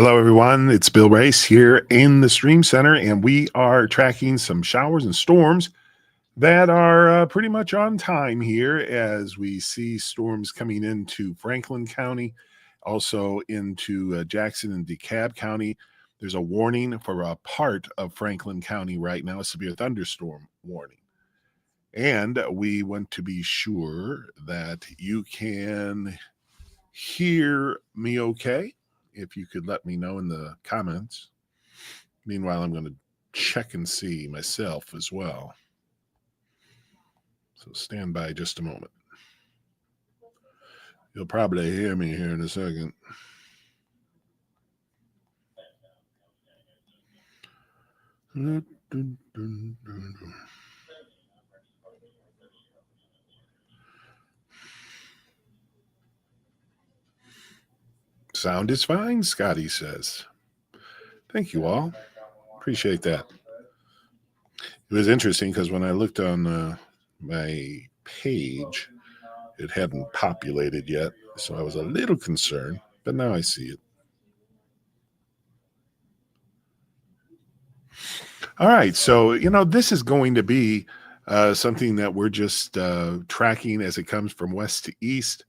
Hello, everyone. It's Bill Race here in the Stream Center, and we are tracking some showers and storms that are pretty much on time here as we see storms coming into Franklin County, also into Jackson and DeKalb County. There's a warning for a part of Franklin County right now, a severe thunderstorm warning. And we want to be sure that you can hear me okay. If you could let me know in the comments. Meanwhile, I'm going to check and see myself as well. So stand by just a moment. You'll probably hear me here in a second. Sound is fine, Scotty says. Thank you all. Appreciate that. It was interesting because when I looked on my page, it hadn't populated yet, so I was a little concerned, but now I see it. All right, so, this is going to be something that we're just tracking as it comes from west to east.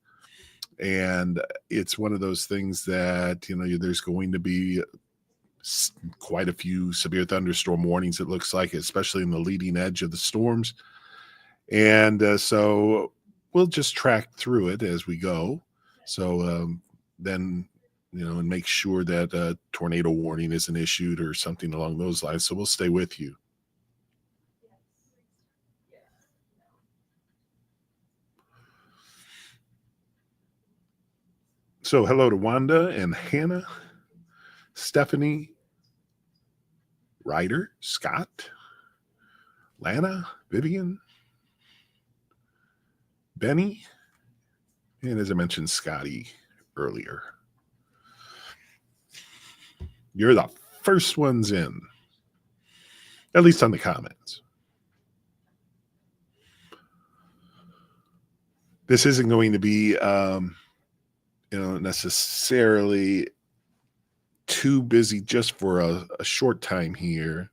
And it's one of those things that, there's going to be quite a few severe thunderstorm warnings, it looks like, especially in the leading edge of the storms. And so we'll just track through it as we go. So then, and make sure that a tornado warning isn't issued or something along those lines. So we'll stay with you. So hello to Wanda and Hannah, Stephanie, Ryder, Scott, Lana, Vivian, Benny, and as I mentioned, Scotty earlier. You're the first ones in, at least on the comments. This isn't going to be, necessarily too busy just for a short time here,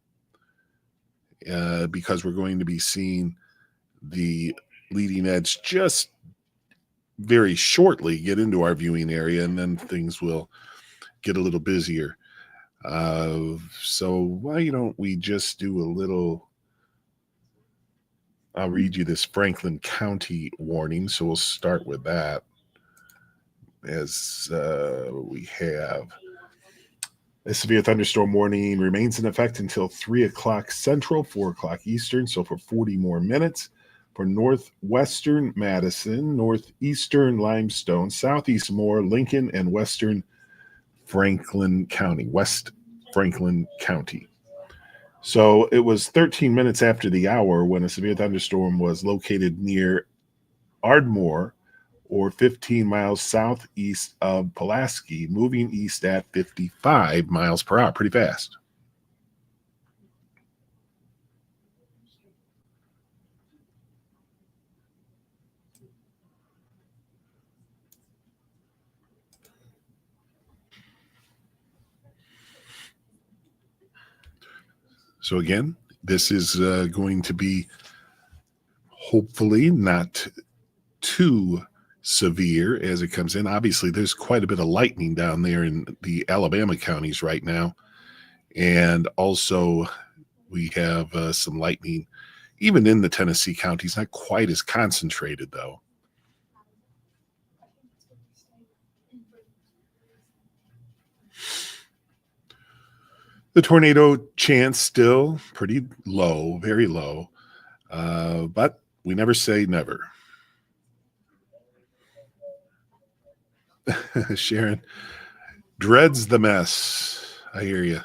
because we're going to be seeing the leading edge just very shortly get into our viewing area, and then things will get a little busier. So why don't we just do a little, I'll read you this Franklin County warning. So we'll start with that as we have a severe thunderstorm warning remains in effect until 3 o'clock Central, 4 o'clock Eastern. So for 40 more minutes for northwestern Madison, northeastern Limestone, southeast Moore, Lincoln, and western Franklin County, West Franklin County. So it was 13 minutes after the hour when a severe thunderstorm was located near Ardmore, or 15 miles southeast of Pulaski, moving east at 55 miles per hour. Pretty fast. So again, this is going to be hopefully not too severe as it comes in. Obviously, there's quite a bit of lightning down there in the Alabama counties right now. And also we have some lightning even in the Tennessee counties, not quite as concentrated though. The tornado chance still pretty low, very low, but we never say never. Sharon dreads the mess. I hear you.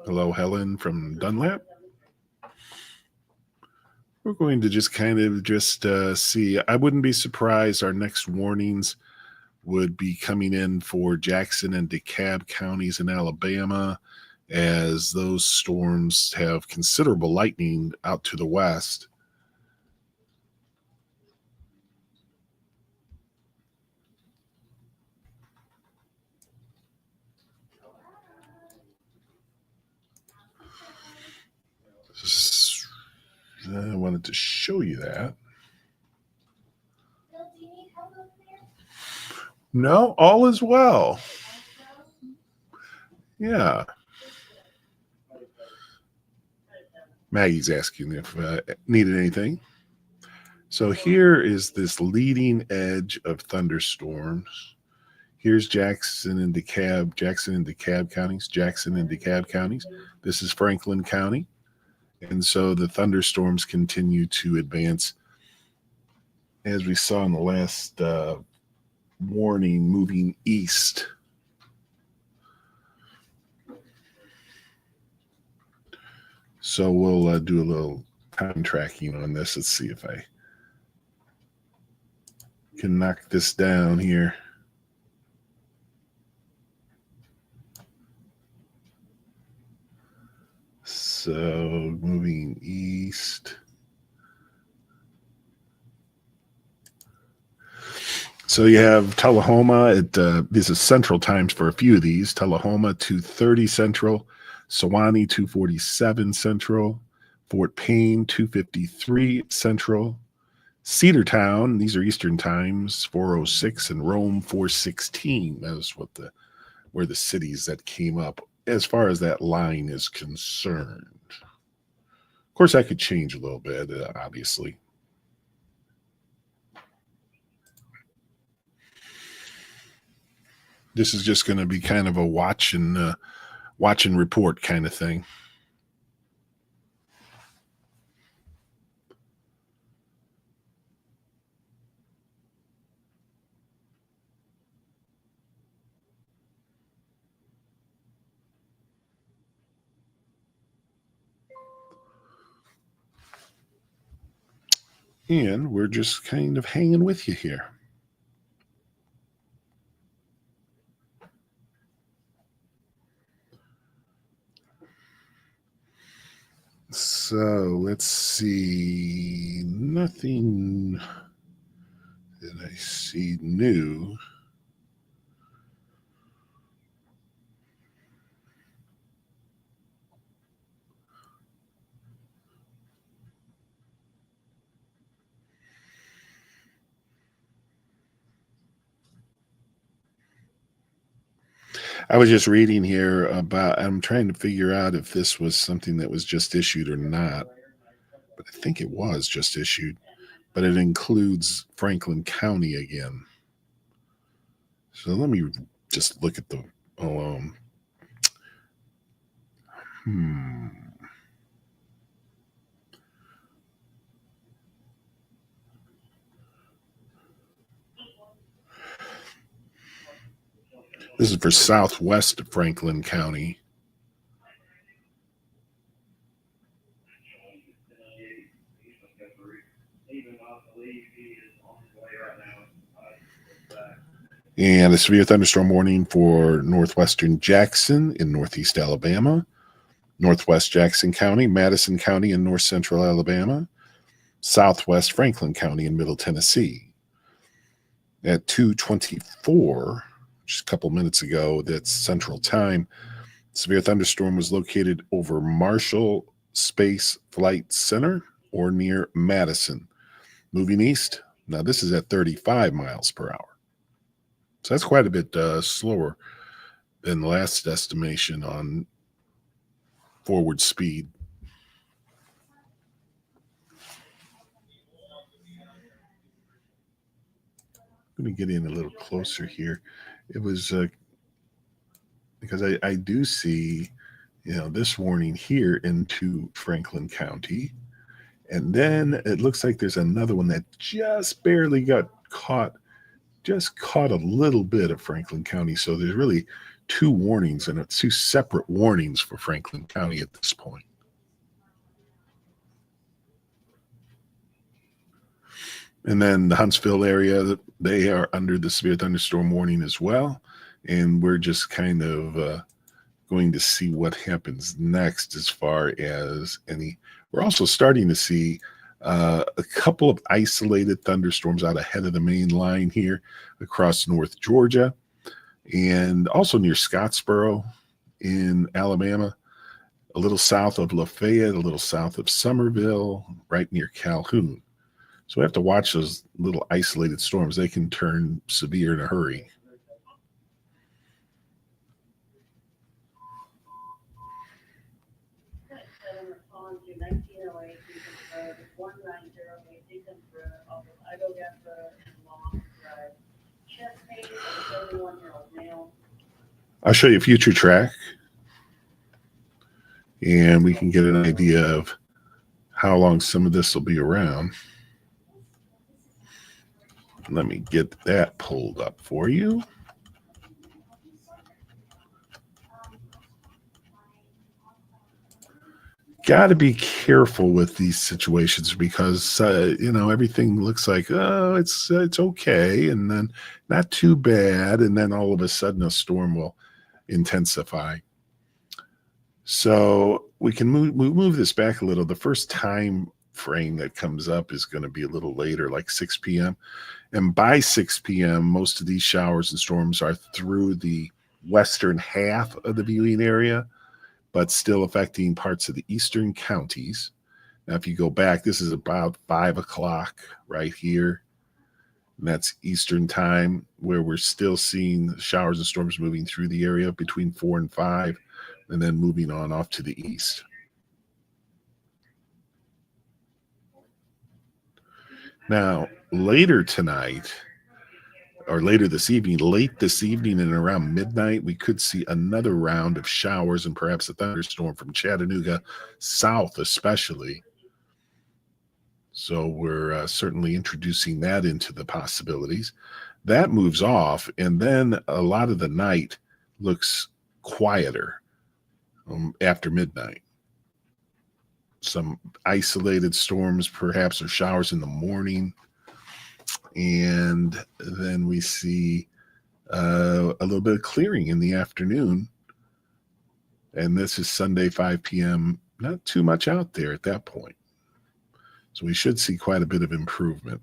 Hello, Helen from Dunlap. We're going to just kind of see. I wouldn't be surprised our next warnings would be coming in for Jackson and DeKalb counties in Alabama, as those storms have considerable lightning out to the west. wanted to show you that. No, all is well. Yeah. Maggie's asking if needed anything. So here is this leading edge of thunderstorms. Here's Jackson and DeKalb counties. This is Franklin County. And so the thunderstorms continue to advance, as we saw in the last warning, moving east. So we'll do a little time tracking on this. Let's see if I can knock this down here. So moving east. So you have Tullahoma. This is central times for a few of these. Tullahoma 2:30 central, Sewanee 2:47 central, Fort Payne 2:53 central, Cedartown, these are Eastern times, 4:06, and Rome 4:16. That was where the cities that came up as far as that line is concerned. Of course, that could change a little bit, obviously. This is just going to be kind of a watch and report kind of thing. And we're just kind of hanging with you here. So let's see. Nothing that I see new. I was just reading here about, I'm trying to figure out if this was something that was just issued or not, but I think it was just issued, but it includes Franklin County again. So let me just look at the, This is for southwest of Franklin County. And a severe thunderstorm warning for northwestern Jackson in northeast Alabama, northwest Jackson County, Madison County in north central Alabama, southwest Franklin County in middle Tennessee. At 2:24, just a couple minutes ago, that's Central Time, severe thunderstorm was located over Marshall Space Flight Center or near Madison. Moving east, now this is at 35 miles per hour. So that's quite a bit slower than the last estimation on forward speed. I'm going to get in a little closer here. It was because I do see, this warning here into Franklin County. And then it looks like there's another one that just barely got caught a little bit of Franklin County. So there's really two warnings, and it's two separate warnings for Franklin County at this point. And then the Huntsville area, they are under the severe thunderstorm warning as well. And we're just kind of going to see what happens next as far as we're also starting to see a couple of isolated thunderstorms out ahead of the main line here across North Georgia and also near Scottsboro in Alabama. a little south of Lafayette, a little south of Somerville, right near Calhoun. So we have to watch those little isolated storms. They can turn severe in a hurry. I'll show you future track, and we can get an idea of how long some of this will be around. Let me get that pulled up for you. Got to be careful with these situations because everything looks like it's okay, and then not too bad, and then all of a sudden a storm will intensify. So we can move this back a little. The first time frame that comes up is going to be a little later, like 6 p.m. And by 6 p.m., most of these showers and storms are through the western half of the viewing area, but still affecting parts of the eastern counties. Now, if you go back, this is about 5 o'clock right here. And that's Eastern time, where we're still seeing showers and storms moving through the area between 4 and 5, and then moving on off to the east. Now, later tonight, or later this evening, late this evening and around midnight, we could see another round of showers and perhaps a thunderstorm from Chattanooga south especially. So we're certainly introducing that into the possibilities. That moves off, and then a lot of the night looks quieter after midnight. Some isolated storms, perhaps, or showers in the morning. And then we see a little bit of clearing in the afternoon. And this is Sunday, 5 p.m. Not too much out there at that point. So we should see quite a bit of improvement.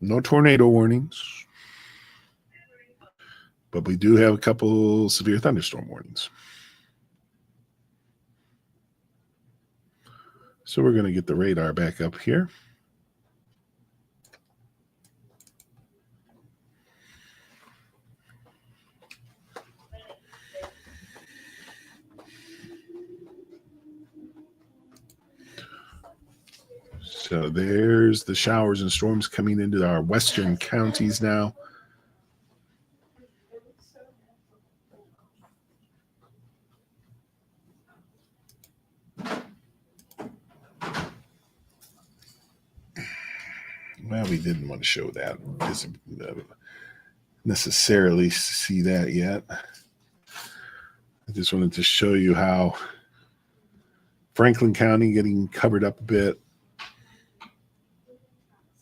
No tornado warnings, but we do have a couple severe thunderstorm warnings. So we're going to get the radar back up here. So there's the showers and storms coming into our western counties now. Well, we didn't want to show that. Necessarily see that yet. I just wanted to show you how Franklin County getting covered up a bit.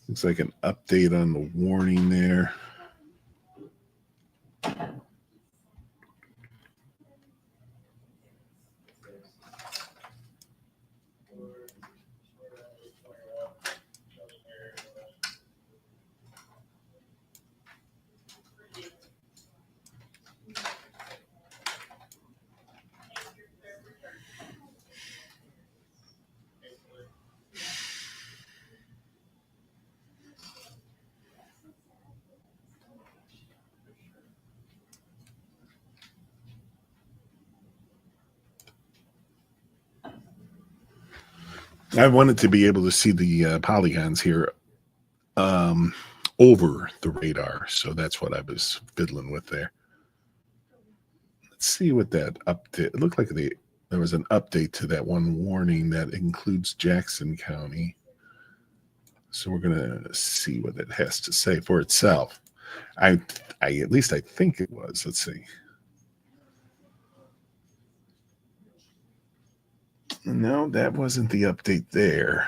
Looks like an update on the warning there. I wanted to be able to see the polygons here over the radar, so that's what I was fiddling with there. Let's see what that update. It looked like there was an update to that one warning that includes Jackson County. So we're going to see what it has to say for itself. I at least I think it was. Let's see. No, that wasn't the update there.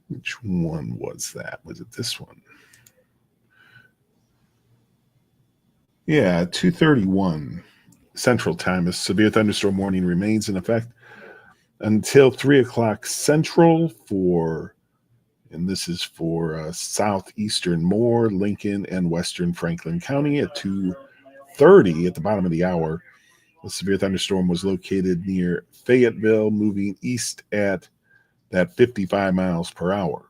Which one was that? Was it this one? Yeah, 2:31 Central Time. A severe thunderstorm warning remains in effect until 3 o'clock Central for And this is for southeastern Moore, Lincoln, and western Franklin County at 2:30 at the bottom of the hour. The severe thunderstorm was located near Fayetteville, moving east at that 55 miles per hour.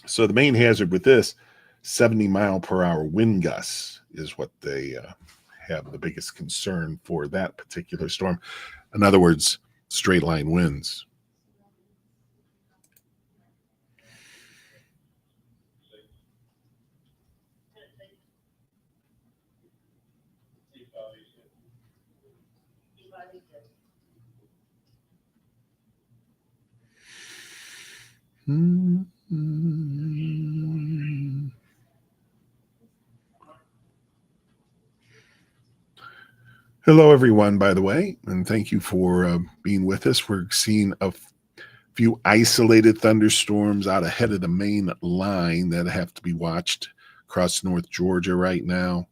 So the main hazard with this 70-mile-per-hour wind gusts is what they have the biggest concern for that particular storm. In other words, straight line winds. Hello, everyone, by the way, and thank you for being with us. We're seeing a few isolated thunderstorms out ahead of the main line that have to be watched across North Georgia right now.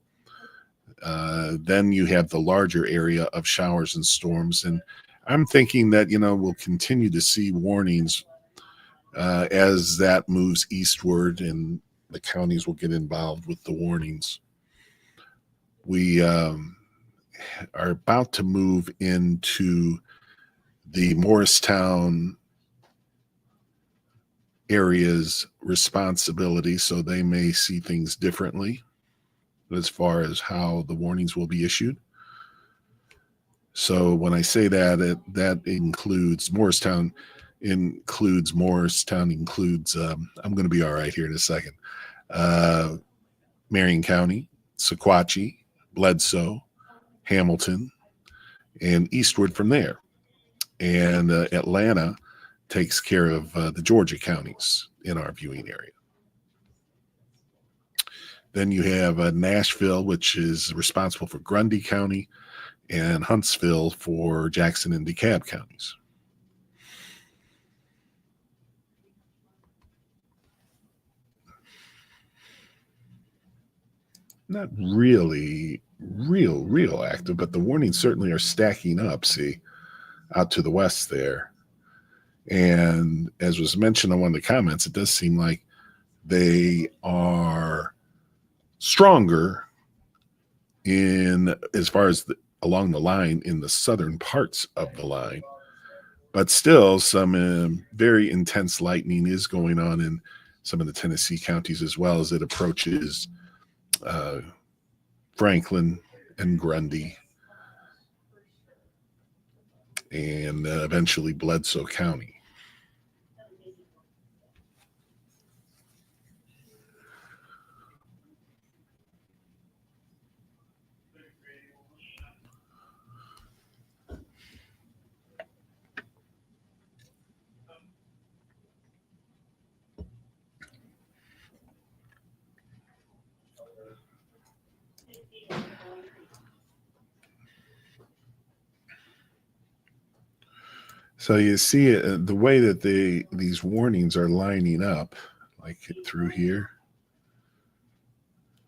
Then you have the larger area of showers and storms. And I'm thinking that, we'll continue to see warnings as that moves eastward and the counties will get involved with the warnings. We are about to move into the Morristown area's responsibility, so they may see things differently as far as how the warnings will be issued. So when I say that, that includes Morristown, I'm going to be all right here in a second. Marion County, Sequatchie, Bledsoe, Hamilton, and eastward from there. And Atlanta takes care of the Georgia counties in our viewing area. Then you have Nashville, which is responsible for Grundy County, and Huntsville for Jackson and DeKalb counties. Not really real active, but the warnings certainly are stacking up, see, out to the west there. And as was mentioned on one of the comments, it does seem like they are stronger in as far as along the line in the southern parts of the line. But still, some very intense lightning is going on in some of the Tennessee counties as well as it approaches Franklin and Grundy and eventually Bledsoe County. So you see the way that these warnings are lining up, like through here.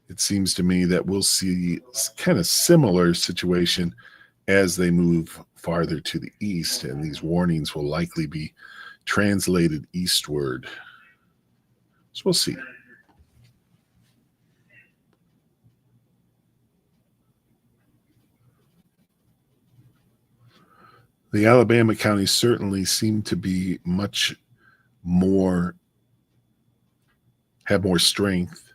It seems to me that we'll see kind of similar situation as they move farther to the east, and these warnings will likely be translated eastward. So we'll see. The Alabama counties certainly seem to be have more strength,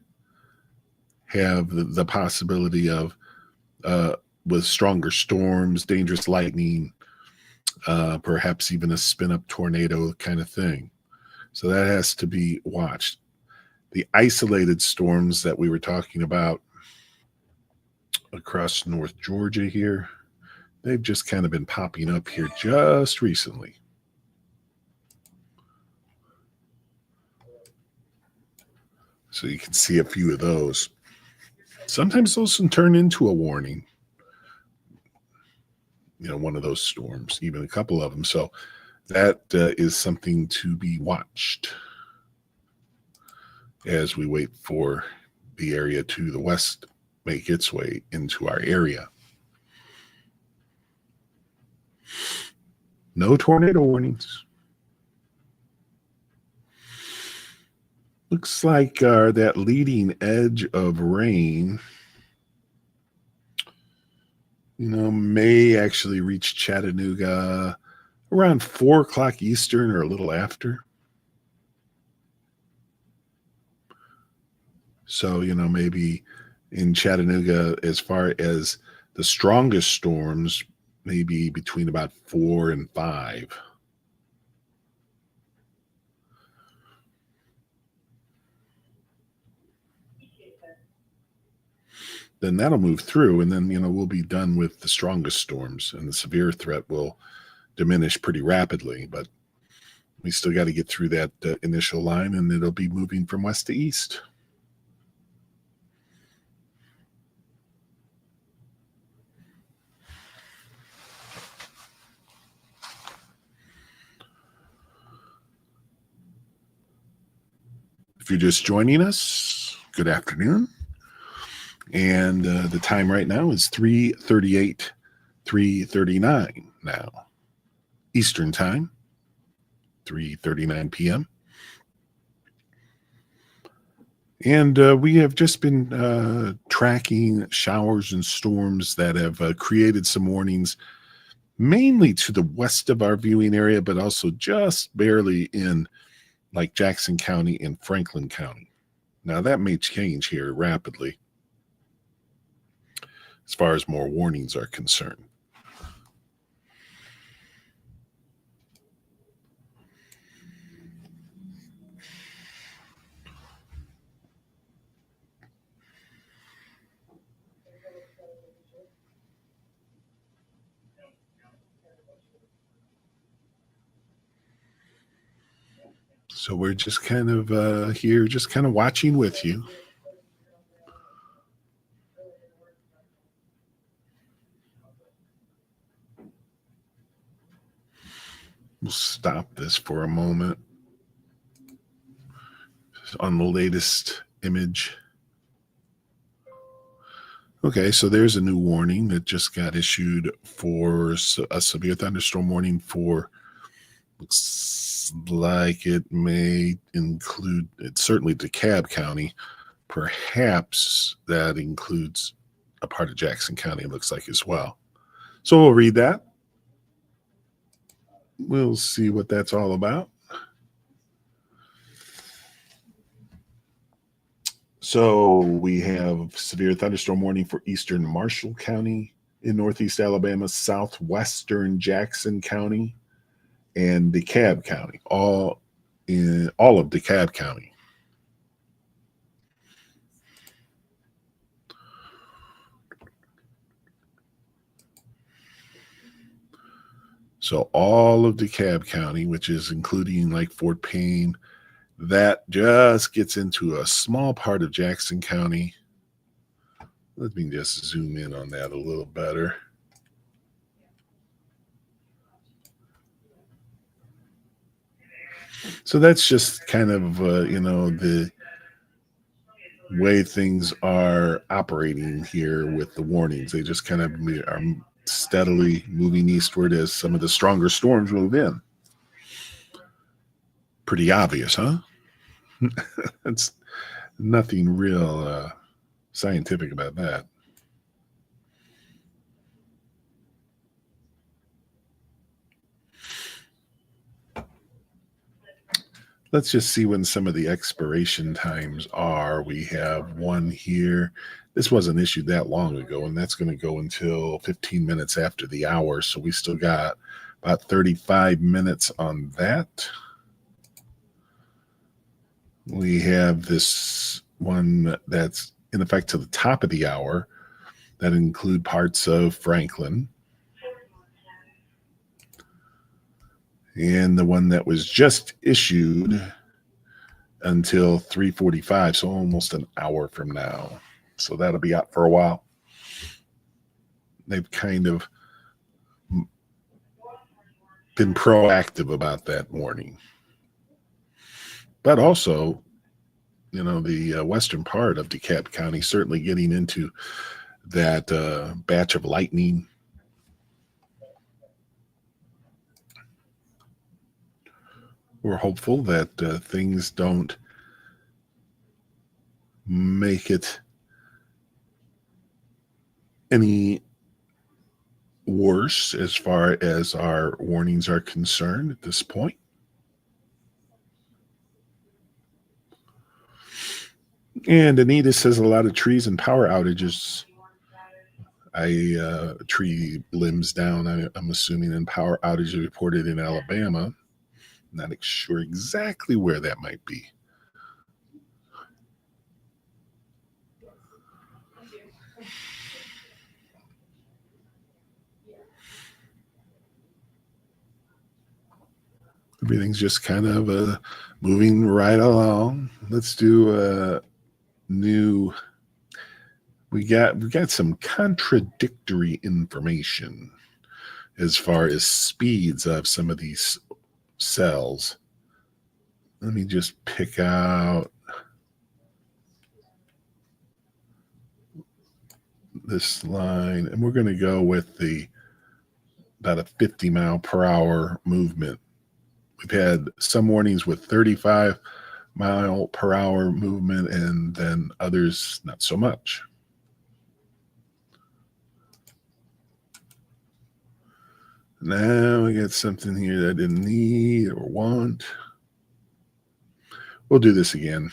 have the possibility of with stronger storms, dangerous lightning, perhaps even a spin-up tornado kind of thing. So that has to be watched. The isolated storms that we were talking about across North Georgia here, they've just kind of been popping up here just recently. So you can see a few of those. Sometimes those can turn into a warning. One of those storms, even a couple of them. So that is something to be watched as we wait for the area to the west make its way into our area. No tornado warnings. Looks like that leading edge of rain, may actually reach Chattanooga around 4 o'clock Eastern or a little after. So, maybe in Chattanooga, as far as the strongest storms, maybe between about 4 and 5. Then that'll move through, and then, we'll be done with the strongest storms, and the severe threat will diminish pretty rapidly. But we still got to get through that initial line, and it'll be moving from west to east. If you're just joining us, good afternoon. And the time right now is 3:38, 3:39 now. Eastern time, 3:39 p.m. And we have just been tracking showers and storms that have created some warnings, mainly to the west of our viewing area, but also just barely in like Jackson County and Franklin County. Now, that may change here rapidly as far as more warnings are concerned. So we're just kind of here, just kind of watching with you. We'll stop this for a moment on the latest image. Okay, so there's a new warning that just got issued for a severe thunderstorm warning for, looks like it may include, it's certainly DeKalb County. Perhaps that includes a part of Jackson County, it looks like, as well. So we'll read that. We'll see what that's all about. So we have severe thunderstorm warning for eastern Marshall County in northeast Alabama, southwestern Jackson County, and DeKalb County, all of DeKalb County. So all of DeKalb County, which is including like Fort Payne, that just gets into a small part of Jackson County. Let me just zoom in on that a little better. So that's just kind of, the way things are operating here with the warnings. They just kind of are steadily moving eastward as some of the stronger storms move in. Pretty obvious, huh? That's nothing real scientific about that. Let's just see when some of the expiration times are. We have one here. This wasn't issued that long ago, and that's going to go until 15 minutes after the hour. So we still got about 35 minutes on that. We have this one that's in effect to the top of the hour that include parts of Franklin. And the one that was just issued until 3:45, so almost an hour from now. So that'll be out for a while. They've kind of been proactive about that warning. But also, the western part of DeKalb County certainly getting into that batch of lightning. We're hopeful that things don't make it any worse as far as our warnings are concerned at this point. And Anita says a lot of trees and power outages. Tree limbs down, I'm assuming, and power outages reported in Alabama. Not sure exactly where that might be. Everything's just kind of moving right along. Let's do a new. We got some contradictory information as far as speeds of some of these cells. Let me just pick out this line, and we're going to go with about a 50 mile per hour movement. We've had some warnings with 35 mile per hour movement, and then others not so much. Now we got something here that I didn't need or want. We'll do this again.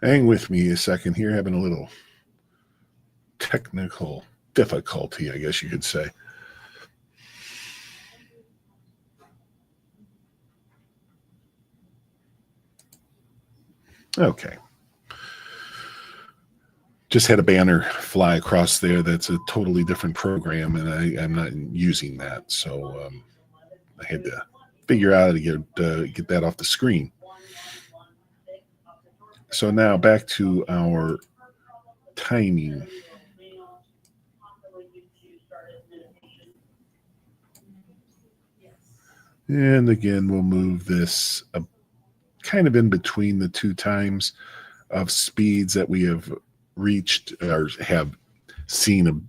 Hang with me a second here, having a little technical difficulty, I guess you could say. Okay. Just had a banner fly across there that's a totally different program, and I'm not using that. So I had to figure out how to get that off the screen. So now back to our timing. And again, we'll move this kind of in between the two times of speeds that we have reached or have seen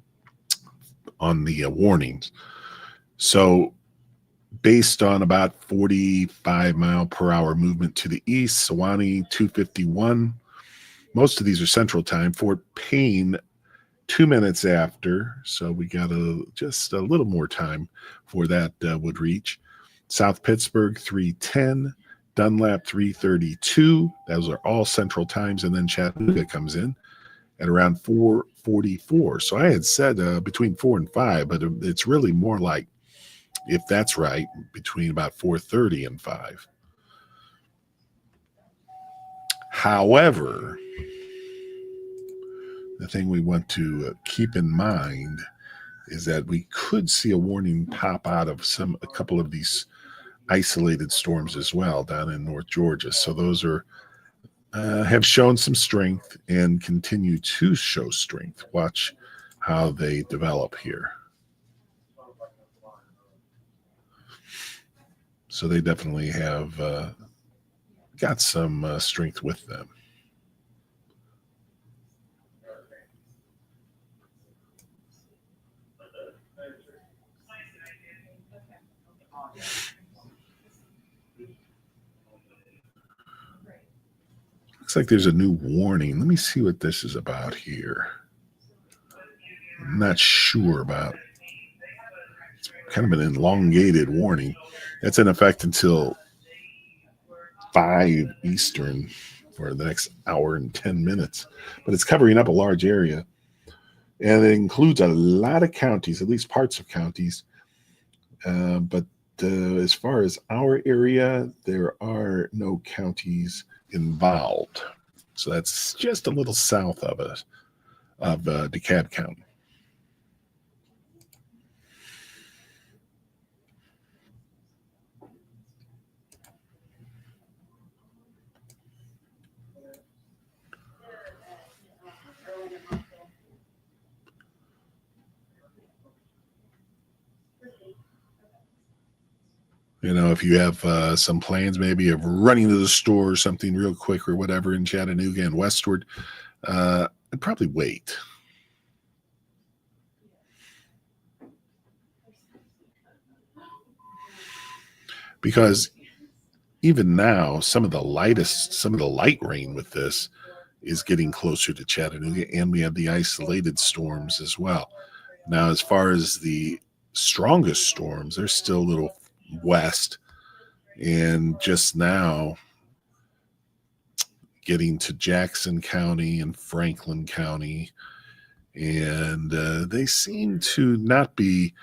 on the warnings. So based on about 45 mile per hour movement to the east, Sewanee 251. Most of these are Central Time. Fort Payne 2 minutes after, so we got just a little more time for that would reach. South Pittsburgh 310, Dunlap 332. Those are all Central Times, and then Chattanooga comes in at around 4:44. So I had said between 4 and 5, but it's really more like, if that's right, between about 4:30 and 5. However, the thing we want to keep in mind is that we could see a warning pop out of a couple of these isolated storms as well down in North Georgia. So those have shown some strength and continue to show strength. Watch how they develop here. So they definitely have got some strength with them. Looks like there's a new warning. Let me see what this is about here. I'm not sure about. It's kind of an elongated warning. That's in effect until 5 Eastern for the next hour and 10 minutes. But it's covering up a large area. And it includes a lot of counties, at least parts of counties. But as far as our area, there are no counties involved. So that's just a little south of us, of DeKalb County. If you have some plans maybe of running to the store or something real quick or whatever in Chattanooga and westward, I'd probably wait. Because even now, some of the light rain with this is getting closer to Chattanooga, and we have the isolated storms as well. Now, as far as the strongest storms, they're still a little west, and just now getting to Jackson County and Franklin County, and they seem to not be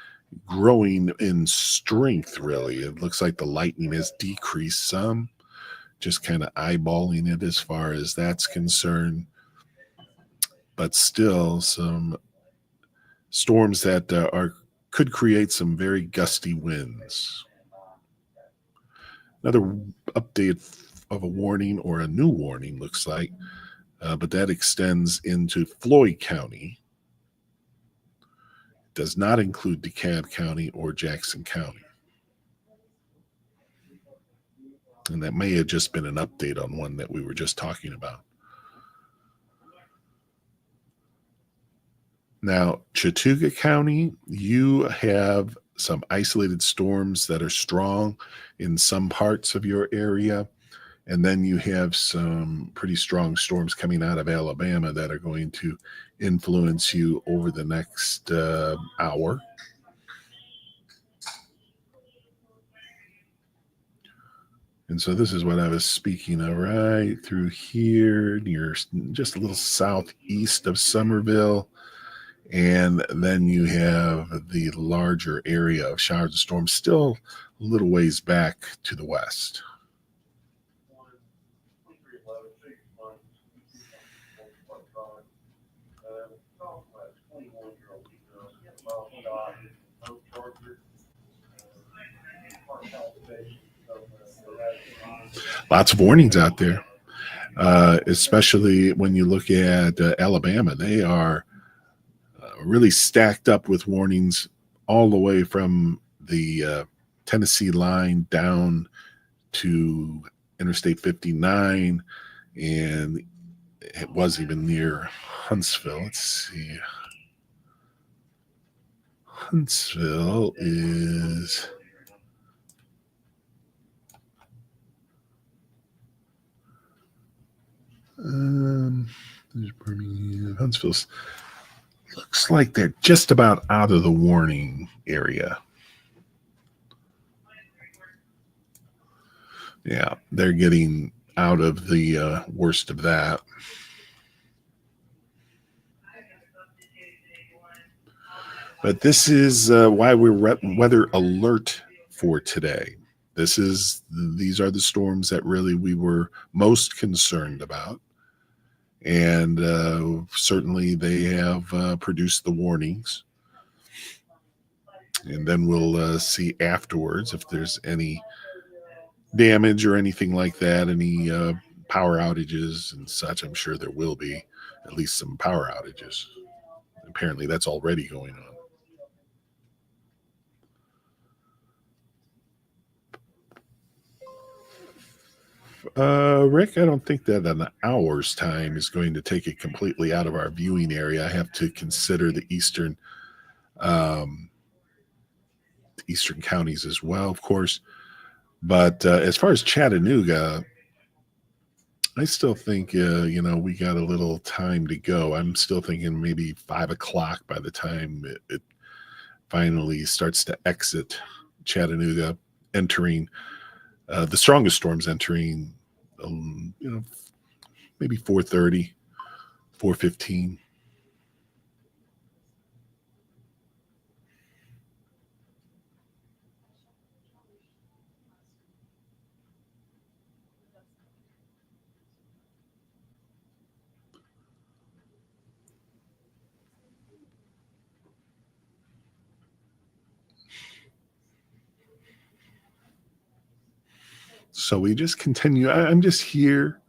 growing in strength, really. It looks like the lightning has decreased some, just kind of eyeballing it as far as that's concerned. But still, some storms that could create some very gusty winds. Another update of a warning, or a new warning, looks like, but that extends into Floyd County. Does not include DeKalb County or Jackson County. And that may have just been an update on one that we were just talking about. Now, Chattooga County, you have some isolated storms that are strong in some parts of your area. And then you have some pretty strong storms coming out of Alabama that are going to influence you over the next hour. And so this is what I was speaking of, right through here, near just a little southeast of Summerville. And then you have the larger area of showers and storms still a little ways back to the west. Lots of warnings out there, especially when you look at Alabama. They are really stacked up with warnings all the way from the Tennessee line down to Interstate 59, and it was even near Huntsville. Let's see. Huntsville is... Huntsville's looks like they're just about out of the warning area. Yeah, they're getting out of the worst of that. But this is why we're weather alert for today. These are the storms that really we were most concerned about. And certainly they have produced the warnings. And then we'll see afterwards if there's any damage or anything like that, any power outages and such. I'm sure there will be at least some power outages. Apparently that's already going on. Rick, I don't think that an hour's time is going to take it completely out of our viewing area. I have to consider the eastern counties as well, of course. But as far as Chattanooga, I still think, we got a little time to go. I'm still thinking maybe 5 o'clock by the time it finally starts to exit Chattanooga, entering the strongest storms entering, maybe 4:30, 4:15. So we just continue. I'm just here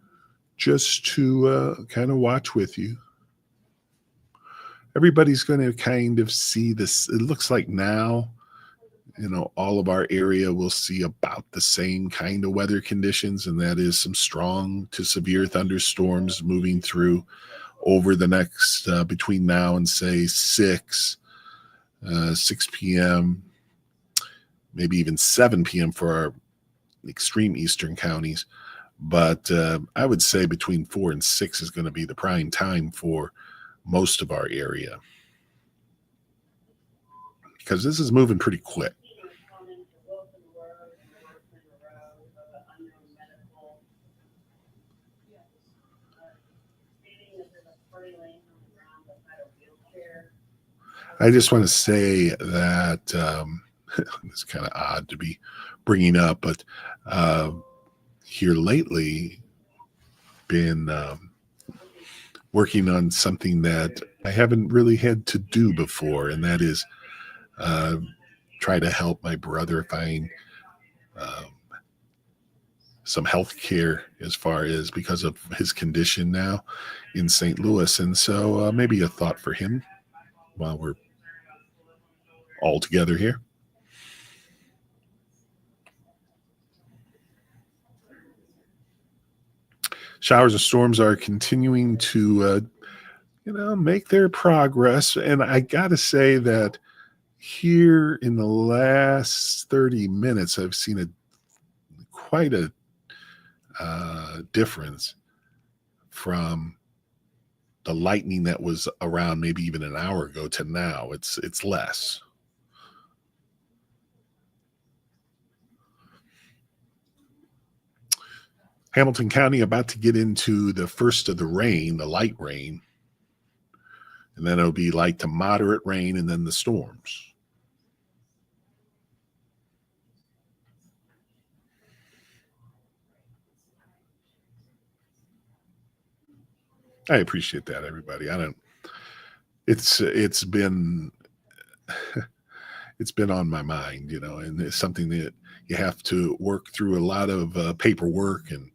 just to kind of watch with you. Everybody's going to kind of see this. It looks like now all of our area will see about the same kind of weather conditions, and that is some strong to severe thunderstorms moving through over the next between now and say 6 p.m., maybe even 7 p.m. for our extreme eastern counties. But I would say between 4 and 6 is going to be the prime time for most of our area, because this is moving pretty quick. I just want to say that it's kind of odd to be bringing up, but here lately, been working on something that I haven't really had to do before, and that is try to help my brother find some health care as far as because of his condition now in St. Louis. And so maybe a thought for him while we're all together here. Showers and storms are continuing to, make their progress. And I got to say that here in the last 30 minutes, I've seen quite a difference from the lightning that was around maybe even an hour ago to now. It's less. Hamilton County about to get into the first of the rain, the light rain, and then it'll be light to moderate rain and then the storms. I appreciate that, everybody. It's been it's been on my mind, and it's something that you have to work through a lot of paperwork and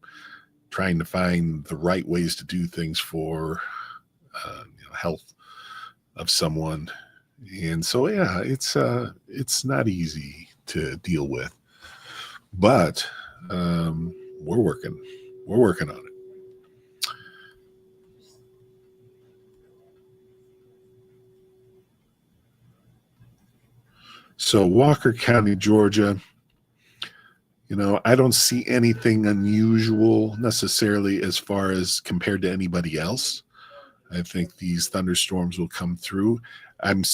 trying to find the right ways to do things for health of someone. And so, yeah, it's not easy to deal with, but we're working on it. So Walker County, Georgia, I don't see anything unusual necessarily as far as compared to anybody else. I think these thunderstorms will come through. I'm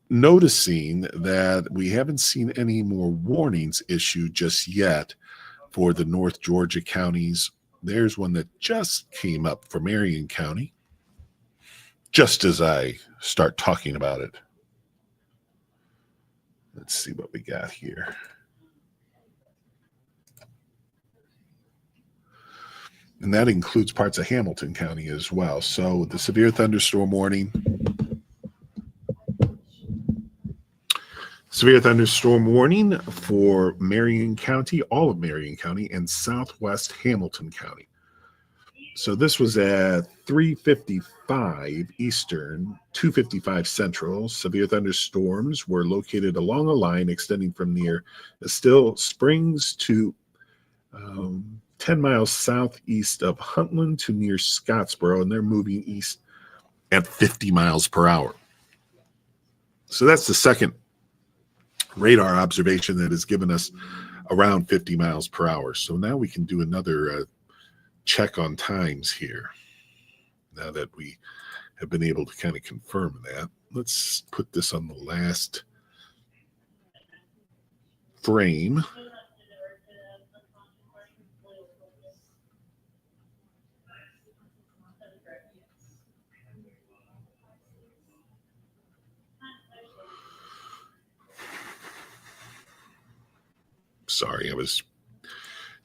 noticing that we haven't seen any more warnings issued just yet for the North Georgia counties. There's one that just came up for Marion County, just as I start talking about it. Let's see what we got here. And that includes parts of Hamilton County as well. So the severe thunderstorm warning. Severe thunderstorm warning for Marion County, all of Marion County, and southwest Hamilton County. So this was at 3:55 Eastern, 2:55 Central. Severe thunderstorms were located along a line extending from near Estill Springs to 10 miles southeast of Huntland to near Scottsboro, and they're moving east at 50 miles per hour. So that's the second radar observation that has given us around 50 miles per hour. So now we can do another check on times here. Now that we have been able to kind of confirm that, let's put this on the last frame. Sorry, I was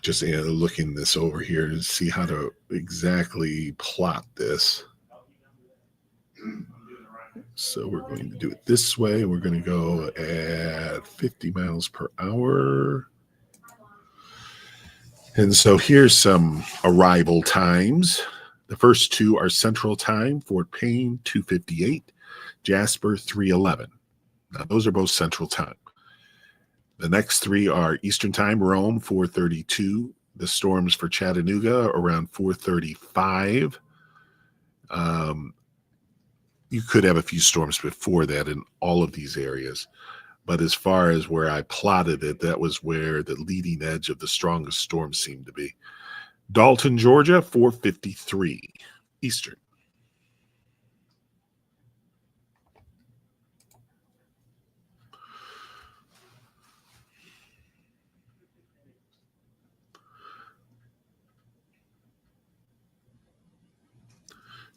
just looking this over here to see how to exactly plot this. So we're going to do it this way. We're going to go at 50 miles per hour. And so here's some arrival times. The first two are Central Time, Fort Payne 2:58, Jasper 3:11. Now those are both Central Time. The next three are Eastern Time, Rome, 4:32. The storms for Chattanooga around 4:35. You could have a few storms before that in all of these areas. But as far as where I plotted it, that was where the leading edge of the strongest storm seemed to be. Dalton, Georgia, 4:53 Eastern.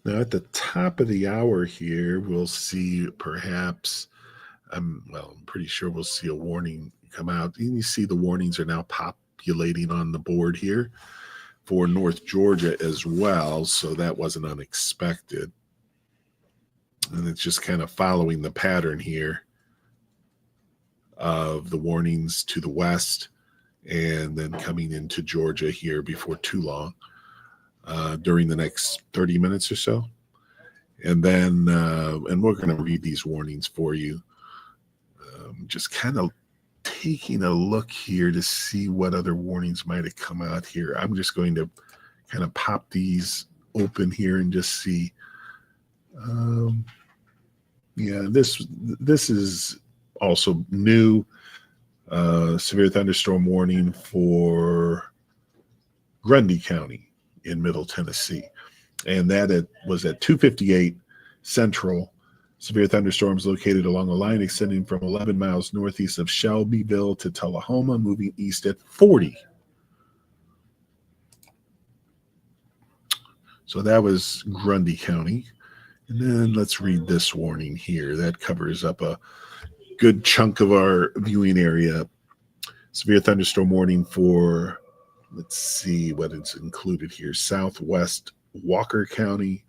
Now, at the top of the hour here, we'll see perhaps, I'm pretty sure we'll see a warning come out. And you see the warnings are now populating on the board here for North Georgia as well. So that wasn't unexpected. And it's just kind of following the pattern here of the warnings to the west and then coming into Georgia here before too long. During the next 30 minutes or so. And then, and we're going to read these warnings for you. Just kind of taking a look here to see what other warnings might have come out here. I'm just going to kind of pop these open here and just see. This is also new. Severe thunderstorm warning for Grundy County in Middle Tennessee, and that was at 2:58 Central. Severe thunderstorms located along a line extending from 11 miles northeast of Shelbyville to Tullahoma, moving east at 40. So that was Grundy County. And then let's read this warning here. That covers up a good chunk of our viewing area. Severe thunderstorm warning for, let's see what it's included here, Southwest Walker County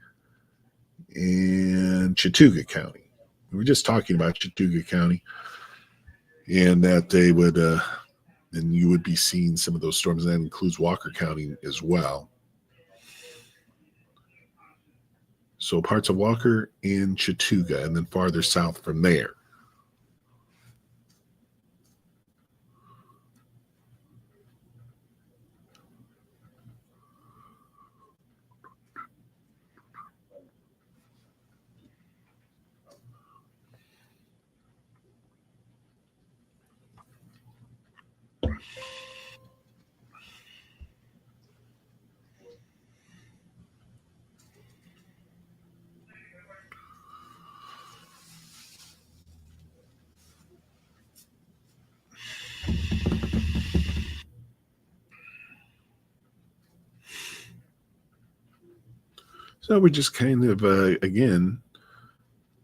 and Chattooga County. We were just talking about Chattooga County and that they would, and you would be seeing some of those storms. That includes Walker County as well. So parts of Walker and Chattooga, and then farther south from there. So we're just kind of, again,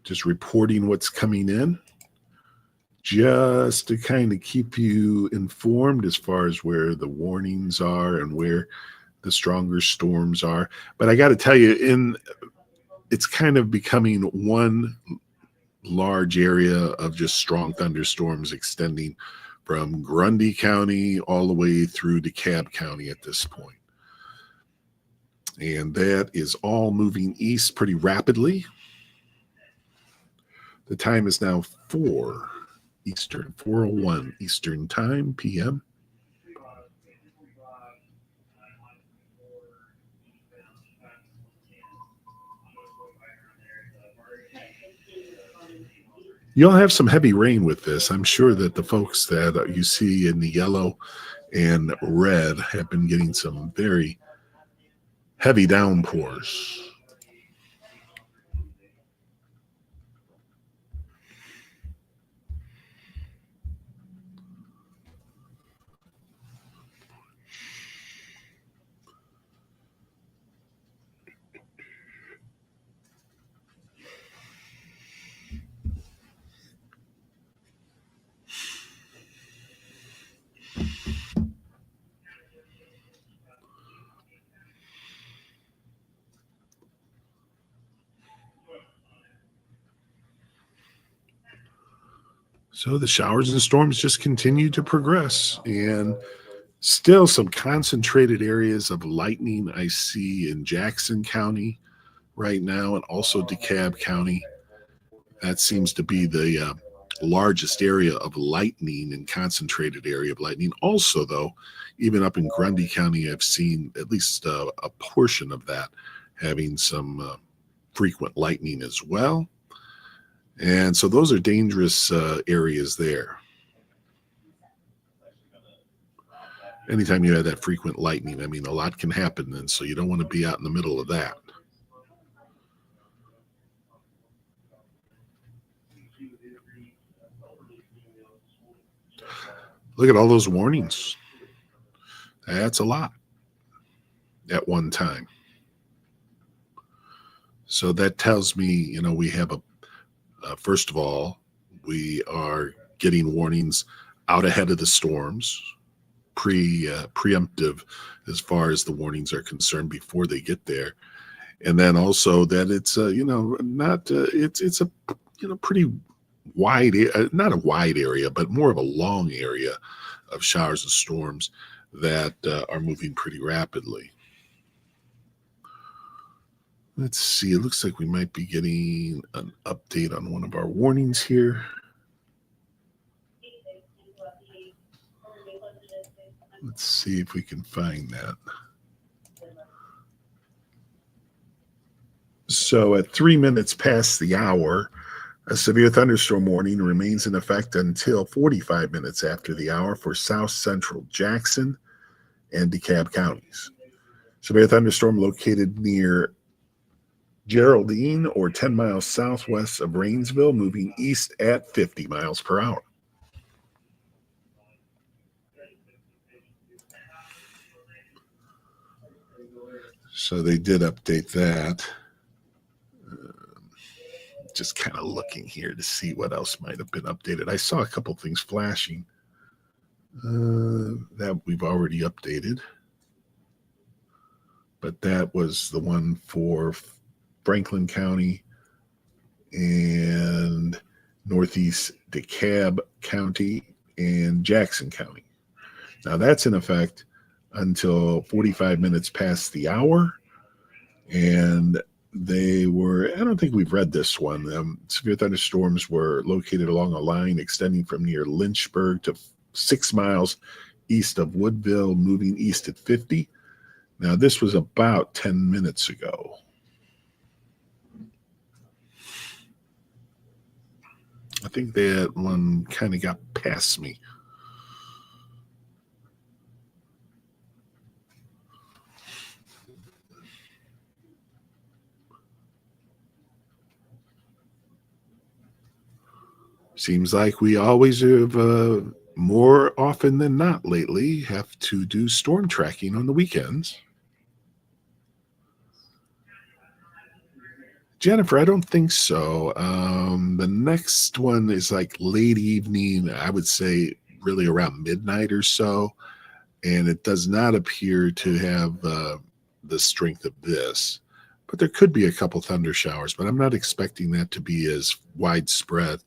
just reporting what's coming in, just to kind of keep you informed as far as where the warnings are and where the stronger storms are. But I got to tell you, it's kind of becoming one large area of just strong thunderstorms extending from Grundy County all the way through DeKalb County at this point. And that is all moving east pretty rapidly. The time is now 4 Eastern, 4:01 Eastern Time, PM. You'll have some heavy rain with this. I'm sure that the folks that you see in the yellow and red have been getting some very heavy downpours. So the showers and storms just continue to progress, and still some concentrated areas of lightning I see in Jackson County right now, and also DeKalb County. That seems to be the largest area of lightning and concentrated area of lightning. Also, though, even up in Grundy County, I've seen at least a portion of that having some frequent lightning as well. And so those are dangerous areas there. Anytime you have that frequent lightning, I mean, a lot can happen, and so you don't want to be out in the middle of that. Look at all those warnings. That's a lot at one time. So that tells me, we have first of all, we are getting warnings out ahead of the storms, preemptive as far as the warnings are concerned before they get there. And then also that it's, it's a pretty wide, not a wide area, but more of a long area of showers and storms that are moving pretty rapidly. Let's see. It looks like we might be getting an update on one of our warnings here. Let's see if we can find that. So at 3 minutes past the hour, a severe thunderstorm warning remains in effect until 45 minutes after the hour for south central Jackson and DeKalb counties. Severe thunderstorm located near Geraldine or 10 miles southwest of Rainsville, moving east at 50 miles per hour. So they did update that. Just kind of looking here to see what else might have been updated. I saw a couple things flashing that we've already updated. But that was the one for Franklin County and Northeast DeKalb County and Jackson County. Now that's in effect until 45 minutes past the hour. And they were, I don't think we've read this one. Severe thunderstorms were located along a line extending from near Lynchburg to 6 miles east of Woodville, moving east at 50. Now, this was about 10 minutes ago. I think that one kind of got past me. Seems like we always have, more often than not lately, have to do storm tracking on the weekends. Jennifer, I don't think so. The next one is like late evening, I would say really around midnight or so. And it does not appear to have the strength of this. But there could be a couple thunder showers, but I'm not expecting that to be as widespread.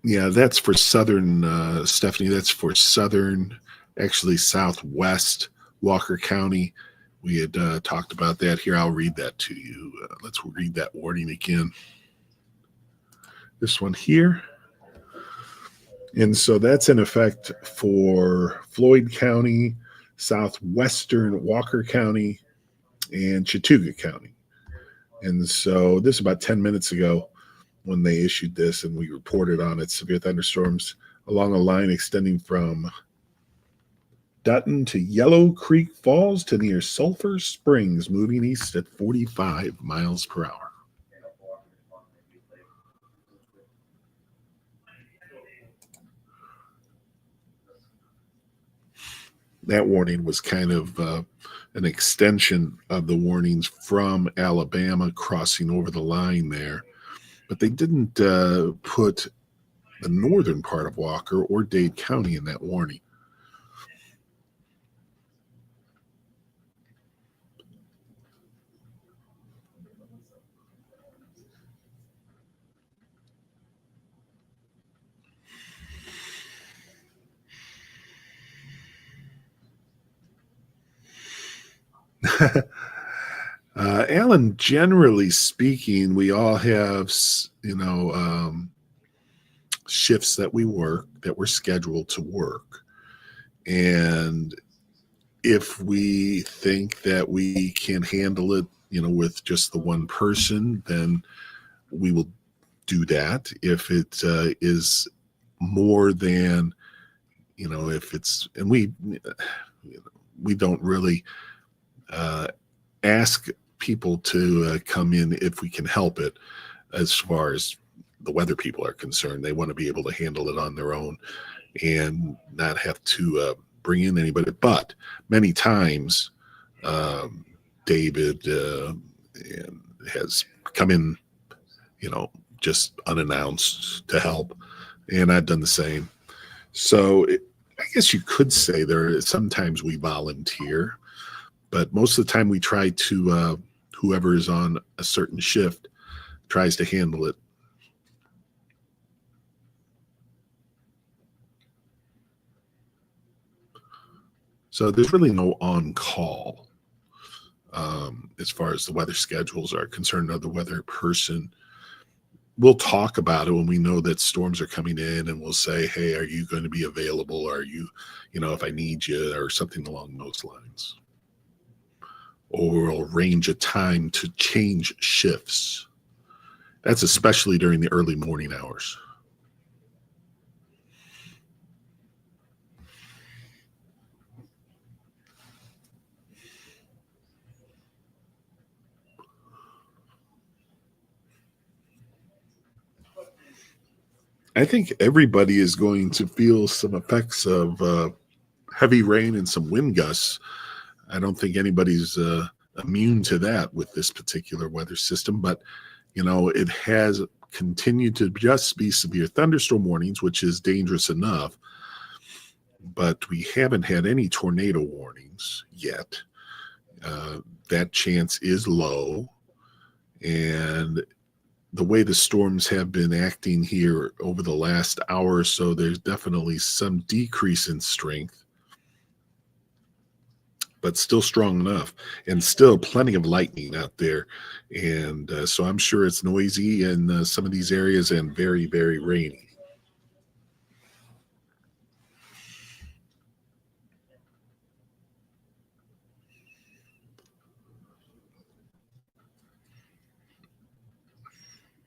Yeah, that's for southern, Stephanie, that's for southern, actually southwest Walker County. We had talked about that here. I'll read that to you. Let's read that warning again. This one here. And so that's in effect for Floyd County, southwestern Walker County, and Chattooga County. And so this is about 10 minutes ago when they issued this, and we reported on it. Severe thunderstorms along a line extending from Dutton to Yellow Creek Falls to near Sulphur Springs, moving east at 45 miles per hour. That warning was kind of an extension of the warnings from Alabama crossing over the line there. But they didn't put the northern part of Walker or Dade County in that warning. Alan, generally speaking, we all have, shifts that we work, that we're scheduled to work. And if we think that we can handle it, with just the one person, then we will do that. If it is more than, if it's, and we don't really ask people to come in if we can help it. As far as the weather people are concerned, they want to be able to handle it on their own and not have to bring in anybody. But many times, David has come in, just unannounced to help, and I've done the same. So I guess you could say sometimes we volunteer, but most of the time we try to, whoever is on a certain shift tries to handle it. So there's really no on-call as far as the weather schedules are concerned. Another weather person, we'll talk about it when we know that storms are coming in, and we'll say, hey, are you going to be available? Are you, if I need you, or something along those lines. Or we'll arrange a time to change shifts. That's especially during the early morning hours. I think everybody is going to feel some effects of heavy rain and some wind gusts. I don't think anybody's immune to that with this particular weather system, but it has continued to just be severe thunderstorm warnings, which is dangerous enough, but we haven't had any tornado warnings yet. That chance is low, and the way the storms have been acting here over the last hour or so, there's definitely some decrease in strength, but still strong enough, and still plenty of lightning out there. And so I'm sure it's noisy in some of these areas and very, very rainy.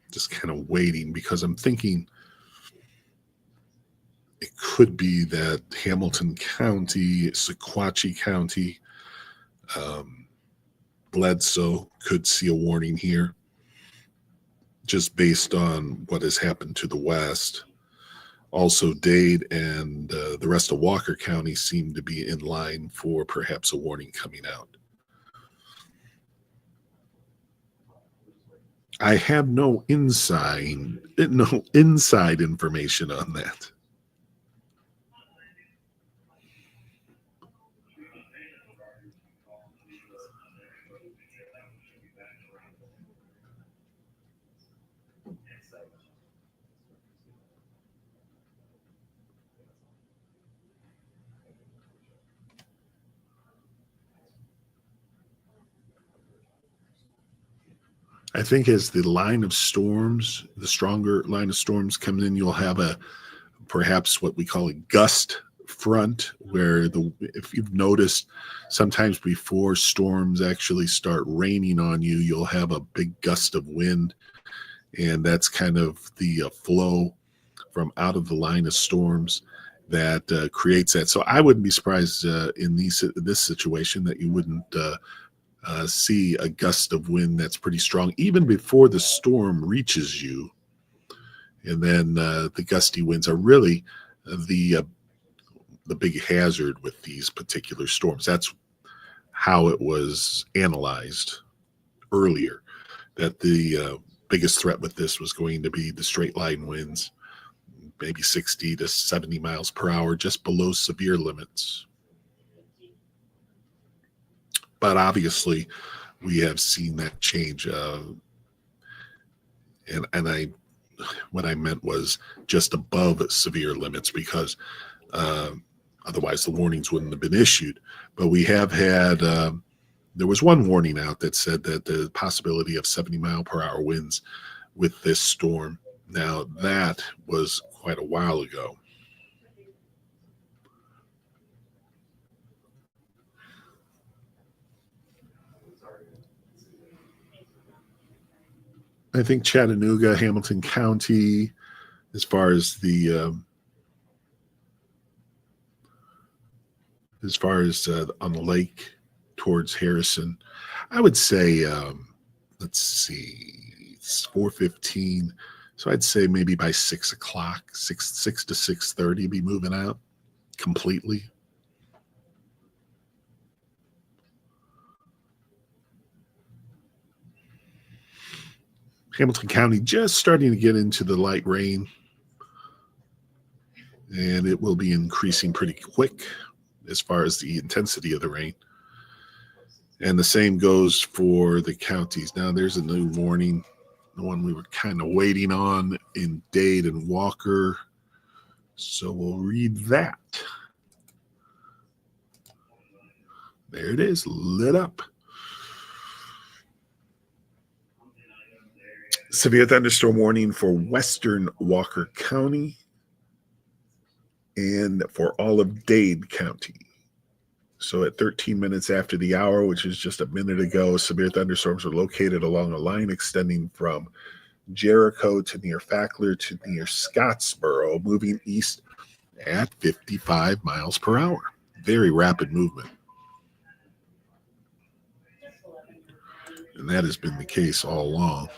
Just kind of waiting, because I'm thinking it could be that Hamilton County, Sequatchie County, Bledsoe could see a warning here, just based on what has happened to the west. Also, Dade and the rest of Walker County seem to be in line for perhaps a warning coming out. I have no inside information on that. I think as the line of storms, the stronger line of storms comes in, you'll have perhaps what we call a gust front, where if you've noticed, sometimes before storms actually start raining on you, you'll have a big gust of wind, and that's kind of the flow from out of the line of storms that creates that. So I wouldn't be surprised in this situation that you wouldn't see a gust of wind that's pretty strong even before the storm reaches you. And then the gusty winds are really the big hazard with these particular storms. That's how it was analyzed earlier, that the biggest threat with this was going to be the straight line winds, maybe 60 to 70 miles per hour, just below severe limits. But obviously, we have seen that change. And what I meant was just above severe limits, because otherwise the warnings wouldn't have been issued. But we have had There was one warning out that said that the possibility of 70-mile-per-hour winds with this storm. Now, that was quite a while ago. I think Chattanooga, Hamilton County, as far as on the lake towards Harrison, I would say, let's see, it's 4:15. So I'd say maybe by 6 o'clock, 6 to 6:30, be moving out completely. Hamilton County just starting to get into the light rain, and it will be increasing pretty quick as far as the intensity of the rain. And the same goes for the counties. Now there's a new warning, the one we were kind of waiting on in Dade and Walker. So we'll read that. There it is, lit up. Severe thunderstorm warning for western Walker County and for all of Dade County. So at 13 minutes after the hour, which is just a minute ago, severe thunderstorms are located along a line extending from Jericho to near Fackler to near Scottsboro, moving east at 55 miles per hour. Very rapid movement. And that has been the case all along.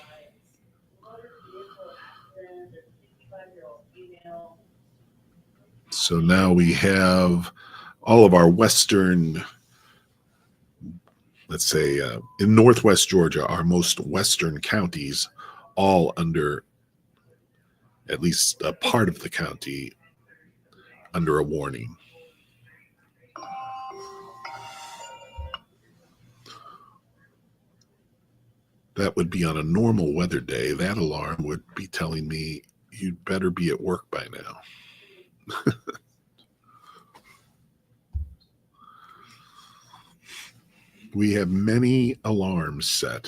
So now we have all of our western, let's say in northwest Georgia, our most western counties, all under at least a part of the county under a warning. That would be on a normal weather day. That alarm would be telling me you'd better be at work by now. We have many alarms set.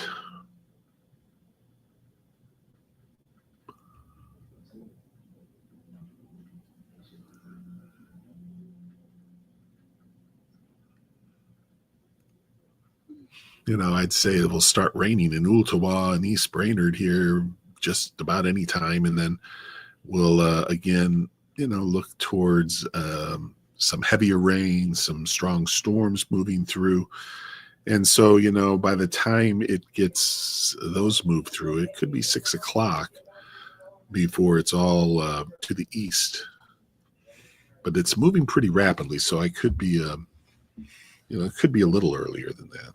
You know, I'd say it will start raining in Ooltewah and East Brainerd here just about any time, and then we'll again, look towards some heavier rain, some strong storms moving through. And so, by the time it gets those moved through, it could be 6 o'clock before it's all to the east. But it's moving pretty rapidly, so I could be, it could be a little earlier than that.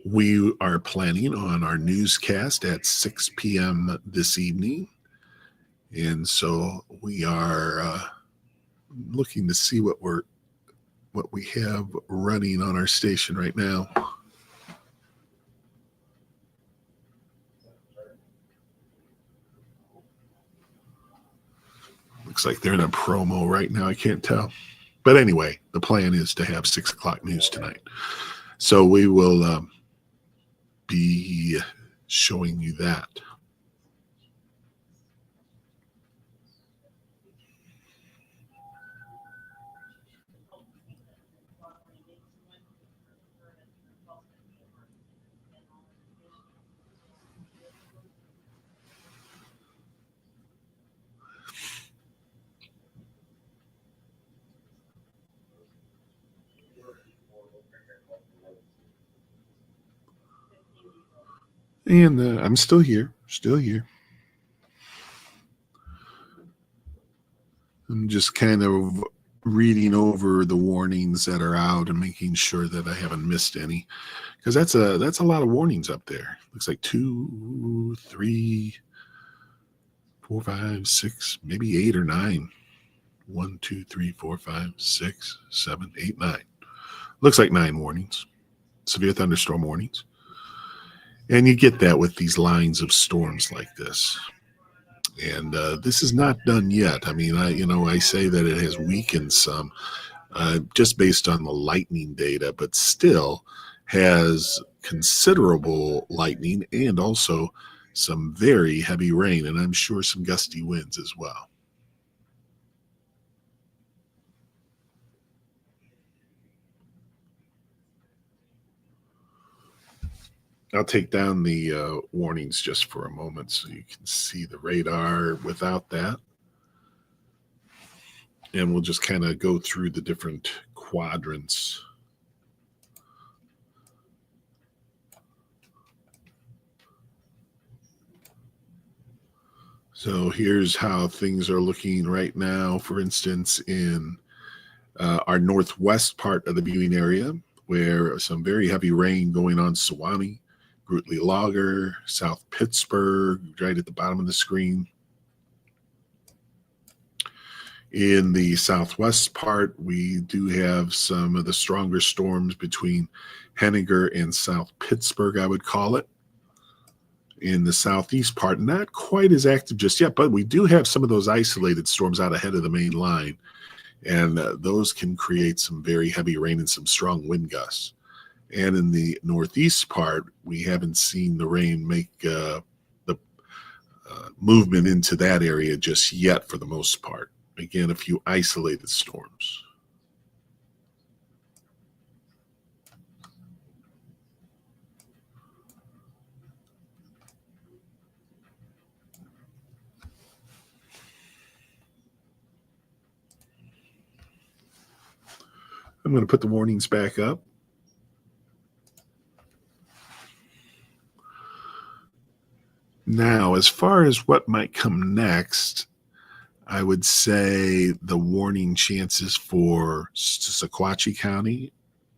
We are planning on our newscast at 6 p.m. this evening. And so we are looking to see what we have running on our station right now. Looks like they're in a promo right now. I can't tell. But anyway, the plan is to have 6 o'clock news tonight. So we will be showing you that. And I'm still here. I'm just kind of reading over the warnings that are out and making sure that I haven't missed any, because that's a lot of warnings up there. Looks like 2, 3, 4, 5, 6, maybe 8 or 9. 1, 2, 3, 4, 5, 6, 7, 8, 9. Looks like 9 warnings, severe thunderstorm warnings. And you get that with these lines of storms like this. And this is not done yet. I mean, I say that it has weakened some just based on the lightning data, but still has considerable lightning and also some very heavy rain, and I'm sure some gusty winds as well. I'll take down the warnings just for a moment so you can see the radar without that. And we'll just kind of go through the different quadrants. So here's how things are looking right now. For instance, in our northwest part of the viewing area, where some very heavy rain going on Suwannee, Grootly Lager, South Pittsburgh, right at the bottom of the screen. In the southwest part, we do have some of the stronger storms between Henniger and South Pittsburgh, I would call it. In the southeast part, not quite as active just yet, but we do have some of those isolated storms out ahead of the main line. And those can create some very heavy rain and some strong wind gusts. And in the northeast part, we haven't seen the rain make the movement into that area just yet for the most part. Again, a few isolated storms. I'm going to put the warnings back up. Now, as far as what might come next, I would say the warning chances for Sequatchie County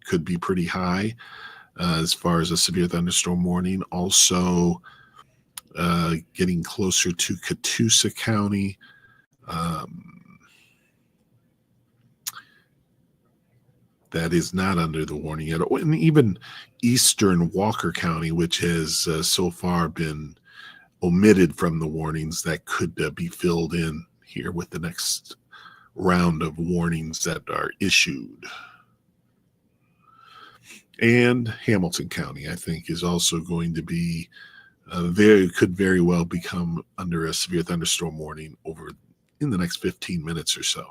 could be pretty high as far as a severe thunderstorm warning. Also, getting closer to Catoosa County. That is not under the warning yet. And even eastern Walker County, which has so far been omitted from the warnings, that could be filled in here with the next round of warnings that are issued. And Hamilton County, I think, is also going to be could very well become under a severe thunderstorm warning over in the next 15 minutes or so.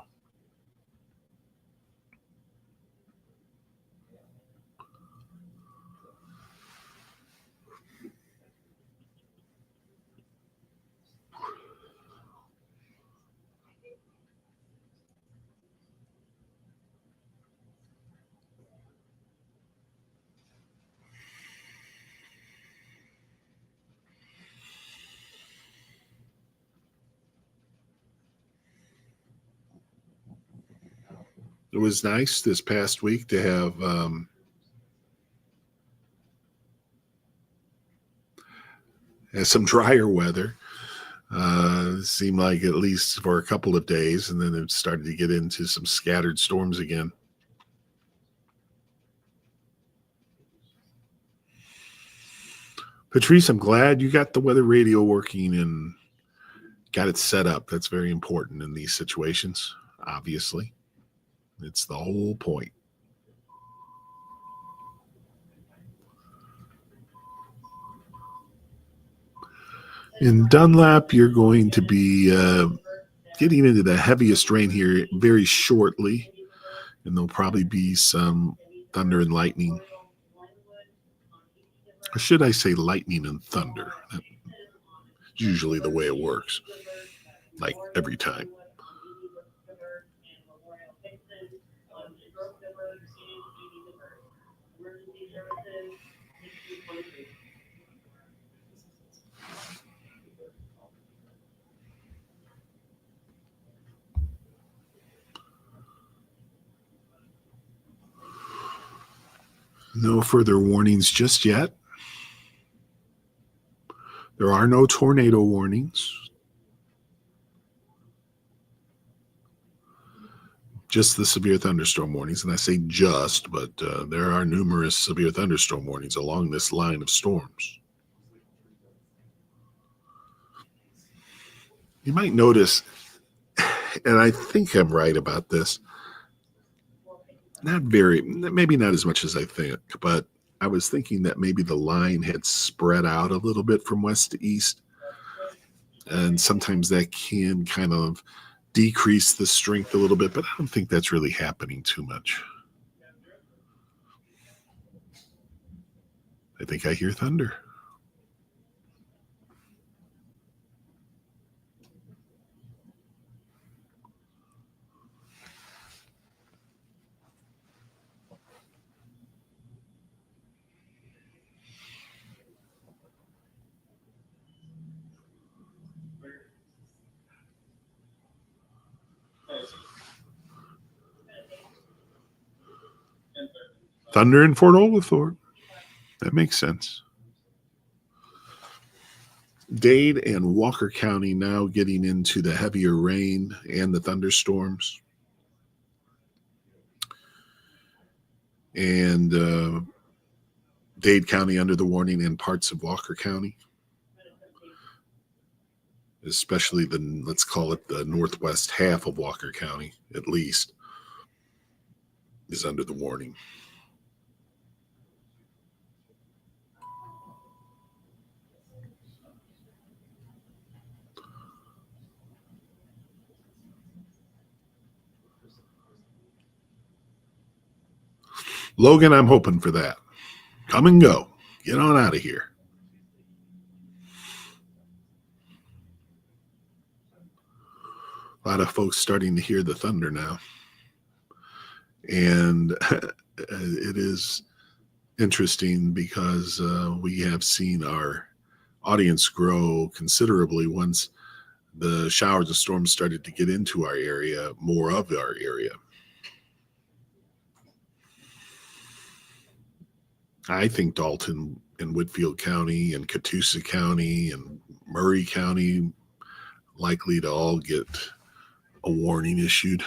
It was nice this past week to have some drier weather. Seemed like at least for a couple of days, and then it started to get into some scattered storms again. Patrice, I'm glad you got the weather radio working and got it set up. That's very important in these situations, obviously. It's the whole point. In Dunlap, you're going to be getting into the heaviest rain here very shortly, and there'll probably be some thunder and lightning. Or should I say lightning and thunder? That's usually the way it works, like every time. No further warnings just yet. There are no tornado warnings. Just the severe thunderstorm warnings. And I say just, but there are numerous severe thunderstorm warnings along this line of storms. You might notice, and I think I'm right about this, maybe not as much as I think, but I was thinking that maybe the line had spread out a little bit from west to east. And sometimes that can kind of decrease the strength a little bit, but I don't think that's really happening too much. I think I hear thunder. Thunder in Fort Oglethorpe. That makes sense. Dade and Walker County now getting into the heavier rain and the thunderstorms. And Dade County under the warning, and parts of Walker County, especially let's call it the northwest half of Walker County, at least, is under the warning. Logan, I'm hoping for that. Come and go. Get on out of here. A lot of folks starting to hear the thunder now. And it is interesting because we have seen our audience grow considerably once the showers and storms started to get into our area, more of our area. I think Dalton and Whitfield County and Catoosa County and Murray County likely to all get a warning issued.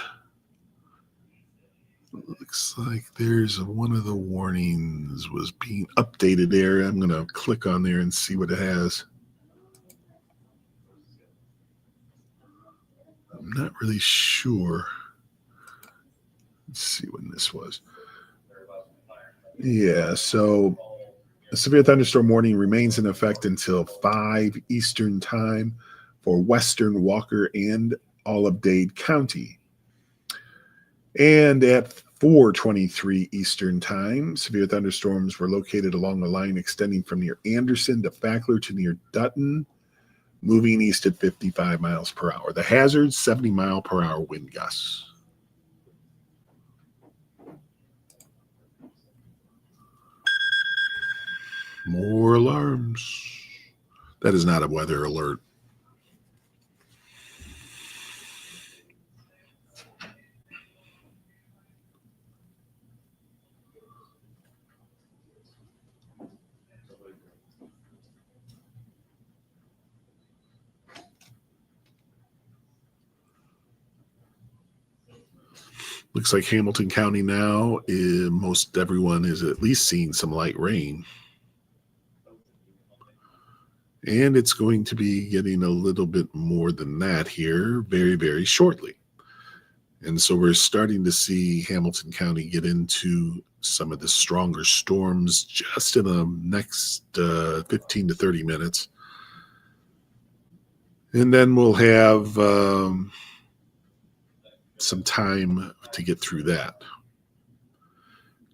Looks like there's one of the warnings was being updated there. I'm going to click on there and see what it has. I'm not really sure. Let's see when this was. Yeah, so a severe thunderstorm warning remains in effect until 5 Eastern time for Western Walker and all of Dade County. And at 4:23 Eastern time, severe thunderstorms were located along the line extending from near Anderson to Fackler to near Dutton, moving east at 55 miles per hour. The hazard, 70-mile-per-hour wind gusts. More alarms. That is not a weather alert. Looks like Hamilton County now, most everyone is at least seeing some light rain. And it's going to be getting a little bit more than that here very, very shortly. And so we're starting to see Hamilton County get into some of the stronger storms just in the next 15 to 30 minutes. And then we'll have some time to get through that.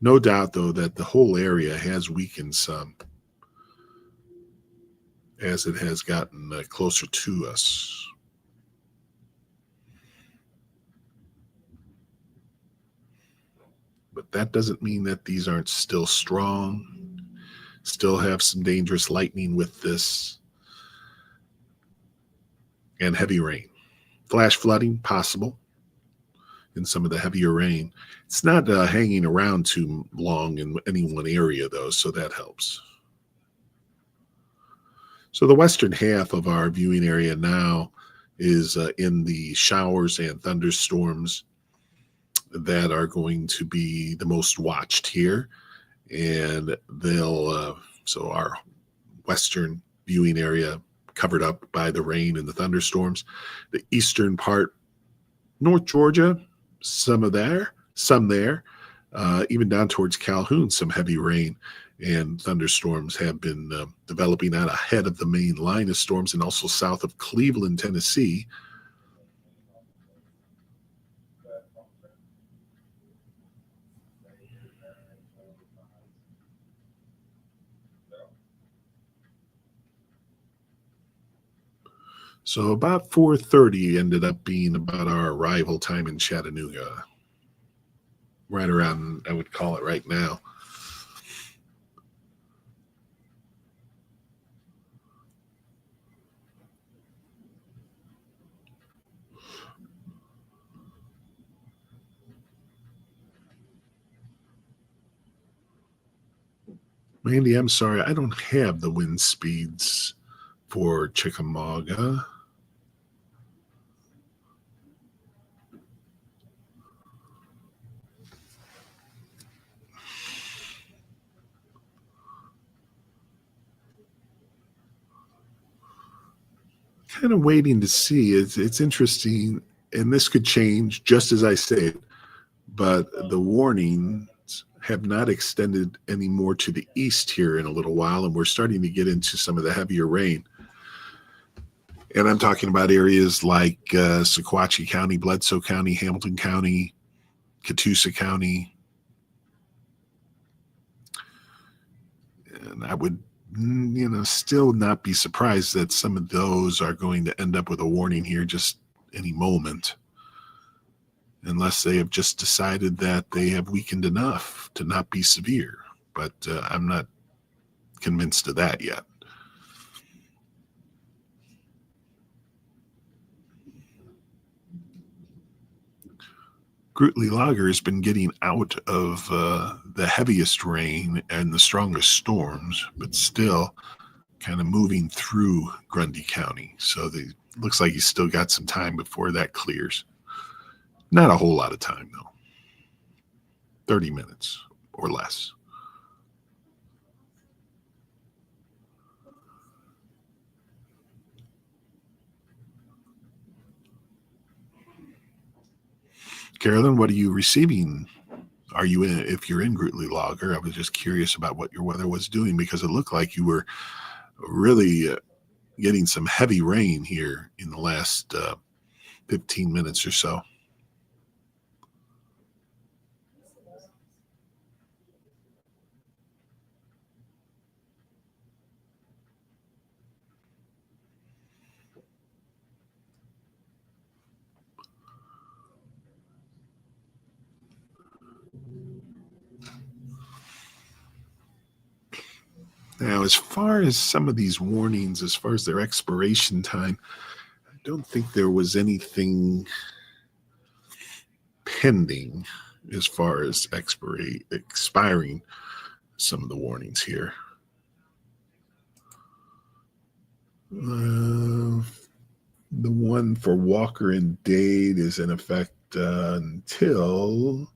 No doubt, though, that the whole area has weakened some as it has gotten closer to us. But that doesn't mean that these aren't still strong, still have some dangerous lightning with this, and heavy rain. Flash flooding, possible in some of the heavier rain. It's not hanging around too long in any one area, though, so that helps. So the western half of our viewing area now is in the showers and thunderstorms that are going to be the most watched here. And so our western viewing area covered up by the rain and the thunderstorms. The eastern part, North Georgia, some there, even down towards Calhoun, some heavy rain and thunderstorms have been developing out ahead of the main line of storms, and also south of Cleveland, Tennessee. So about 4:30 ended up being about our arrival time in Chattanooga. Right around, I would call it right now. Mandy, I'm sorry, I don't have the wind speeds for Chickamauga. Kind of waiting to see. It's interesting, and this could change just as I say it, but the warnings have not extended any more to the east here in a little while, and we're starting to get into some of the heavier rain. And I'm talking about areas like Sequatchie County, Bledsoe County, Hamilton County, Catoosa County. And I would, still not be surprised that some of those are going to end up with a warning here just any moment, unless they have just decided that they have weakened enough to not be severe. But I'm not convinced of that yet. Grootly Lager has been getting out of the heaviest rain and the strongest storms, but still kind of moving through Grundy County. So it looks like he's still got some time before that clears. Not a whole lot of time, though. 30 minutes or less. Carolyn, what are you receiving? Are you in, if you're in Grootly Lager? I was just curious about what your weather was doing, because it looked like you were really getting some heavy rain here in the last 15 minutes or so. Now, as far as some of these warnings, as far as their expiration time, I don't think there was anything pending as far as expiring some of the warnings here. The one for Walker and Dade is in effect until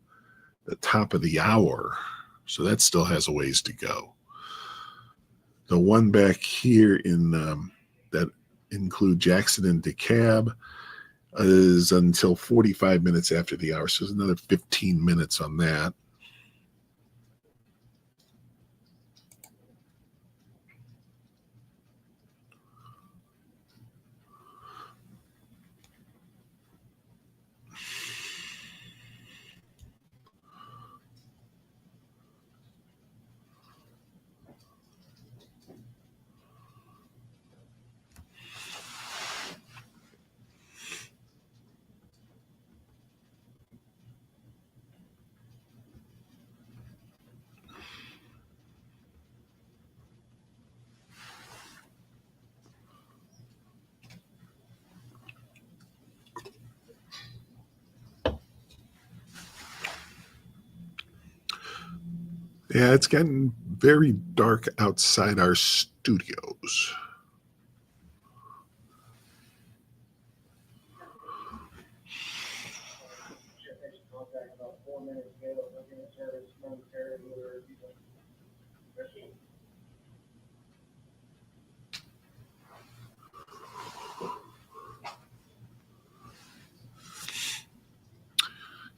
the top of the hour, so that still has a ways to go. The one back here in that include Jackson and DeKalb is until 45 minutes after the hour, so there's another 15 minutes on that. Yeah, it's gotten very dark outside our studios.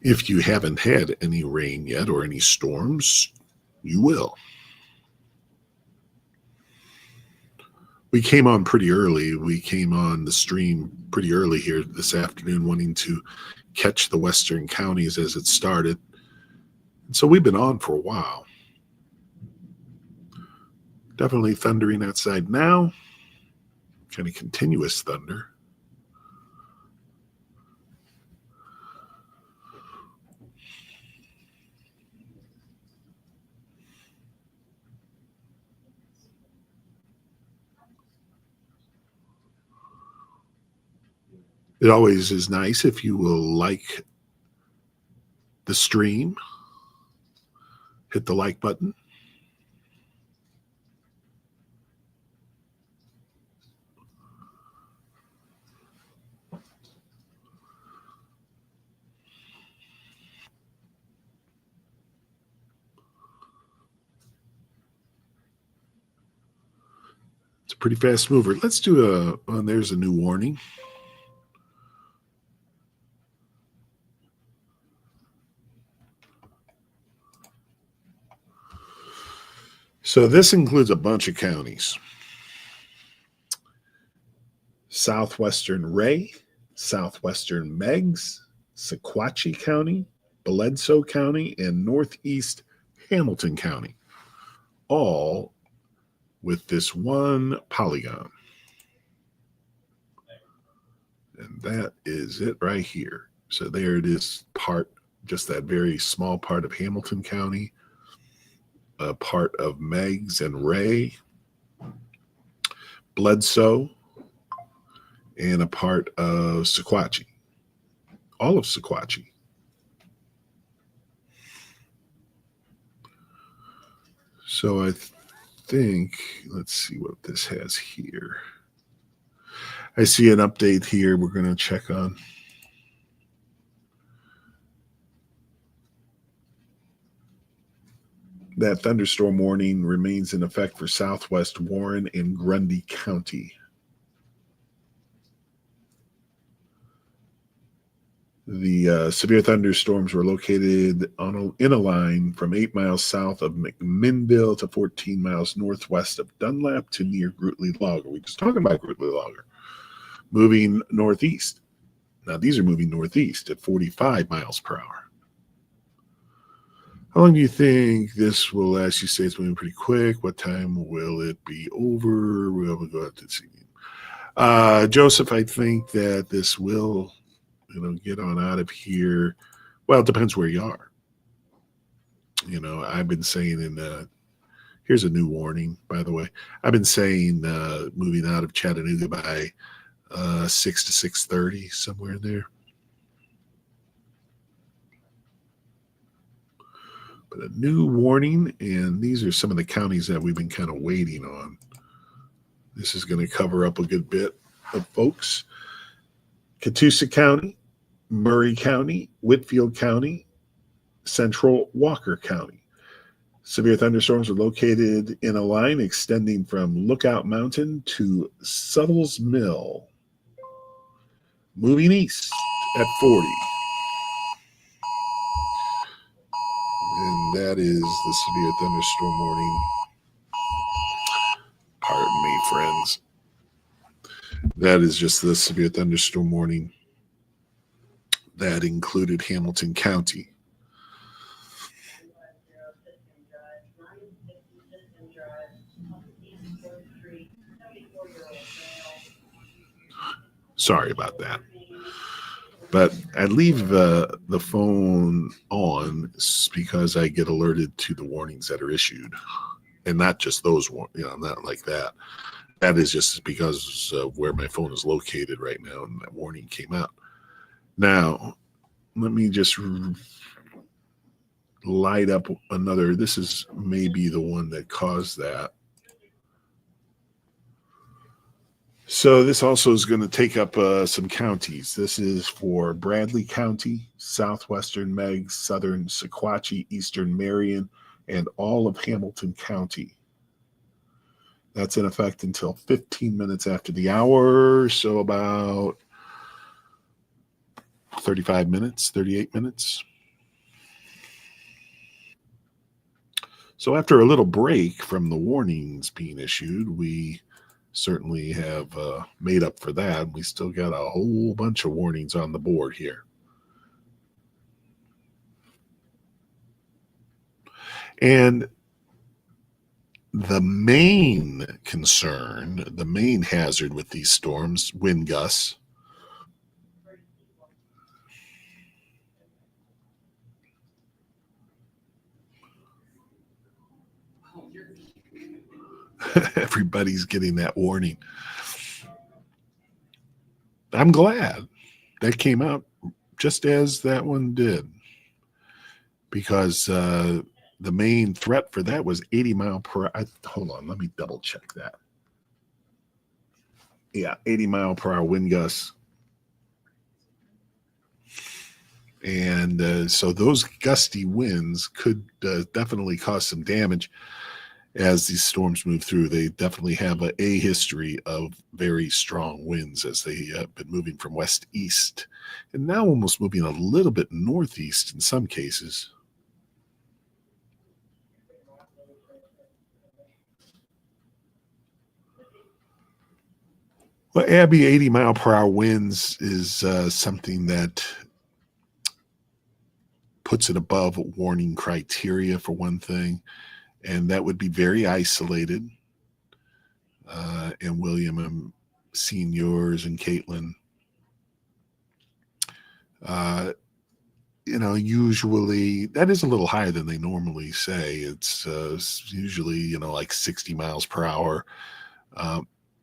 If you haven't had any rain yet or any storms, you will. We came on pretty early. We came on the stream pretty early here this afternoon, wanting to catch the western counties as it started. And so we've been on for a while. Definitely thundering outside now. Kind of continuous thunder. It always is nice if you will like the stream, hit the like button. It's a pretty fast mover. Let's do there's a new warning. So this includes a bunch of counties. Southwestern Ray, Southwestern Meigs, Sequatchie County, Bledsoe County, and Northeast Hamilton County, all with this one polygon. And that is it right here. So there it is, just that very small part of Hamilton County, a part of Meigs and Ray, Bledsoe, and a part of Sequatchie. All of Sequatchie. So I think, let's see what this has here. I see an update here we're going to check on. That thunderstorm warning remains in effect for southwest Warren and Grundy County. The severe thunderstorms were located in a line from 8 miles south of McMinnville to 14 miles northwest of Dunlap to near Grootley Logger. We were just talking about Grootley Logger. Moving northeast. Now, these are moving northeast at 45 miles per hour. How long do you think this will last? You say it's moving pretty quick. What time will it be over? We'll go out to see. Joseph, I think that this will, get on out of here. Well, it depends where you are. I've been saying here's a new warning, by the way. I've been saying moving out of Chattanooga by 6 to 6:30, somewhere in there. But a new warning, and these are some of the counties that we've been kind of waiting on. This is going to cover up a good bit of folks. Catoosa County, Murray County, Whitfield County, Central Walker County. Severe thunderstorms are located in a line extending from Lookout Mountain to Suttles Mill, moving east at 40. And that is the severe thunderstorm warning. Pardon me, friends. That is just the severe thunderstorm warning that included Hamilton County. Sorry about that. But I leave the phone on because I get alerted to the warnings that are issued. And not just those, not like that. That is just because of where my phone is located right now, and that warning came out. Now, let me just light up another. This is maybe the one that caused that. So this also is going to take up some counties. This is for Bradley County, Southwestern Meigs, Southern Sequatchie, Eastern Marion, and all of Hamilton County. That's in effect until 15 minutes after the hour, so about 35 minutes, 38 minutes. So after a little break from the warnings being issued, we certainly have made up for that. We still got a whole bunch of warnings on the board here. And the main concern, the main hazard with these storms, wind gusts, everybody's getting that warning. I'm glad that came out just as that one did, because the main threat for that was 80 mile per hour. Hold on, let me double check that. Yeah, 80 mile per hour wind gusts. And so those gusty winds could definitely cause some damage as these storms move through. They definitely have a history of very strong winds as they have been moving from west east and now almost moving a little bit northeast in some cases. Well, Abby, 80 mile per hour winds is something that puts it above warning criteria for one thing, and that would be very isolated. And William, I'm seeing yours and Caitlin. Usually that is a little higher than they normally say. It's usually, like 60 miles per hour.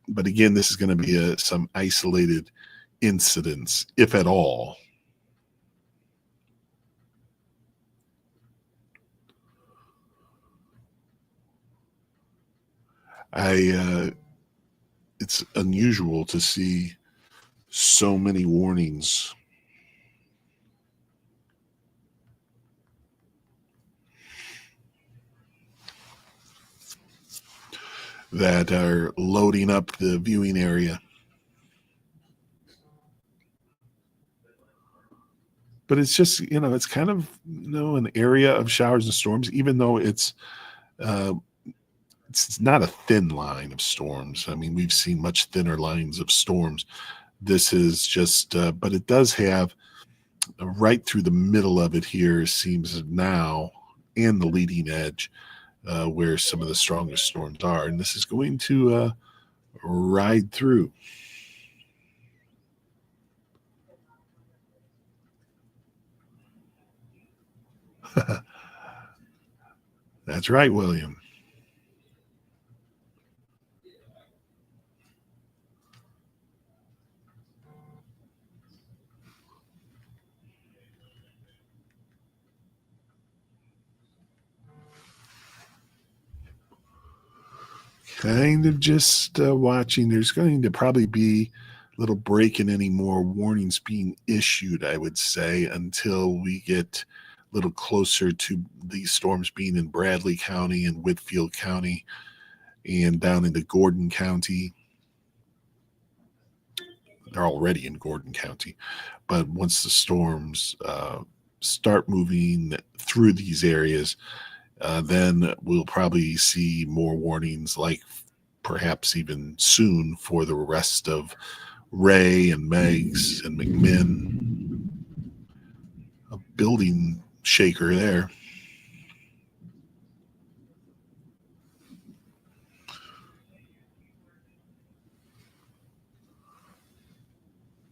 But again, this is going to be some isolated incidents, if at all. It's unusual to see so many warnings. That are loading up the viewing area. But it's just, it's kind of, an area of showers and storms, even though it's not a thin line of storms. I mean, we've seen much thinner lines of storms. This is just, but it does have right through the middle of it here seems now, and the leading edge, where some of the strongest storms are. And this is going to ride through. That's right, William. Kind of just watching. There's going to probably be a little break in any more warnings being issued, I would say, until we get a little closer to these storms being in Bradley County and Whitfield County and down into Gordon County. They're already in Gordon County. But once the storms start moving through these areas, then we'll probably see more warnings, like perhaps even soon, for the rest of Ray and Meigs and McMinn. A building shaker there.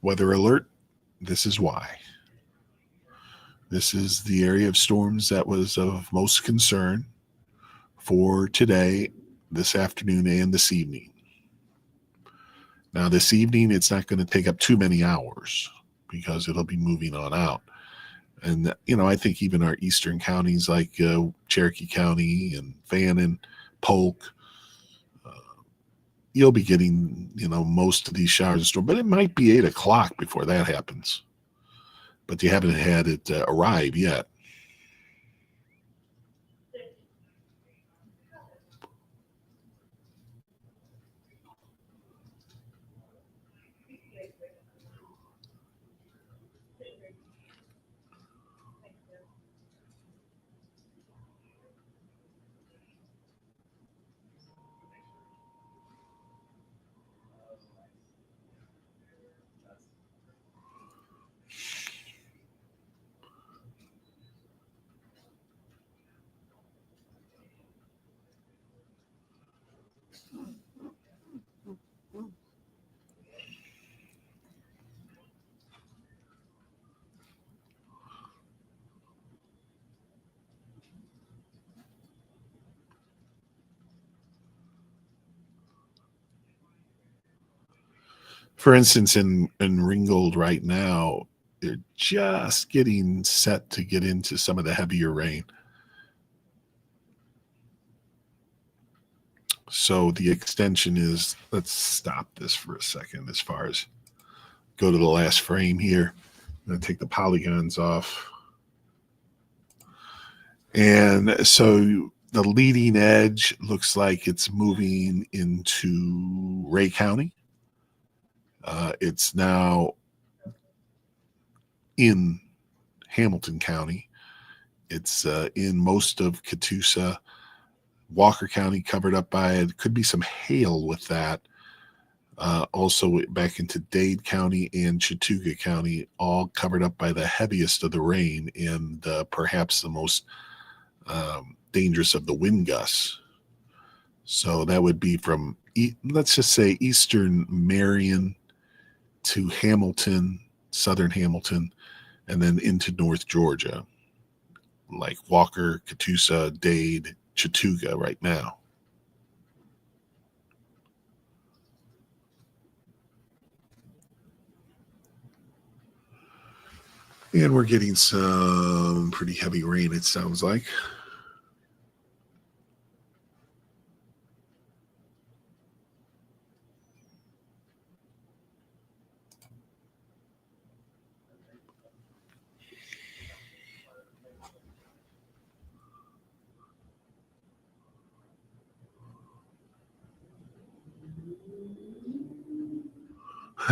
Weather alert. This is why. This is the area of storms that was of most concern for today, this afternoon, and this evening. Now, this evening, it's not going to take up too many hours because it'll be moving on out. And, I think even our eastern counties like Cherokee County and Fannin, Polk, you'll be getting, most of these showers and storms. But it might be 8 o'clock before that happens. But you haven't had it arrive yet. For instance, in Ringgold right now, they're just getting set to get into some of the heavier rain. So the extension is, let's stop this for a second as far as go to the last frame here. I'm going to take the polygons off. And so the leading edge looks like it's moving into Ray County. It's now in Hamilton County. It's in most of Catoosa. Walker County covered up by it. Could be some hail with that. Also back into Dade County and Chattooga County, all covered up by the heaviest of the rain and perhaps the most dangerous of the wind gusts. So that would be from, let's just say, eastern Marion to Hamilton, southern Hamilton, and then into North Georgia, like Walker, Catoosa, Dade, Chattooga right now. And we're getting some pretty heavy rain, it sounds like.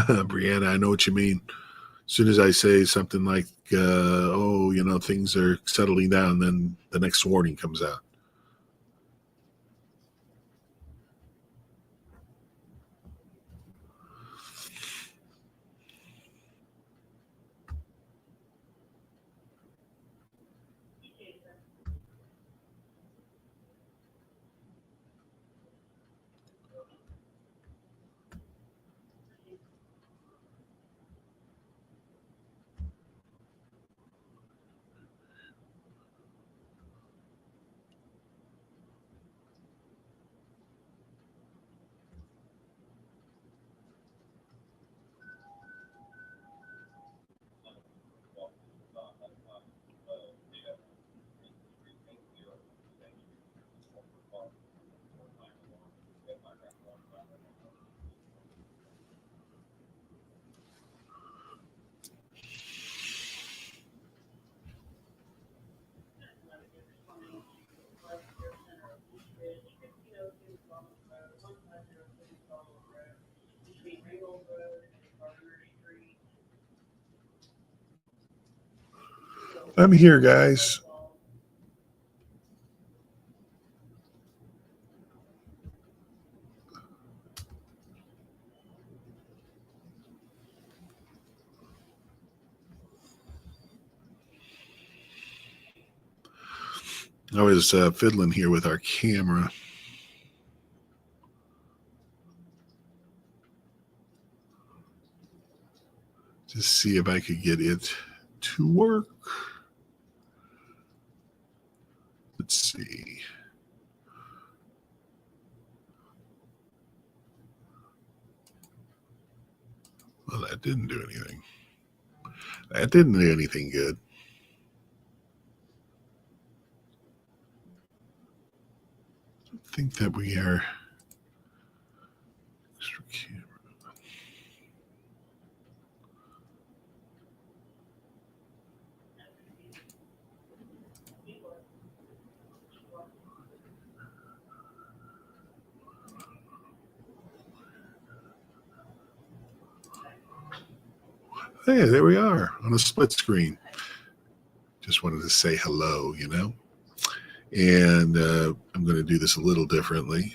Brianna, I know what you mean. As soon as I say something like, things are settling down, then the next warning comes out. I'm here, guys. I was fiddling here with our camera. Just see if I could get it to work. Let's see. Well, that didn't do anything. That didn't do anything good. I think that we are. Extra camera. Hey, there we are on a split screen. Just wanted to say hello, And I'm going to do this a little differently.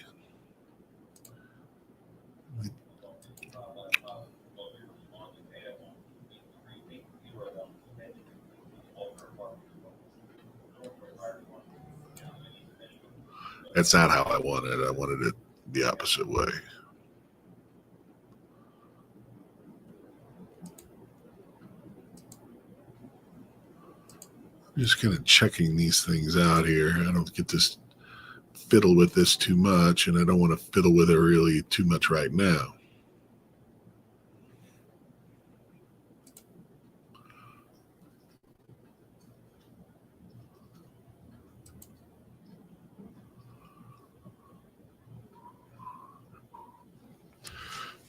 That's not how I wanted it. I wanted it the opposite way. I'm just kind of checking these things out here. I don't get this fiddle with this too much, and I don't want to fiddle with it really too much right now.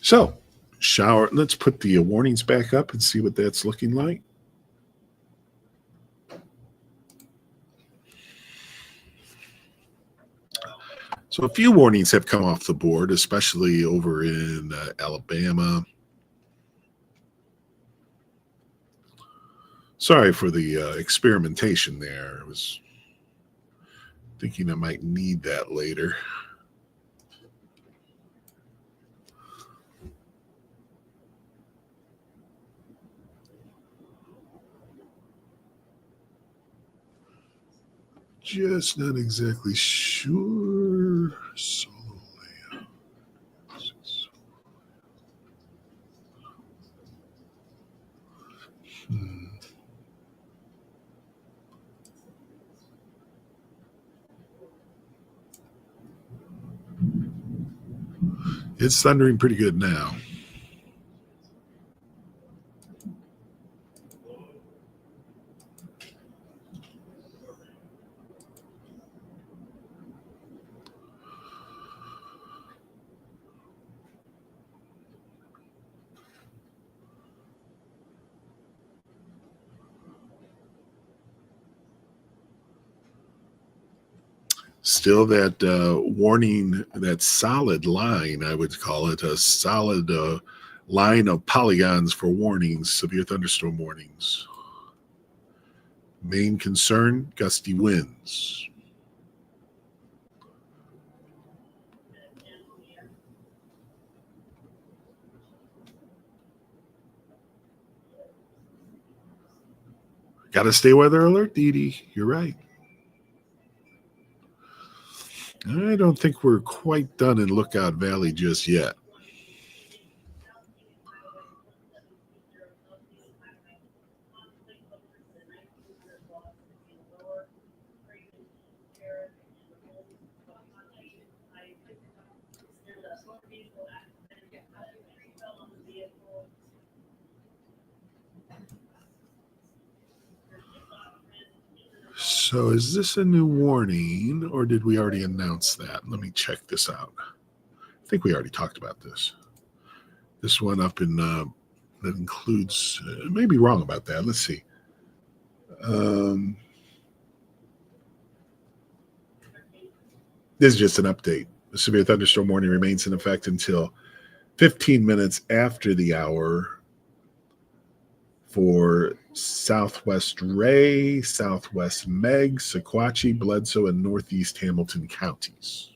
So, shower. Let's put the warnings back up and see what that's looking like. So a few warnings have come off the board, especially over in Alabama. Sorry for the experimentation there. I was thinking I might need that later. Just not exactly sure. Solo layout. It's thundering pretty good now. Still that warning, that solid line, I would call it a solid line of polygons for warnings, severe thunderstorm warnings. Main concern, gusty winds. Got to stay weather alert, Dee Dee. You're right. I don't think we're quite done in Lookout Valley just yet. So is this a new warning, or did we already announce that? Let me check this out. I think we already talked about this. This one up in that includes, may be wrong about that. Let's see. This is just an update. The severe thunderstorm warning remains in effect until 15 minutes after the hour for Southwest Ray, Southwest Meg, Sequatchie, Bledsoe, and Northeast Hamilton counties.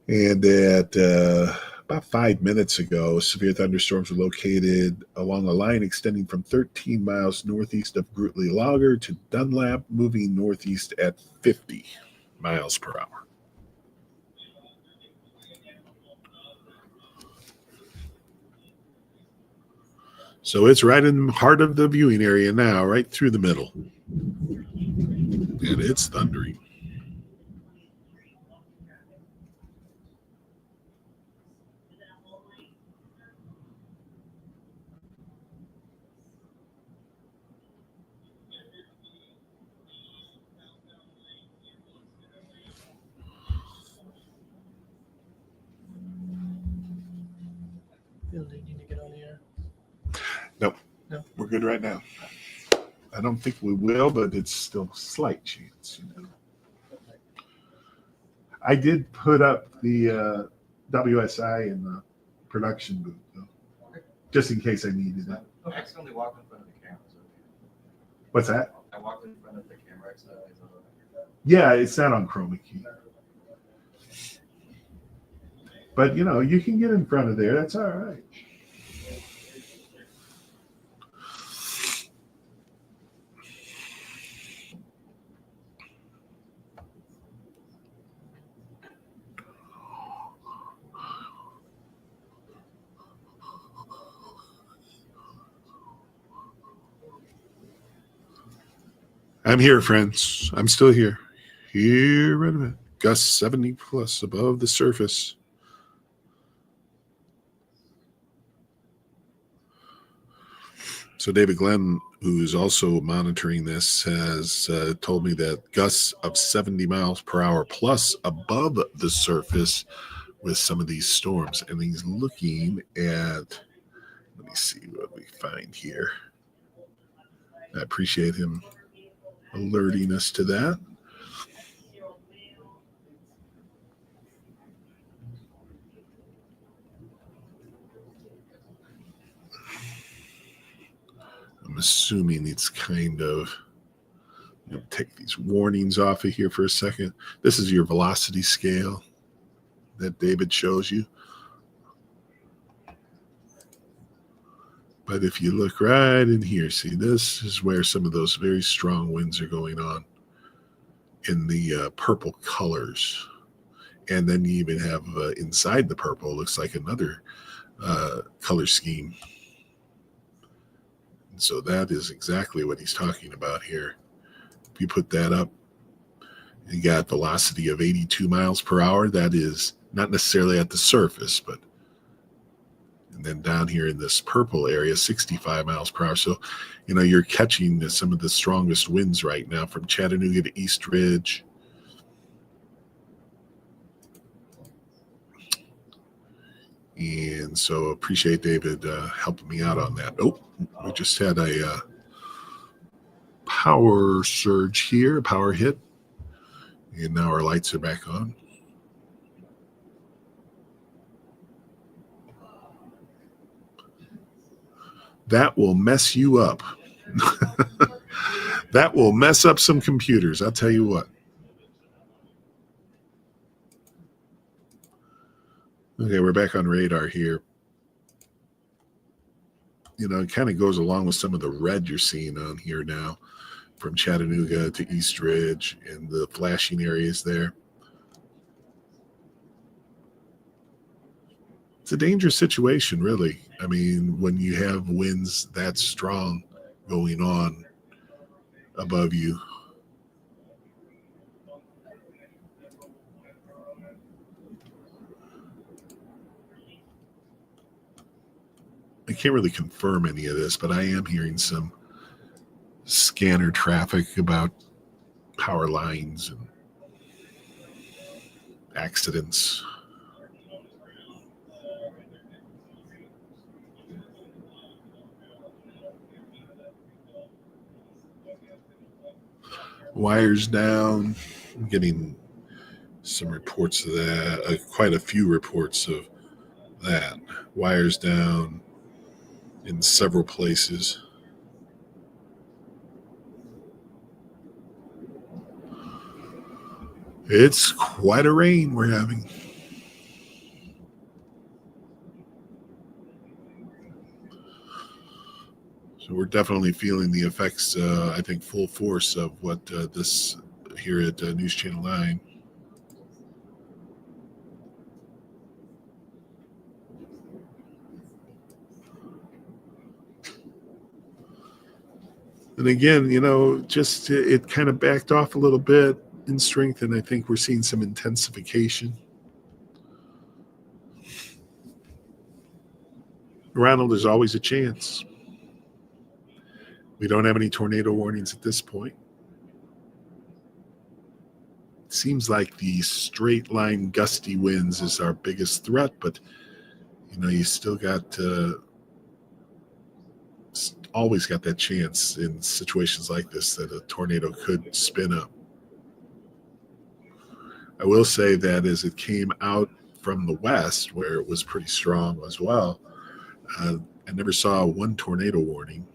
And at about 5 minutes ago, severe thunderstorms were located along a line extending from 13 miles northeast of Grootley Logger to Dunlap, moving northeast at 50 miles per hour. So it's right in the heart of the viewing area now, right through the middle. And it's thundering. Bill, do you need to get on the air? Nope. No? We're good right now. I don't think we will, but it's still a slight chance. You know. I did put up the WSI in the production booth, though, just in case I needed it. I accidentally walked in front of the camera. What's that? I walked in front of the camera accidentally. Yeah, it's not on chroma key. But, you know, you can get in front of there. That's all right. I'm here, friends. I'm still here. Here in a minute. Gusts 70 plus above the surface. So David Glenn, who's also monitoring this, has told me that gusts of 70 miles per hour plus above the surface with some of these storms. And he's looking at, let me see what we find here. I appreciate him alerting us to that. I'm assuming it's kind of, take these warnings off of here for a second. This is your velocity scale that David shows you. But if you look right in here, see, this is where some of those very strong winds are going on in the purple colors. And then you even have inside the purple, looks like another color scheme. And so that is exactly what he's talking about here. If you put that up, you got velocity of 82 miles per hour. That is not necessarily at the surface, but and then down here in this purple area, 65 miles per hour. So, you're catching some of the strongest winds right now from Chattanooga to East Ridge. And so appreciate David helping me out on that. Oh, we just had a power surge here, a power hit. And now our lights are back on. That will mess you up. That will mess up some computers, I'll tell you what. Okay, we're back on radar here. It kind of goes along with some of the red you're seeing on here now from Chattanooga to East Ridge and the flashing areas there. It's a dangerous situation, really. I mean, when you have winds that strong going on above you. I can't really confirm any of this, but I am hearing some scanner traffic about power lines and accidents. Wires down. I'm getting some reports of that, quite a few reports of that. Wires down in several places. It's quite a rain we're having. So we're definitely feeling the effects, I think, full force of what this here at News Channel 9. And again, just it kind of backed off a little bit in strength, and I think we're seeing some intensification. Ronald, there's always a chance. We don't have any tornado warnings at this point. It seems like the straight line gusty winds is our biggest threat, but you still got always got that chance in situations like this that a tornado could spin up. I will say that as it came out from the west, where it was pretty strong as well, I never saw one tornado warning.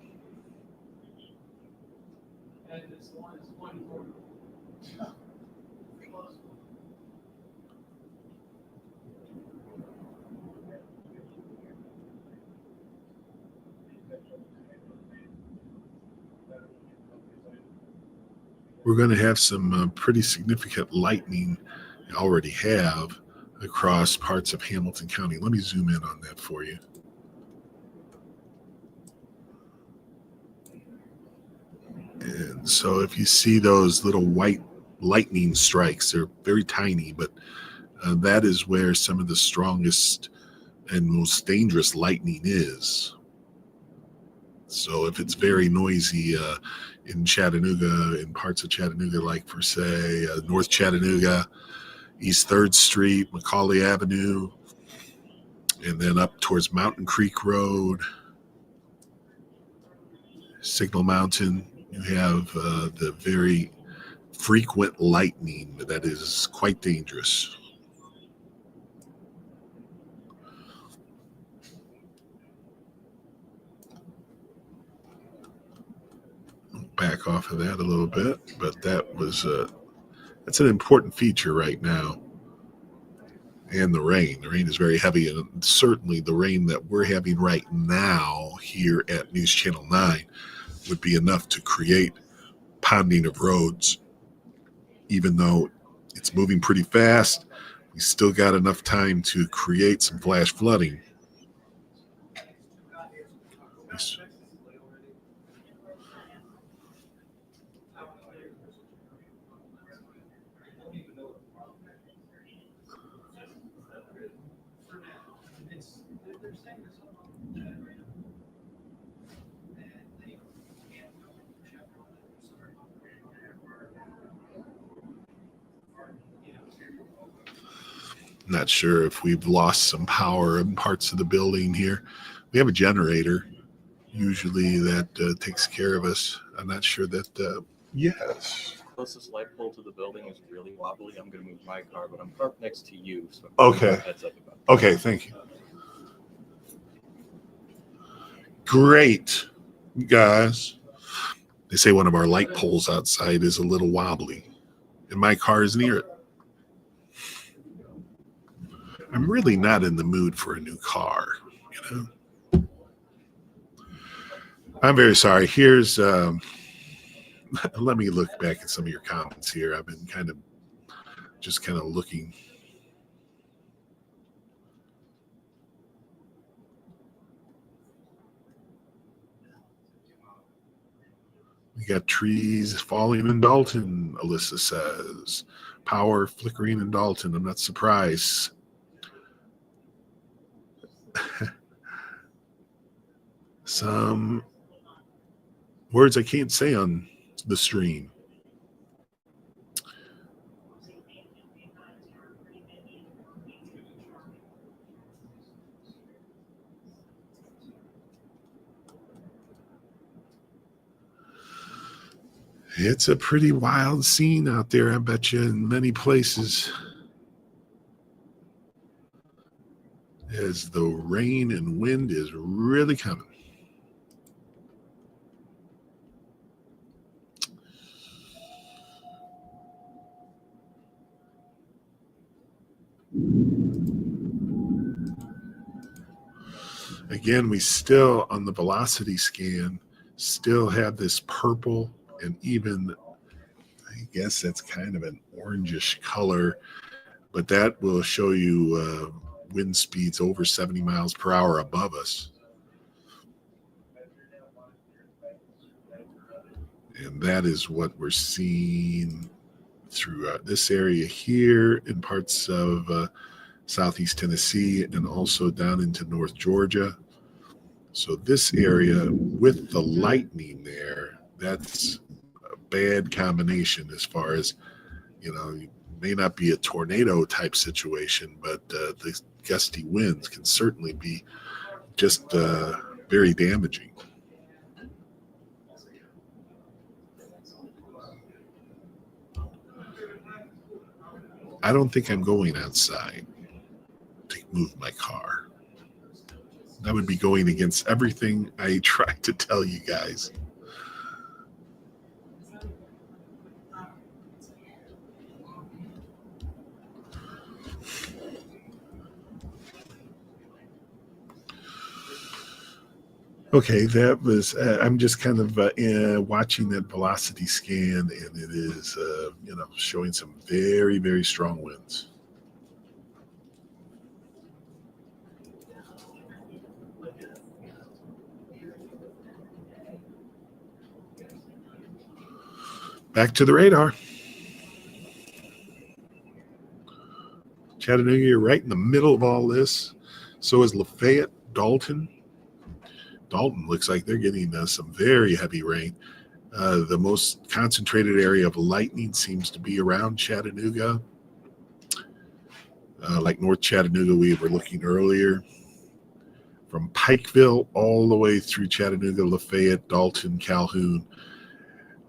We're going to have some pretty significant lightning, already have, across parts of Hamilton County. Let me zoom in on that for you. And so if you see those little white lightning strikes, they're very tiny, but that is where some of the strongest and most dangerous lightning is. So if it's very noisy in Chattanooga, in parts of Chattanooga, like for say North Chattanooga, East 3rd Street, Macaulay Avenue, and then up towards Mountain Creek Road, Signal Mountain. You have the very frequent lightning that is quite dangerous. Back off of that a little bit, but that's an important feature right now. And the rain is very heavy, and certainly the rain that we're having right now here at News Channel 9 would be enough to create ponding of roads. Even though it's moving pretty fast, we still got enough time to create some flash flooding. Not sure if we've lost some power in parts of the building here. We have a generator usually that takes care of us. I'm not sure that, yes. Closest light pole to the building is really wobbly. I'm going to move my car, but I'm parked next to you. So Okay. Heads up about that. Okay, thank you. Great, guys. They say one of our light poles outside is a little wobbly, and my car is near it. I'm really not in the mood for a new car, you know. I'm very sorry. Here's, let me look back at some of your comments here. I've been kind of looking. We got trees falling in Dalton, Alyssa says. Power flickering in Dalton. I'm not surprised. Some words I can't say on the stream. It's a pretty wild scene out there, I bet you, in many places. As the rain and wind is really coming. Again, we still, on the velocity scan, still have this purple and even, I guess that's kind of an orangish color, but that will show you wind speeds over 70 miles per hour above us. And that is what we're seeing throughout this area here in parts of southeast Tennessee and also down into North Georgia. So this area with the lightning there, that's a bad combination as far as, you know, it may not be a tornado type situation, but the gusty winds can certainly be just very damaging. I don't think I'm going outside to move my car. That would be going against everything I tried to tell you guys. Okay, that was, I'm just kind of watching that velocity scan, and it is, showing some very, very strong winds. Back to the radar. Chattanooga, you're right in the middle of all this. So is Lafayette, Dalton. Dalton looks like they're getting some very heavy rain. The most concentrated area of lightning seems to be around Chattanooga. like North Chattanooga, we were looking earlier. From Pikeville all the way through Chattanooga, Lafayette, Dalton, Calhoun.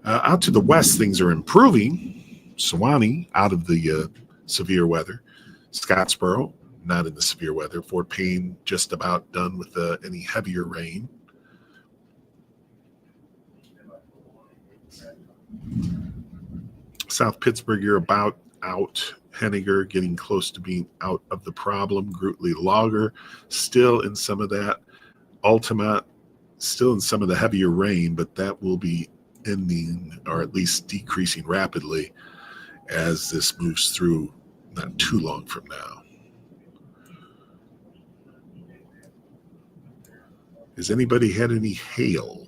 Out to the west, things are improving. Sewanee, out of the severe weather. Scottsboro, not in the severe weather. Fort Payne, just about done with any heavier rain. South Pittsburgh, you're about out. Henniger getting close to being out of the problem. Grootley, Logger, still in some of that. Altamont, still in some of the heavier rain, but that will be ending or at least decreasing rapidly as this moves through not too long from now. Has anybody had any hail?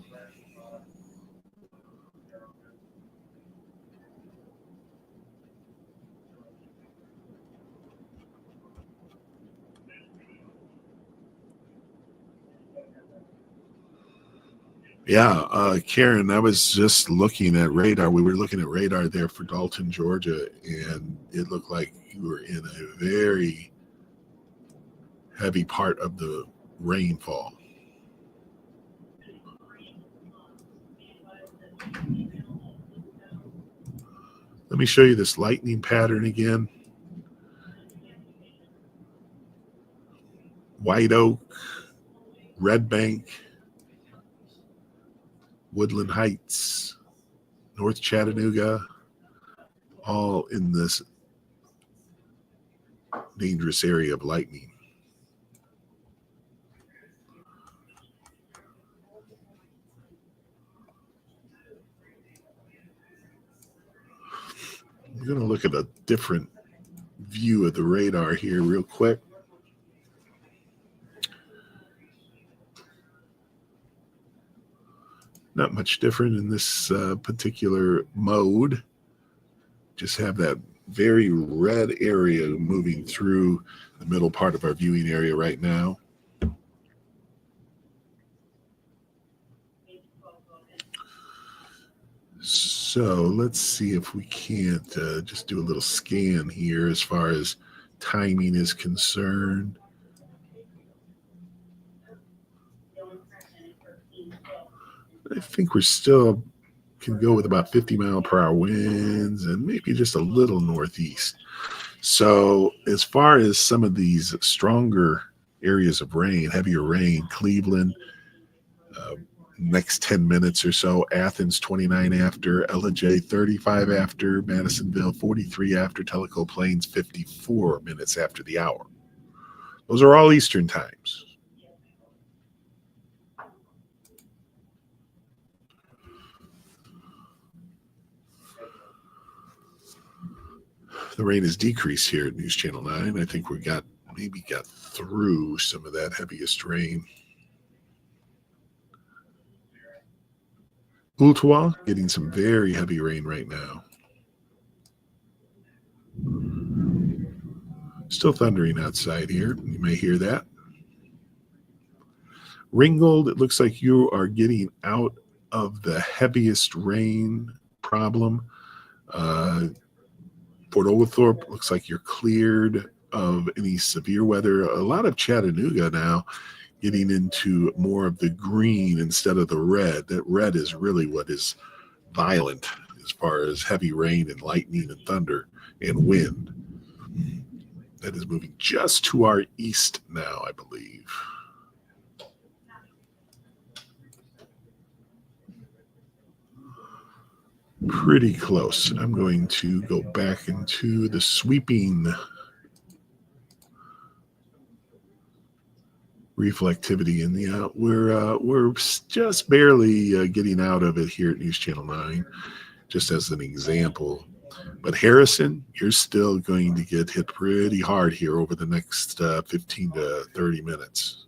Yeah, Karen, I was just looking at radar. We were looking at radar there for Dalton, Georgia, and it looked like you were in a very heavy part of the rainfall. Let me show you this lightning pattern again. White Oak, Red Bank, Woodland Heights, North Chattanooga, all in this dangerous area of lightning. I'm going to look at a different view of the radar here real quick. Not much different in this particular mode. Just have that very red area moving through the middle part of our viewing area right now. So let's see if we can't just do a little scan here as far as timing is concerned. I think we're still can go with about 50-mile-per-hour winds and maybe just a little northeast. So as far as some of these stronger areas of rain, heavier rain, Cleveland, next 10 minutes or so, Athens 29 after, LJ 35 after, Madisonville 43 after, Tellico Plains 54 minutes after the hour. Those are all Eastern times. The rain has decreased here at News Channel 9. I think we maybe got through some of that heaviest rain. Ooltewah getting some very heavy rain right now. Still thundering outside here. You may hear that. Ringgold, it looks like you are getting out of the heaviest rain problem. Port Oglethorpe looks like you're cleared of any severe weather. A lot of Chattanooga now getting into more of the green instead of the red. That red is really what is violent as far as heavy rain and lightning and thunder and wind. That is moving just to our east now, I believe. Pretty close. I'm going to go back into the sweeping reflectivity, and we're just barely getting out of it here at News Channel 9, just as an example. But Harrison, you're still going to get hit pretty hard here over the next 15 to 30 minutes.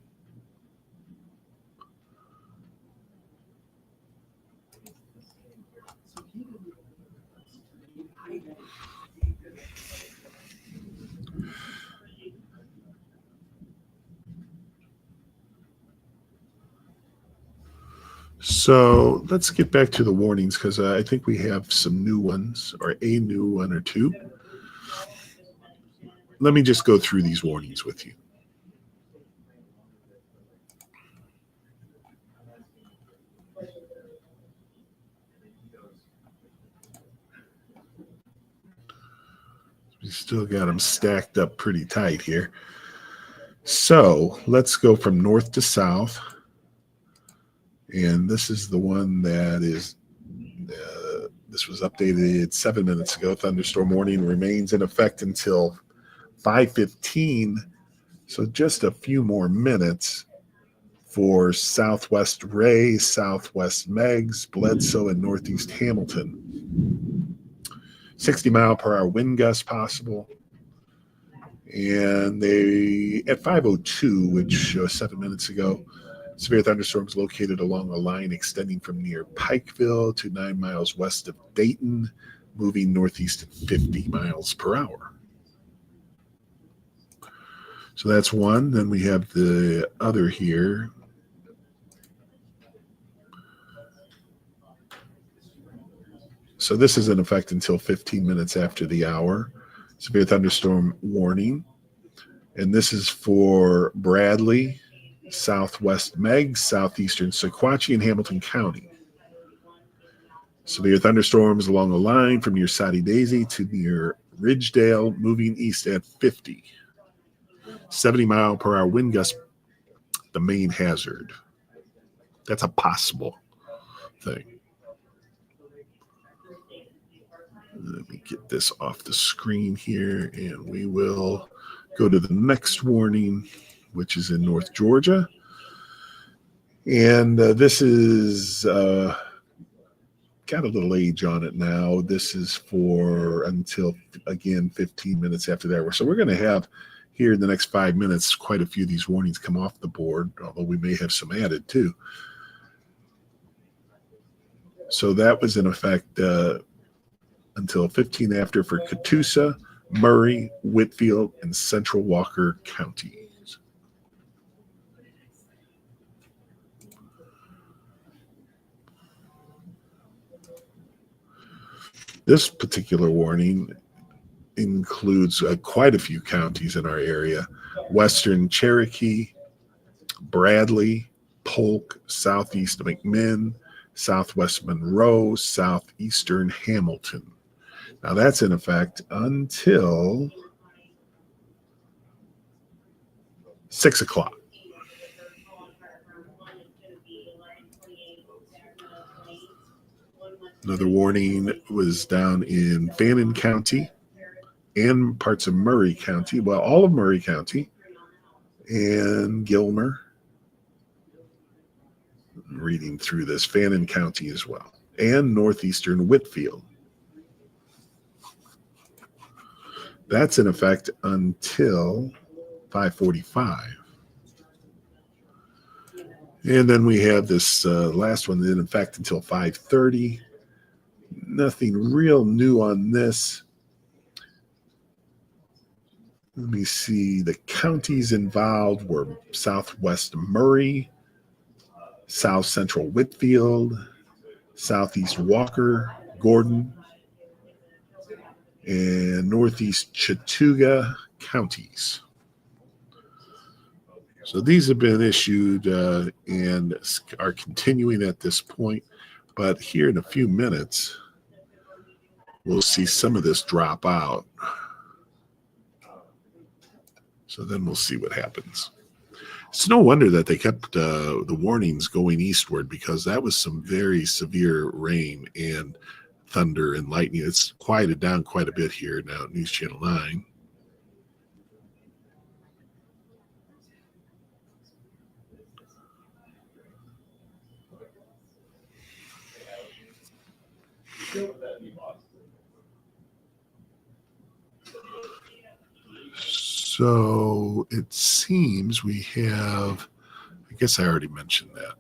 So let's get back to the warnings, because I think we have some new ones, or a new one or two. let me just go through these warnings with you. We still got them stacked up pretty tight here. So let's go from north to south. And this is the one that is, this was updated 7 minutes ago. Thunderstorm warning remains in effect until 5:15. So just a few more minutes for Southwest Ray, Southwest Meigs, Bledsoe, and Northeast Hamilton. 60-mile-per-hour wind gusts possible. And they, at 5:02, which 7 minutes ago, severe thunderstorms located along a line extending from near Pikeville to 9 miles west of Dayton, moving northeast at 50 miles per hour. So that's one. Then we have the other here. So this is in effect until 15 minutes after the hour. Severe thunderstorm warning. And this is for Bradley, Southwest Meigs, Southeastern Sequatchie, and Hamilton County. Severe thunderstorms along the line from near Soddy Daisy to near Ridgedale, moving east at 50. 70-mile-per-hour wind gusts, the main hazard. That's a possible thing. Let me get this off the screen here, and we will go to the next warning, which is in North Georgia. And this is got a little age on it now. This is for until, again, 15 minutes after that. So we're going to have here in the next 5 minutes quite a few of these warnings come off the board, although we may have some added too. So that was in effect until 15 after for Catoosa, Murray, Whitfield, and Central Walker counties. This particular warning includes quite a few counties in our area: Western Cherokee, Bradley, Polk, Southeast McMinn, Southwest Monroe, Southeastern Hamilton. Now that's in effect until 6 o'clock. Another warning was down in Fannin County and parts of Murray County. Well, all of Murray County and Gilmer. I'm reading through this. Fannin County as well. And northeastern Whitfield. That's in effect until 5:45. And then we have this last one in effect until 5:30. Nothing real new on this. Let me see. The counties involved were Southwest Murray, South Central Whitfield, Southeast Walker, Gordon, and Northeast Chattooga counties. So these have been issued and are continuing at this point. But here in a few minutes, we'll see some of this drop out. So then we'll see what happens. It's no wonder that they kept the warnings going eastward, because that was some very severe rain and thunder and lightning. It's quieted down quite a bit here now at News Channel 9. So it seems we have, I guess I already mentioned that.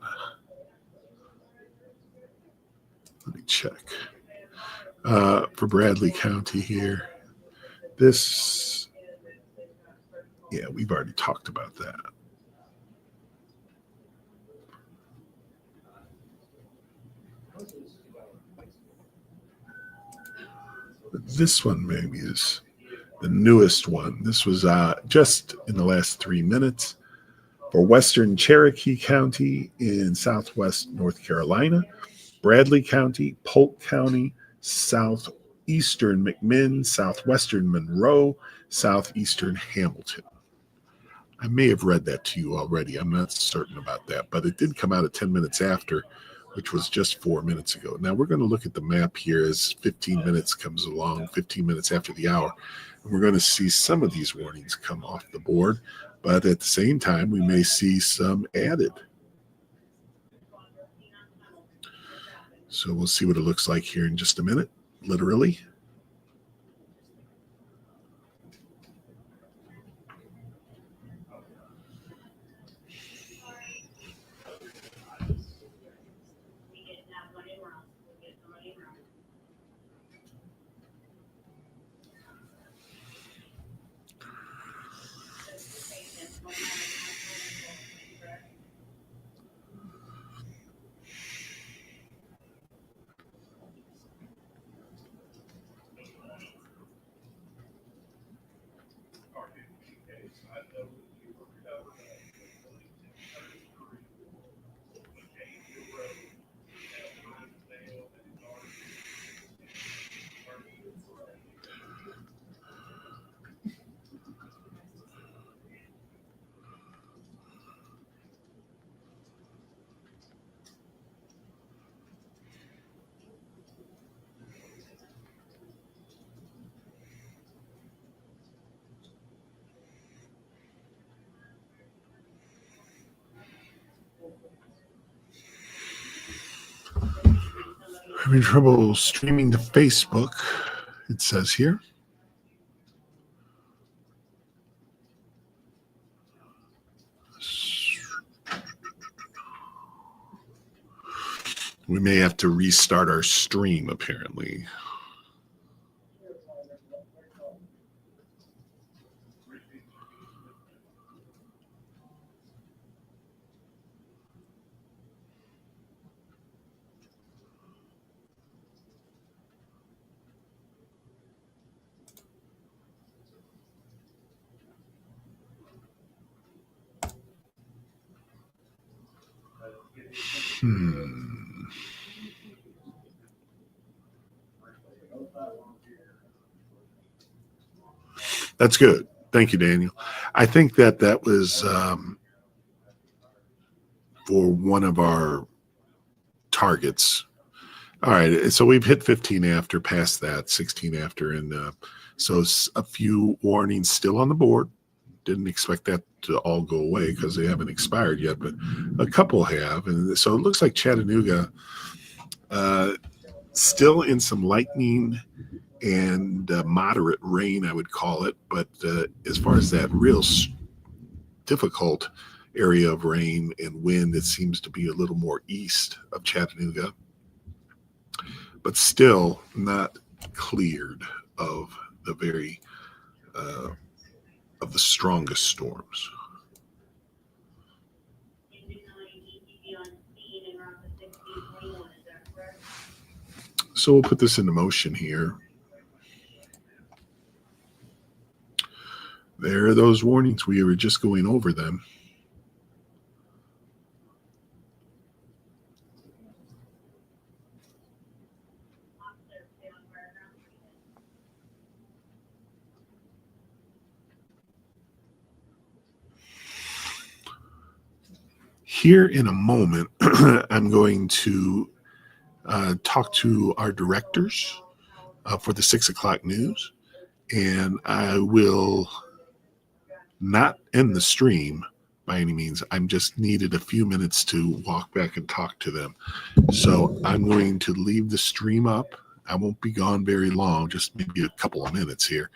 Let me check. For Bradley County here, this, yeah, we've already talked about that. But this one maybe is the newest one. This was just in the last 3 minutes for Western Cherokee County in southwest North Carolina, Bradley County, Polk County, southeastern McMinn, southwestern Monroe, southeastern Hamilton. I may have read that to you already. I'm not certain about that, but it did come out at 10 minutes after, which was just 4 minutes ago. Now we're going to look at the map here as 15 minutes comes along, 15 minutes after the hour. And we're going to see some of these warnings come off the board, but at the same time, we may see some added. So we'll see what it looks like here in just a minute, literally. Having trouble streaming to Facebook, it says here. We may have to restart our stream, apparently. That's good. Thank you, Daniel. I think that was for one of our targets. All right, so we've hit 15 after, past that, 16 after, and so a few warnings still on the board. Didn't expect that to all go away because they haven't expired yet, but a couple have. And so it looks like Chattanooga still in some lightning and moderate rain, I would call it. But as far as that real difficult area of rain and wind, it seems to be a little more east of Chattanooga, but still not cleared of the very of the strongest storms. So we'll put this into motion here. There are those warnings. We were just going over them. Here in a moment, I'm going to talk to our directors for the 6 o'clock news, and I will not end the stream by any means. I'm just needed a few minutes to walk back and talk to them. So I'm going to leave the stream up. I won't be gone very long, just maybe a couple of minutes here.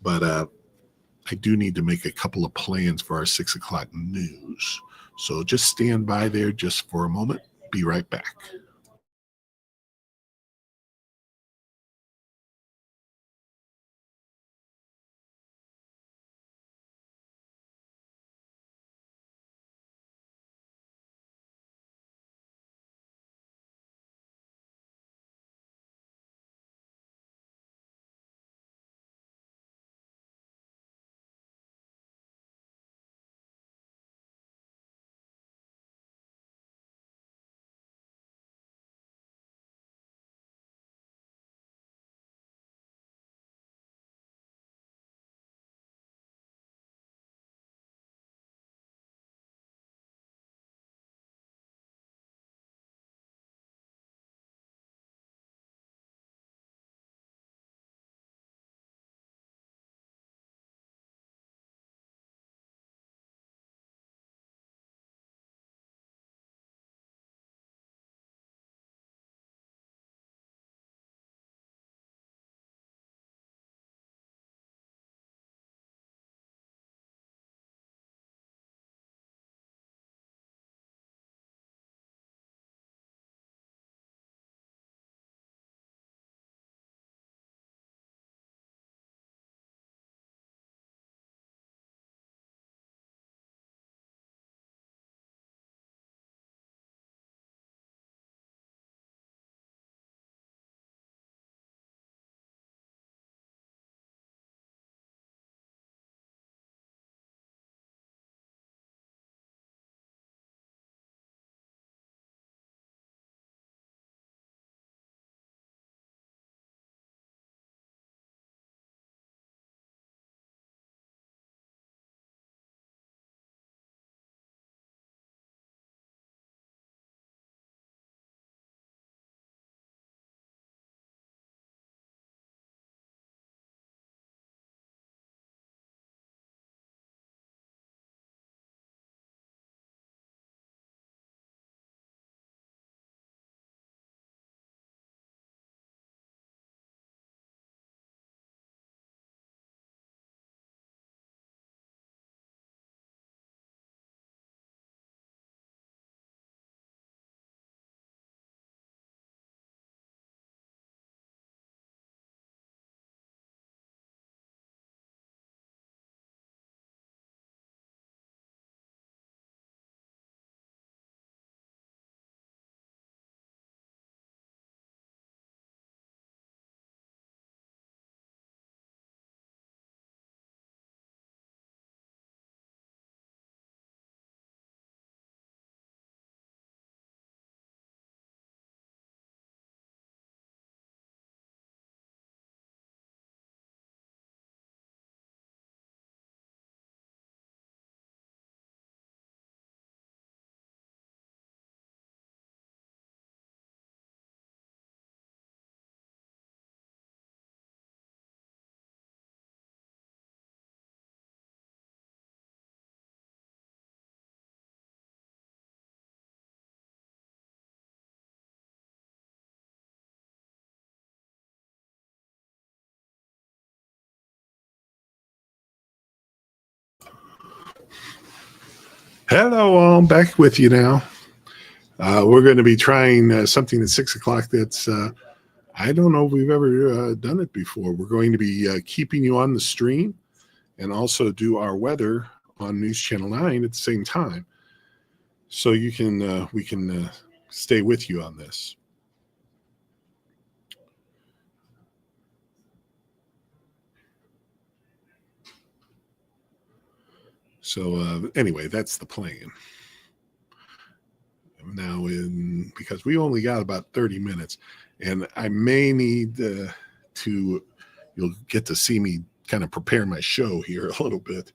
But I do need to make a couple of plans for our 6 o'clock news. So just stand by there just for a moment. Be right back. Hello, I'm back with you now. We're going to be trying something at 6 o'clock that's, I don't know if we've ever done it before. We're going to be keeping you on the stream and also do our weather on News Channel 9 at the same time. So you can, we can stay with you on this. So anyway, that's the plan. Now because we only got about 30 minutes and I may need you'll get to see me kind of prepare my show here a little bit.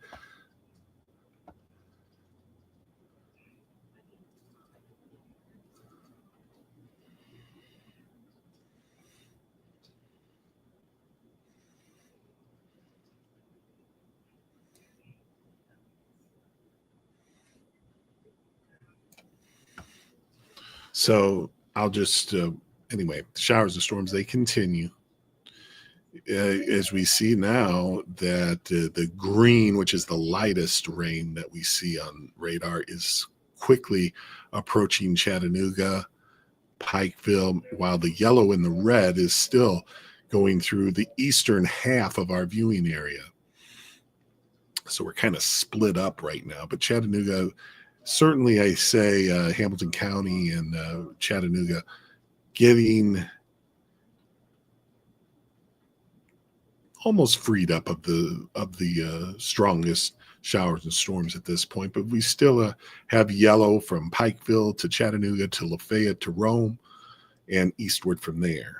So I'll just, anyway, the showers and storms, they continue. As we see now that the green, which is the lightest rain that we see on radar, is quickly approaching Chattanooga, Pikeville, while the yellow and the red is still going through the eastern half of our viewing area. So we're kind of split up right now, but Chattanooga, certainly I say Hamilton County and Chattanooga getting almost freed up of the strongest showers and storms at this point, but we still have yellow from Pikeville to Chattanooga to Lafayette to Rome and eastward from there.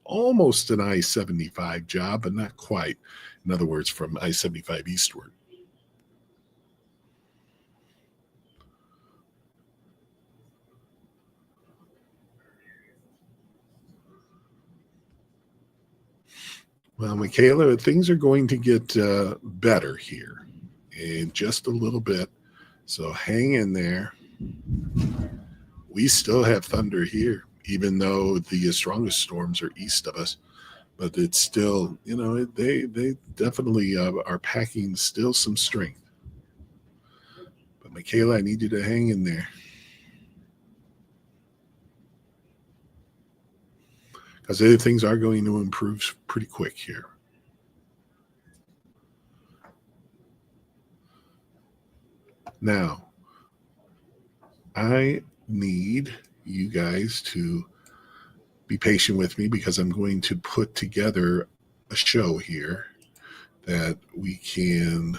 Almost an I-75 job, but not quite. In other words, from I-75 eastward. Well, Michaela, things are going to get better here in just a little bit. So hang in there. We still have thunder here, even though the strongest storms are east of us. But it's still, you know, they definitely are packing still some strength. But Michaela, I need you to hang in there. Because things are going to improve pretty quick here. Now, I need you guys to be patient with me because I'm going to put together a show here that we can,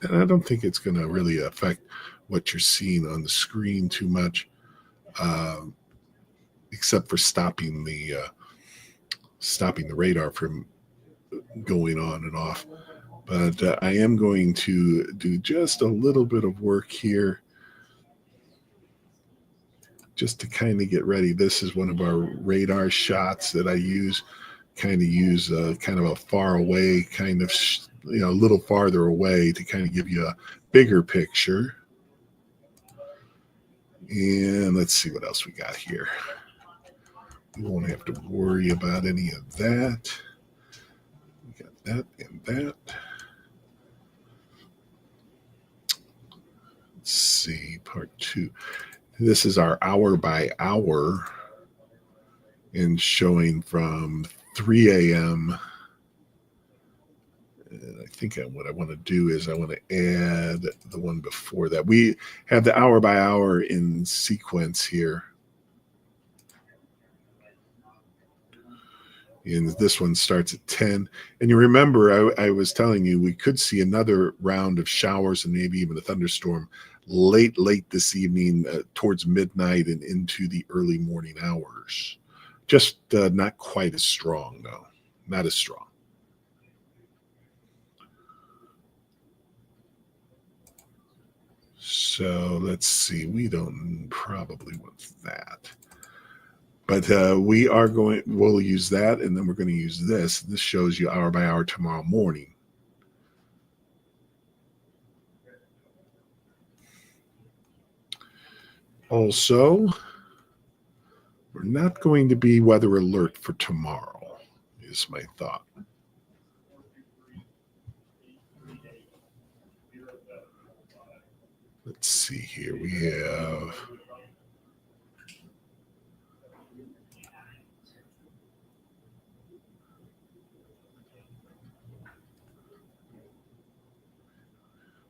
and I don't think it's going to really affect what you're seeing on the screen too much, except for stopping the radar from going on and off. But I am going to do just a little bit of work here just to kind of get ready. This is one of our radar shots that I use, kind of a far away, kind of, you know, a little farther away to kind of give you a bigger picture. And let's see what else we got here. We won't have to worry about any of that. We got that and that. Let's see, part 2. This is our hour by hour and showing from 3 a.m. And I think what I want to do is I want to add the one before that. We have the hour by hour in sequence here. And this one starts at 10. And you remember I was telling you we could see another round of showers and maybe even a thunderstorm late this evening towards midnight and into the early morning hours. Just not quite as strong, though. Not as strong. So let's see. We don't probably want that. But we'll use that, and then we're going to use this. This shows you hour by hour tomorrow morning. Also, we're not going to be weather alert for tomorrow, is my thought. Let's see here. We have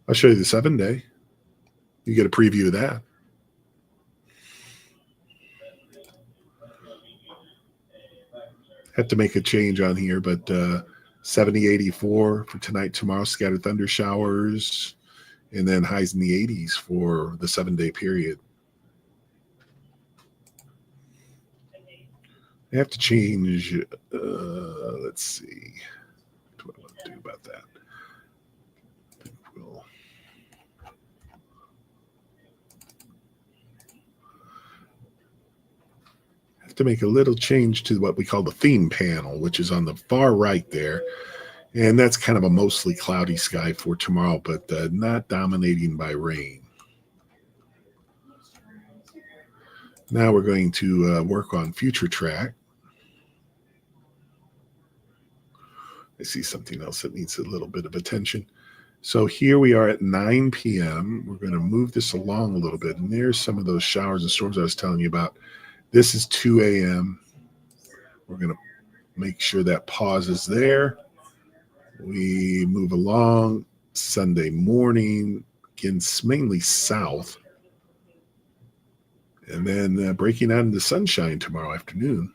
I'll show you the 7-day. You get a preview of that. Have to make a change on here, but 70-84 for tonight, tomorrow, scattered thunder showers, and then highs in the 80s for the 7-day period. I have to change. Let's see. What do I want to do about that? I think we'll. Have to make a little change to what we call the theme panel, which is on the far right there. And that's kind of a mostly cloudy sky for tomorrow, but not dominating by rain. Now we're going to work on future track. I see something else that needs a little bit of attention. So here we are at 9 p.m. We're going to move this along a little bit. And there's some of those showers and storms I was telling you about. This is 2 a.m. We're going to make sure that pauses there. We move along Sunday morning, again, mainly south. And then breaking out into sunshine tomorrow afternoon.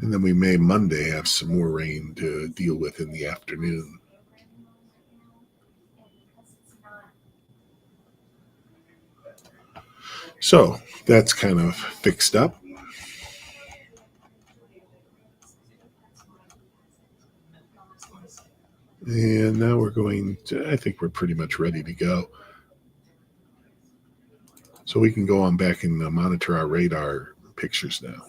And then we may Monday have some more rain to deal with in the afternoon. So that's kind of fixed up. And now we're going to, I think we're pretty much ready to go. So we can go on back and monitor our radar pictures now.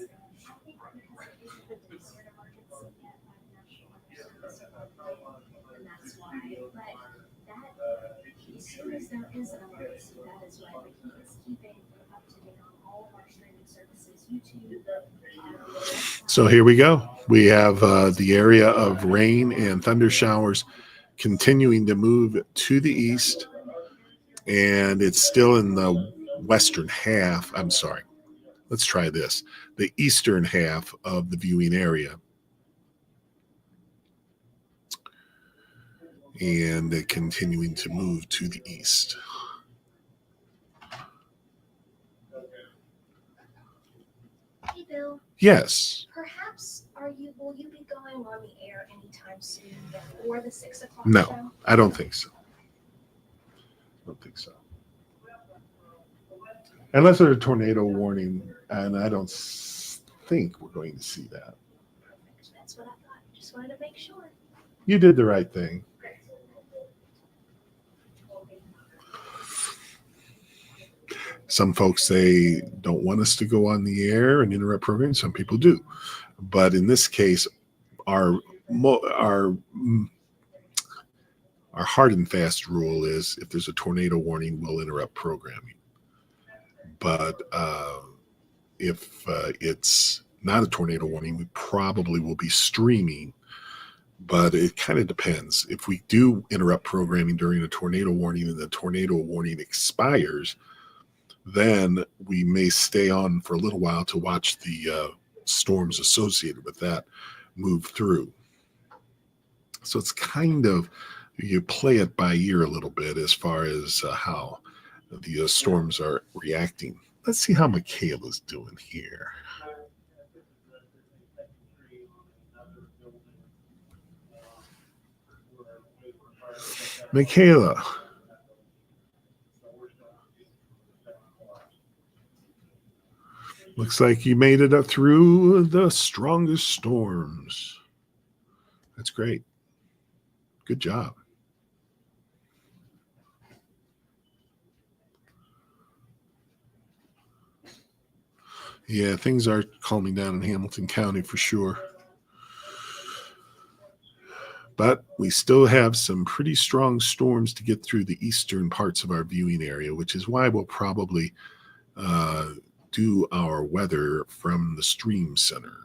So here we go. We have the area of rain and thunder showers continuing to move to the east, and it's still in the western half. I'm sorry. Let's try this. The eastern half of the viewing area. And continuing to move to the east. Hey, Bill. Yes. Perhaps will you be going on the air anytime soon before the 6 o'clock No, show? I don't think so. Unless there's a tornado warning, and I don't think we're going to see that. That's what I thought. Just wanted to make sure. You did the right thing. Some folks say don't want us to go on the air and interrupt programming. Some people do. But in this case, our hard and fast rule is if there's a tornado warning, we'll interrupt programming. But if it's not a tornado warning, we probably will be streaming. But it kind of depends. If we do interrupt programming during a tornado warning and the tornado warning expires, then we may stay on for a little while to watch the storms associated with that move through. So it's kind of, you play it by ear a little bit as far as how the storms are reacting. Let's see how Michaela's doing here. Michaela. Looks like you made it up through the strongest storms. That's great. Good job. Yeah, things are calming down in Hamilton County for sure. But we still have some pretty strong storms to get through the eastern parts of our viewing area, which is why we'll probably do our weather from the stream center.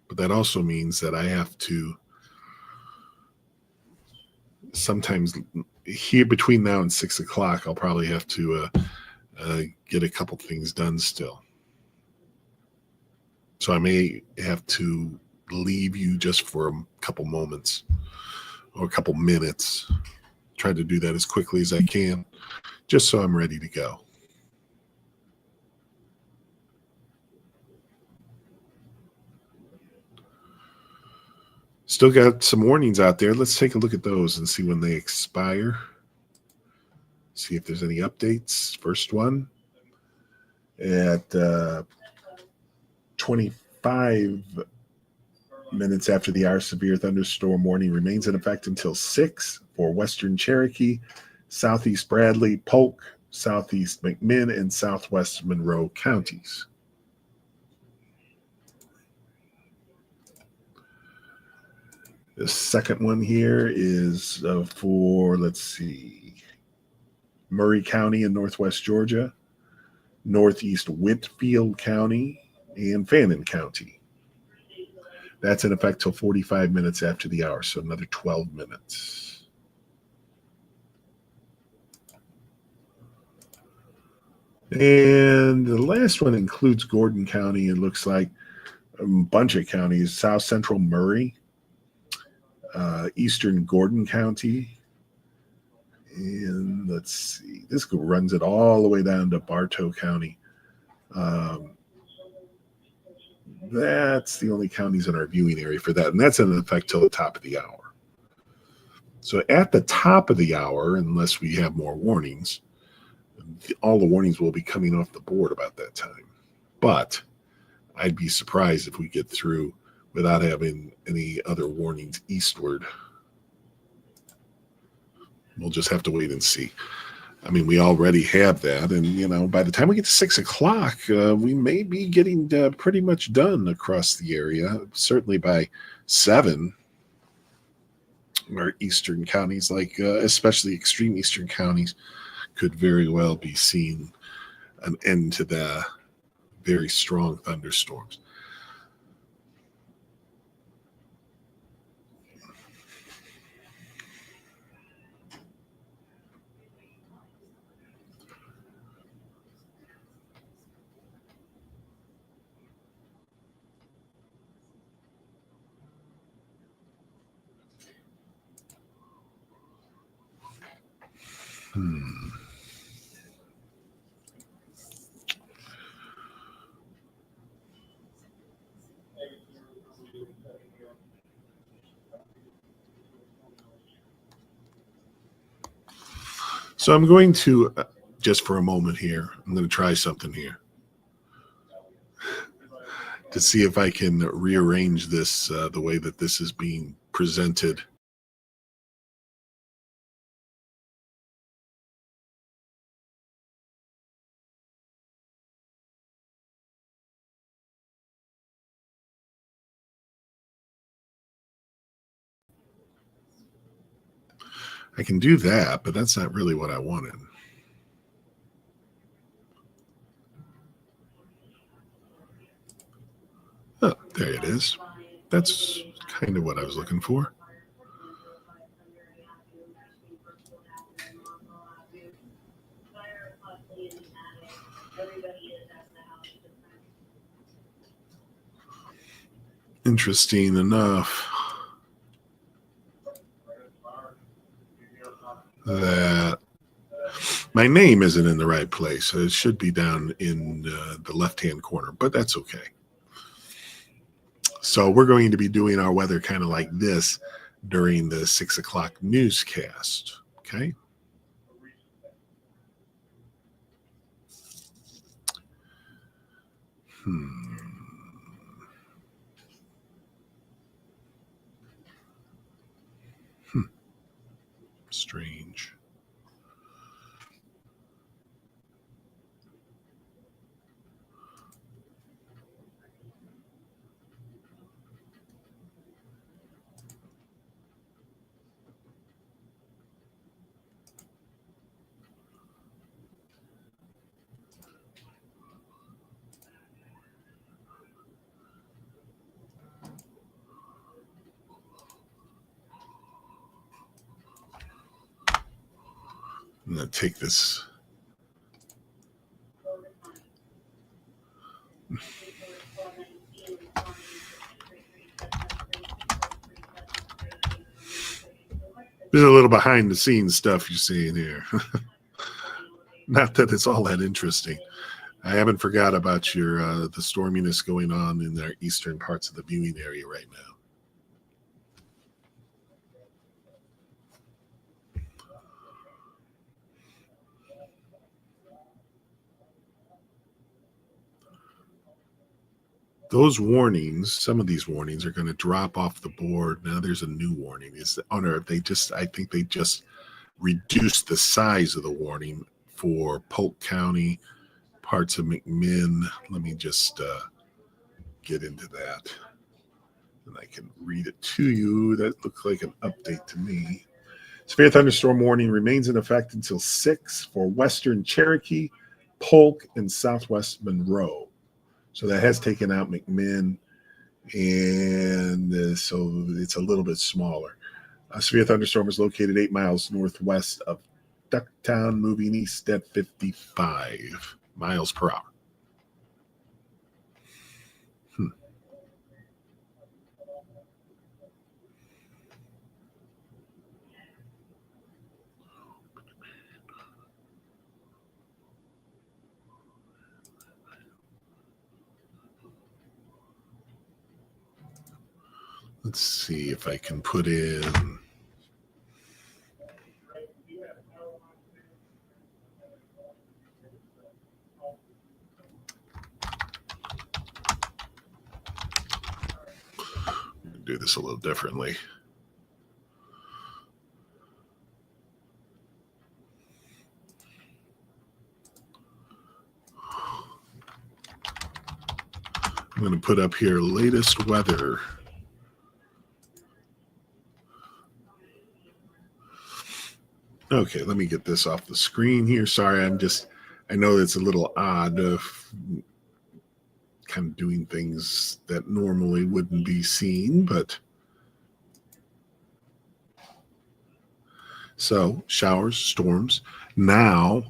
But But that also means that I have to sometimes here between now and 6 o'clock, I'll probably have to get a couple things done still. So I may have to leave you just for a couple moments or a couple minutes. Try to do that as quickly as I can, just so I'm ready to go. Still got some warnings out there. Let's take a look at those and see when they expire. See if there's any updates. First one at 25 minutes after the hour, severe thunderstorm warning remains in effect until 6 for Western Cherokee, Southeast Bradley, Polk, Southeast McMinn, and Southwest Monroe counties. The second one here is for, let's see, Murray County in Northwest Georgia, Northeast Whitfield County, and Fannin County. That's in effect till 45 minutes after the hour, so another 12 minutes. And the last one includes Gordon County. It looks like a bunch of counties: South Central Murray, Eastern Gordon County, and let's see, this runs it all the way down to Bartow County. That's the only counties in our viewing area for that, and that's in effect till the top of the hour. So at the top of the hour, unless we have more warnings, all the warnings will be coming off the board about that time. But I'd be surprised if we get through without having any other warnings eastward. We'll just have to wait and see. I mean, we already have that. And, you know, by the time we get to 6 o'clock, we may be getting pretty much done across the area. Certainly by 7, our eastern counties, like especially extreme eastern counties, could very well be seeing an end to the very strong thunderstorms. So I'm going to, just for a moment here, I'm going to try something here to see if I can rearrange this the way that this is being presented. I can do that, but that's not really what I wanted. Oh, there it is. That's kind of what I was looking for. Interesting enough that my name isn't in the right place. It should be down in the left-hand corner, but that's okay. So we're going to be doing our weather kind of like this during the 6 o'clock newscast. Okay. Strange. going to take this. There's a little behind the scenes stuff you're seeing here. Not that it's all that interesting. I haven't forgot about your the storminess going on in the eastern parts of the viewing area right now. Those warnings, some of these warnings are going to drop off the board. Now there's a new warning. I think they just reduced the size of the warning for Polk County, parts of McMinn. Let me just get into that. And I can read it to you. That looks like an update to me. Severe thunderstorm warning remains in effect until 6 for western Cherokee, Polk, and southwest Monroe. So that has taken out McMinn, and so it's a little bit smaller. A severe thunderstorm is located 8 miles northwest of Ducktown, moving east at 55 miles per hour. Let's see if I can put in. Do this a little differently. I'm going to put up here latest weather. Okay, let me get this off the screen here. Sorry, I know it's a little odd of kind of doing things that normally wouldn't be seen, but so showers, storms, now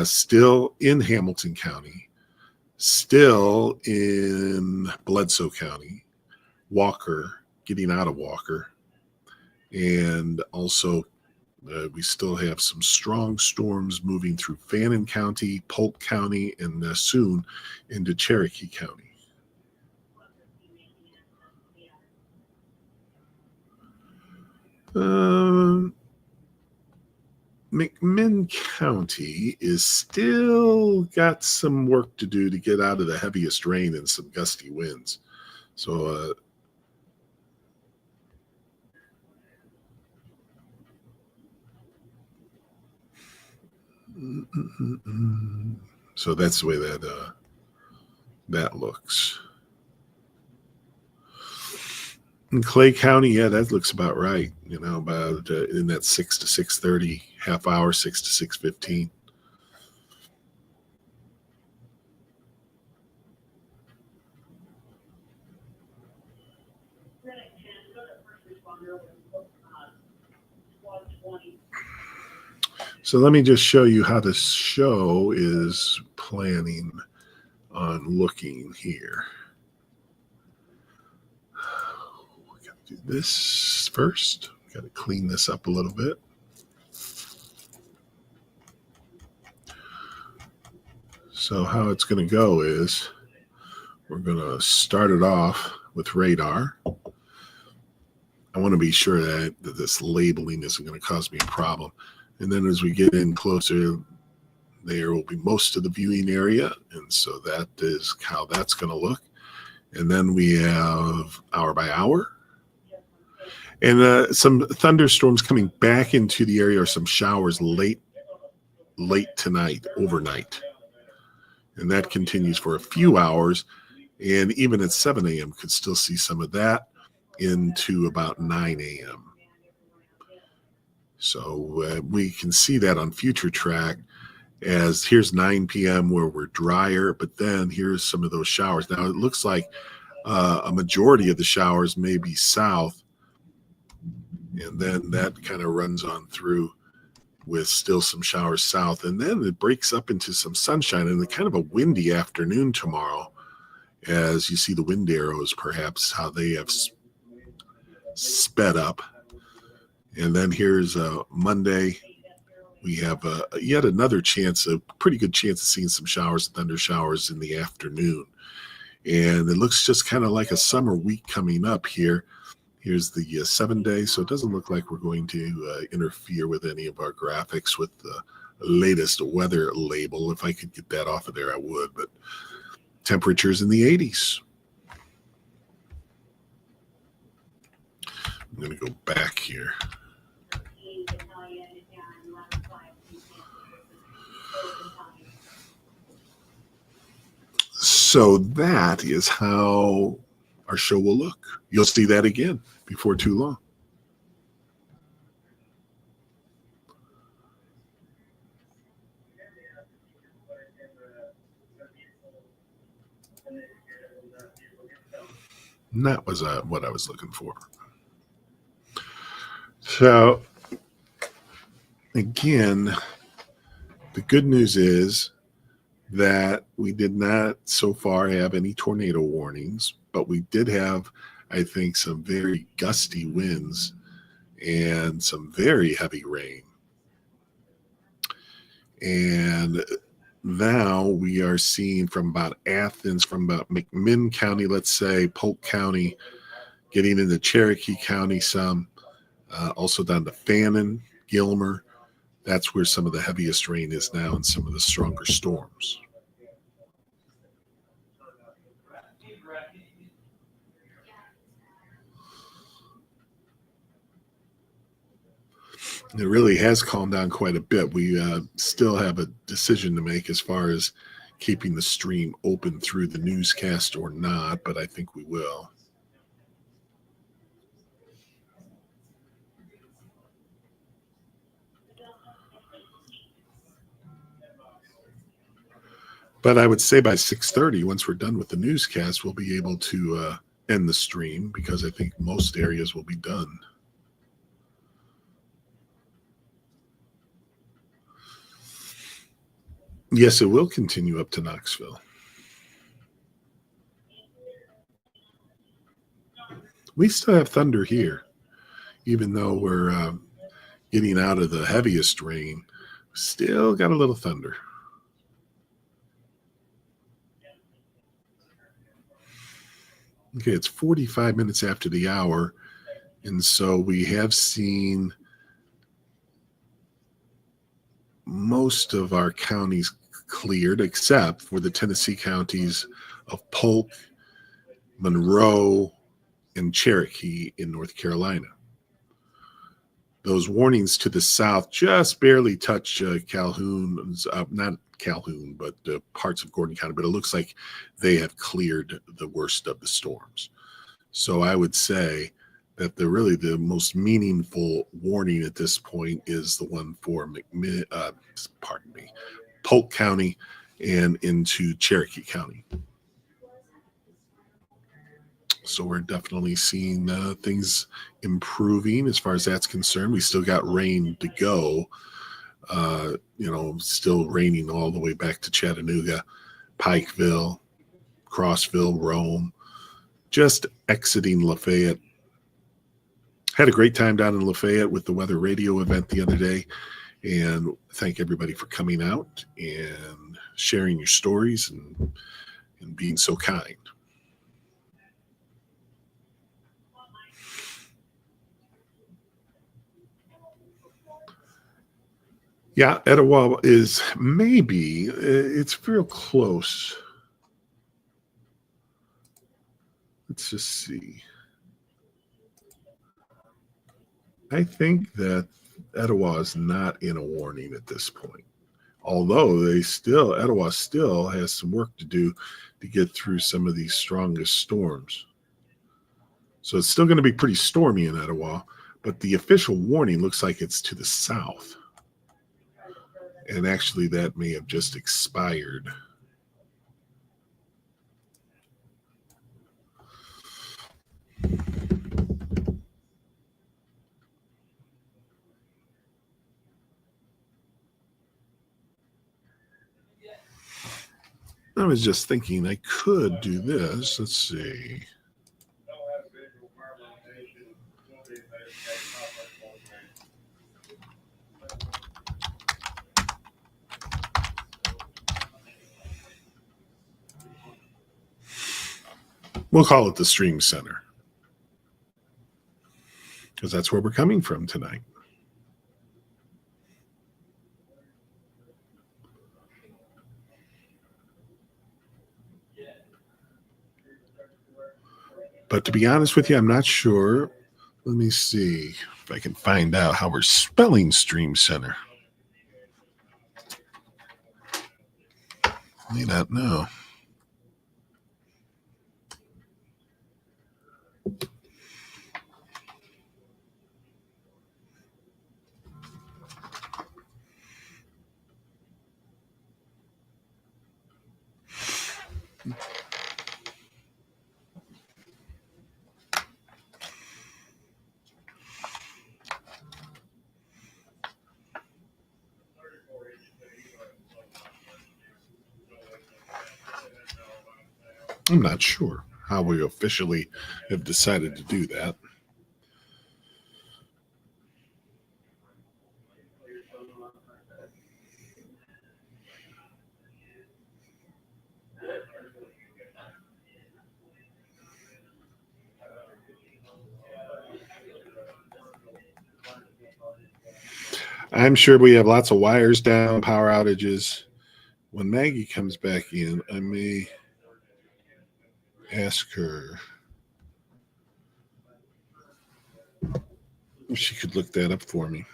still in Hamilton County, still in Bledsoe County, Walker, getting out of Walker, and also we still have some strong storms moving through Fannin County, Polk County, and soon into Cherokee County. McMinn County is still got some work to do to get out of the heaviest rain and some gusty winds. So so that's the way that looks. In Clay County, yeah, that looks about right. You know, about in that 6 to 6:30 half hour, 6 to 6:15. So let me just show you how this show is planning on looking here. We got to do this first. We got to clean this up a little bit. So how it's going to go is we're going to start it off with radar. I want to be sure that this labeling isn't going to cause me a problem. And then as we get in closer, there will be most of the viewing area. And so that is how that's going to look. And then we have hour by hour. And some thunderstorms coming back into the area, or some showers late tonight, overnight. And that continues for a few hours. And even at 7 a.m. could still see some of that into about 9 a.m. So we can see that on future track, as here's 9 p.m. where we're drier, but then here's some of those showers. Now it looks like a majority of the showers may be south, and then that kind of runs on through with still some showers south. And then it breaks up into some sunshine and kind of a windy afternoon tomorrow, as you see the wind arrows, perhaps how they have sped up. And then here's Monday. We have yet another chance, a pretty good chance of seeing some showers and thunder showers in the afternoon. And it looks just kind of like a summer week coming up here. Here's the 7 day, so it doesn't look like we're going to interfere with any of our graphics with the latest weather label. If I could get that off of there, I would, but temperatures in the 80s. I'm going to go back here. So that is how our show will look. You'll see that again before too long. And that was what I was looking for. So again, the good news is that we did not so far have any tornado warnings, but we did have, I think, some very gusty winds and some very heavy rain. And now we are seeing from about Athens, from about McMinn County, let's say, Polk County, getting into Cherokee County some, also down to Fannin, Gilmer. That's where some of the heaviest rain is now and some of the stronger storms. It really has calmed down quite a bit. We still have a decision to make as far as keeping the stream open through the newscast or not, but I think we will. But I would say by 6:30, once we're done with the newscast, we'll be able to end the stream because I think most areas will be done. Yes, it will continue up to Knoxville. We still have thunder here, even though we're getting out of the heaviest rain. Still got a little thunder. Okay, it's 45 minutes after the hour, and so we have seen most of our counties cleared, except for the Tennessee counties of Polk, Monroe, and Cherokee in North Carolina. Those warnings to the south just barely touch Calhoun, not Calhoun, but parts of Gordon County, but it looks like they have cleared the worst of the storms. So I would say that the most meaningful warning at this point is the one for Polk County and into Cherokee County. So we're definitely seeing things improving as far as that's concerned. We still got rain to go. Still raining all the way back to Chattanooga, Pikeville, Crossville, Rome, just exiting Lafayette. Had a great time down in Lafayette with the weather radio event the other day, and thank everybody for coming out and sharing your stories and being so kind. Yeah, Etowah is maybe, it's real close. Let's just see. I think that Etowah is not in a warning at this point. Although Etowah still has some work to do to get through some of these strongest storms. So it's still going to be pretty stormy in Etowah, but the official warning looks like it's to the south. And actually, that may have just expired. was just thinking I could do this. Let's see. We'll call it the Stream Center because that's where we're coming from tonight. But to be honest with you, I'm not sure. Let me see if I can find out how we're spelling Stream Center. May not know. I'm not sure how we officially have decided to do that. I'm sure we have lots of wires down, power outages. When Maggie comes back in, I may ask her if she could look that up for me.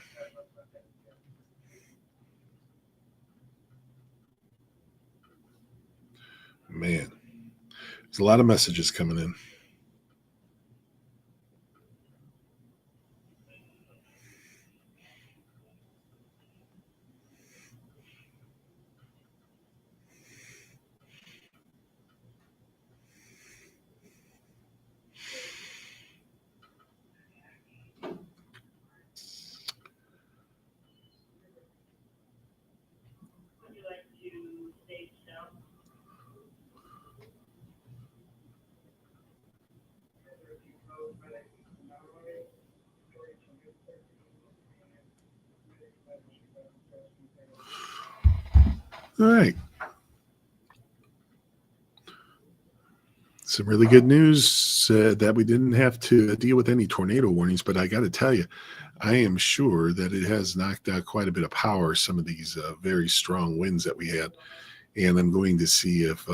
Man, there's a lot of messages coming in. All right. Some really good news that we didn't have to deal with any tornado warnings, but I got to tell you, I am sure that it has knocked out quite a bit of power, some of these very strong winds that we had. And I'm going to see if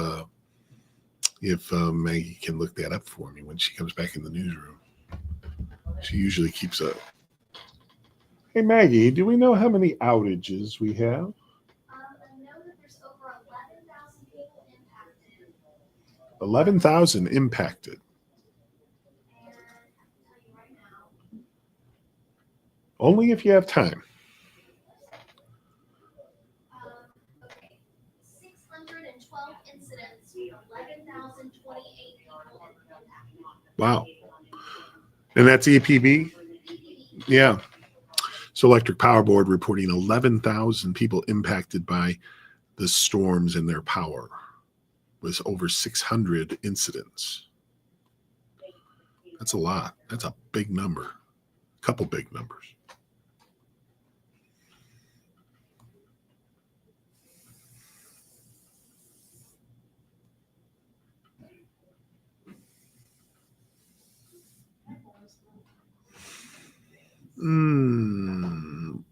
Maggie can look that up for me when she comes back in the newsroom. She usually keeps up. Hey, Maggie, do we know how many outages we have? I know that there's over 11,000 people impacted. 11,000 impacted. And I can tell you right now, Only if you have time. okay, 612 incidents, 11,028 people impacted. Wow. And that's EPB? Yeah. So Electric Power Board reporting 11,000 people impacted by the storms and their power. Was over 600 incidents. That's a lot. That's a big number. A couple big numbers.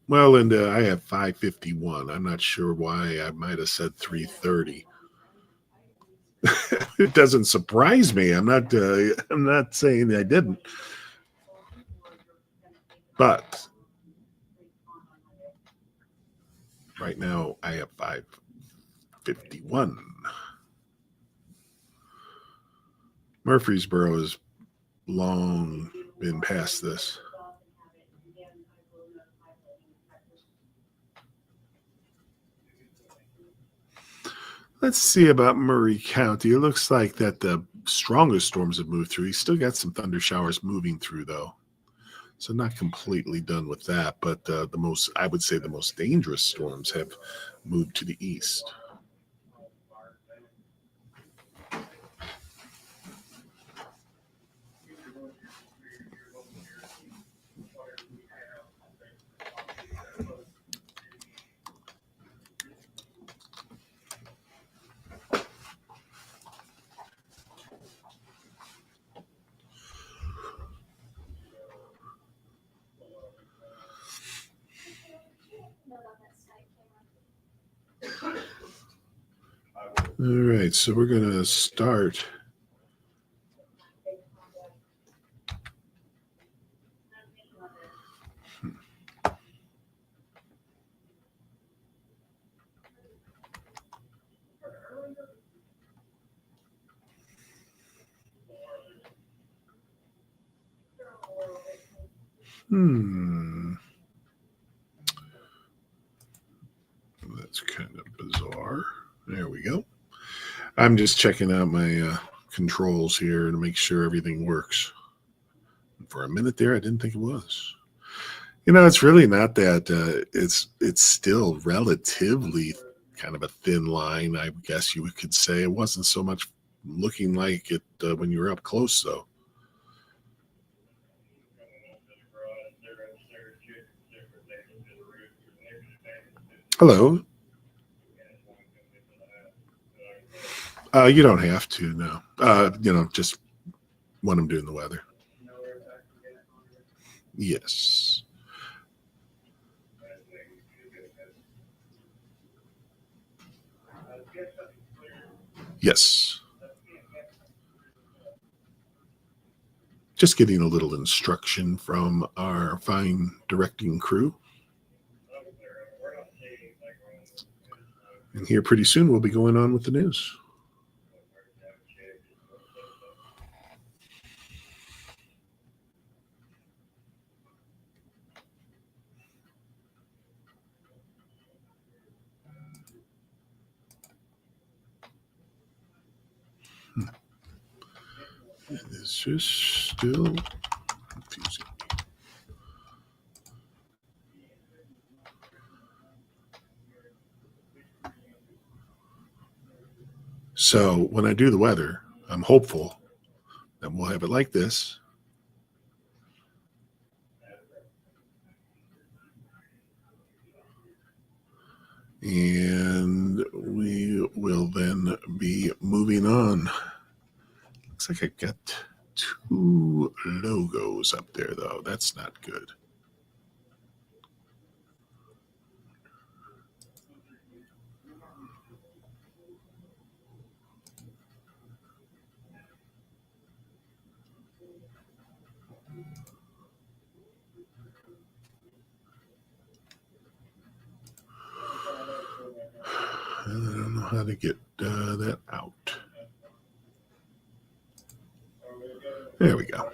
Well, Linda, I have 551. I'm not sure why I might have said 330. It doesn't surprise me. I'm not saying I didn't. But right now I have 551. Murfreesboro has long been past this. Let's see about Murray County. It looks like that the strongest storms have moved through. He's still got some thunder showers moving through, though. So not completely done with that, but I would say the most dangerous storms have moved to the east. All right, so we're going to start. That's kind of bizarre. There we go. I'm just checking out my controls here to make sure everything works. For a minute there, I didn't think it was. You know, it's really not that. It's still relatively kind of a thin line, I guess you could say. It wasn't so much looking like it when you were up close, though. Hello. You don't have to, no. Just when I'm doing the weather. Yes. Yes. Just getting a little instruction from our fine directing crew. And here pretty soon we'll be going on with the news. It's just still confusing. So when I do the weather, I'm hopeful that we'll have it like this. And we will then be moving on. Looks like I got 2 logos up there, though. That's not good. I don't know how to get that out. There we go.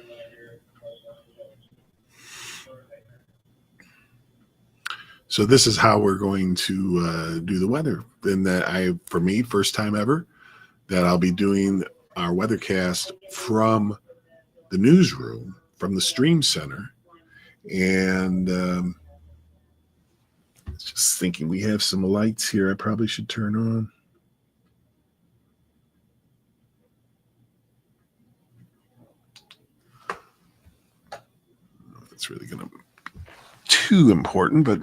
So this is how we're going to do the weather. And that for me, first time ever, that I'll be doing our weathercast from the newsroom, from the stream center. And just thinking we have some lights here I probably should turn on. I don't know if it's really going to be too important, but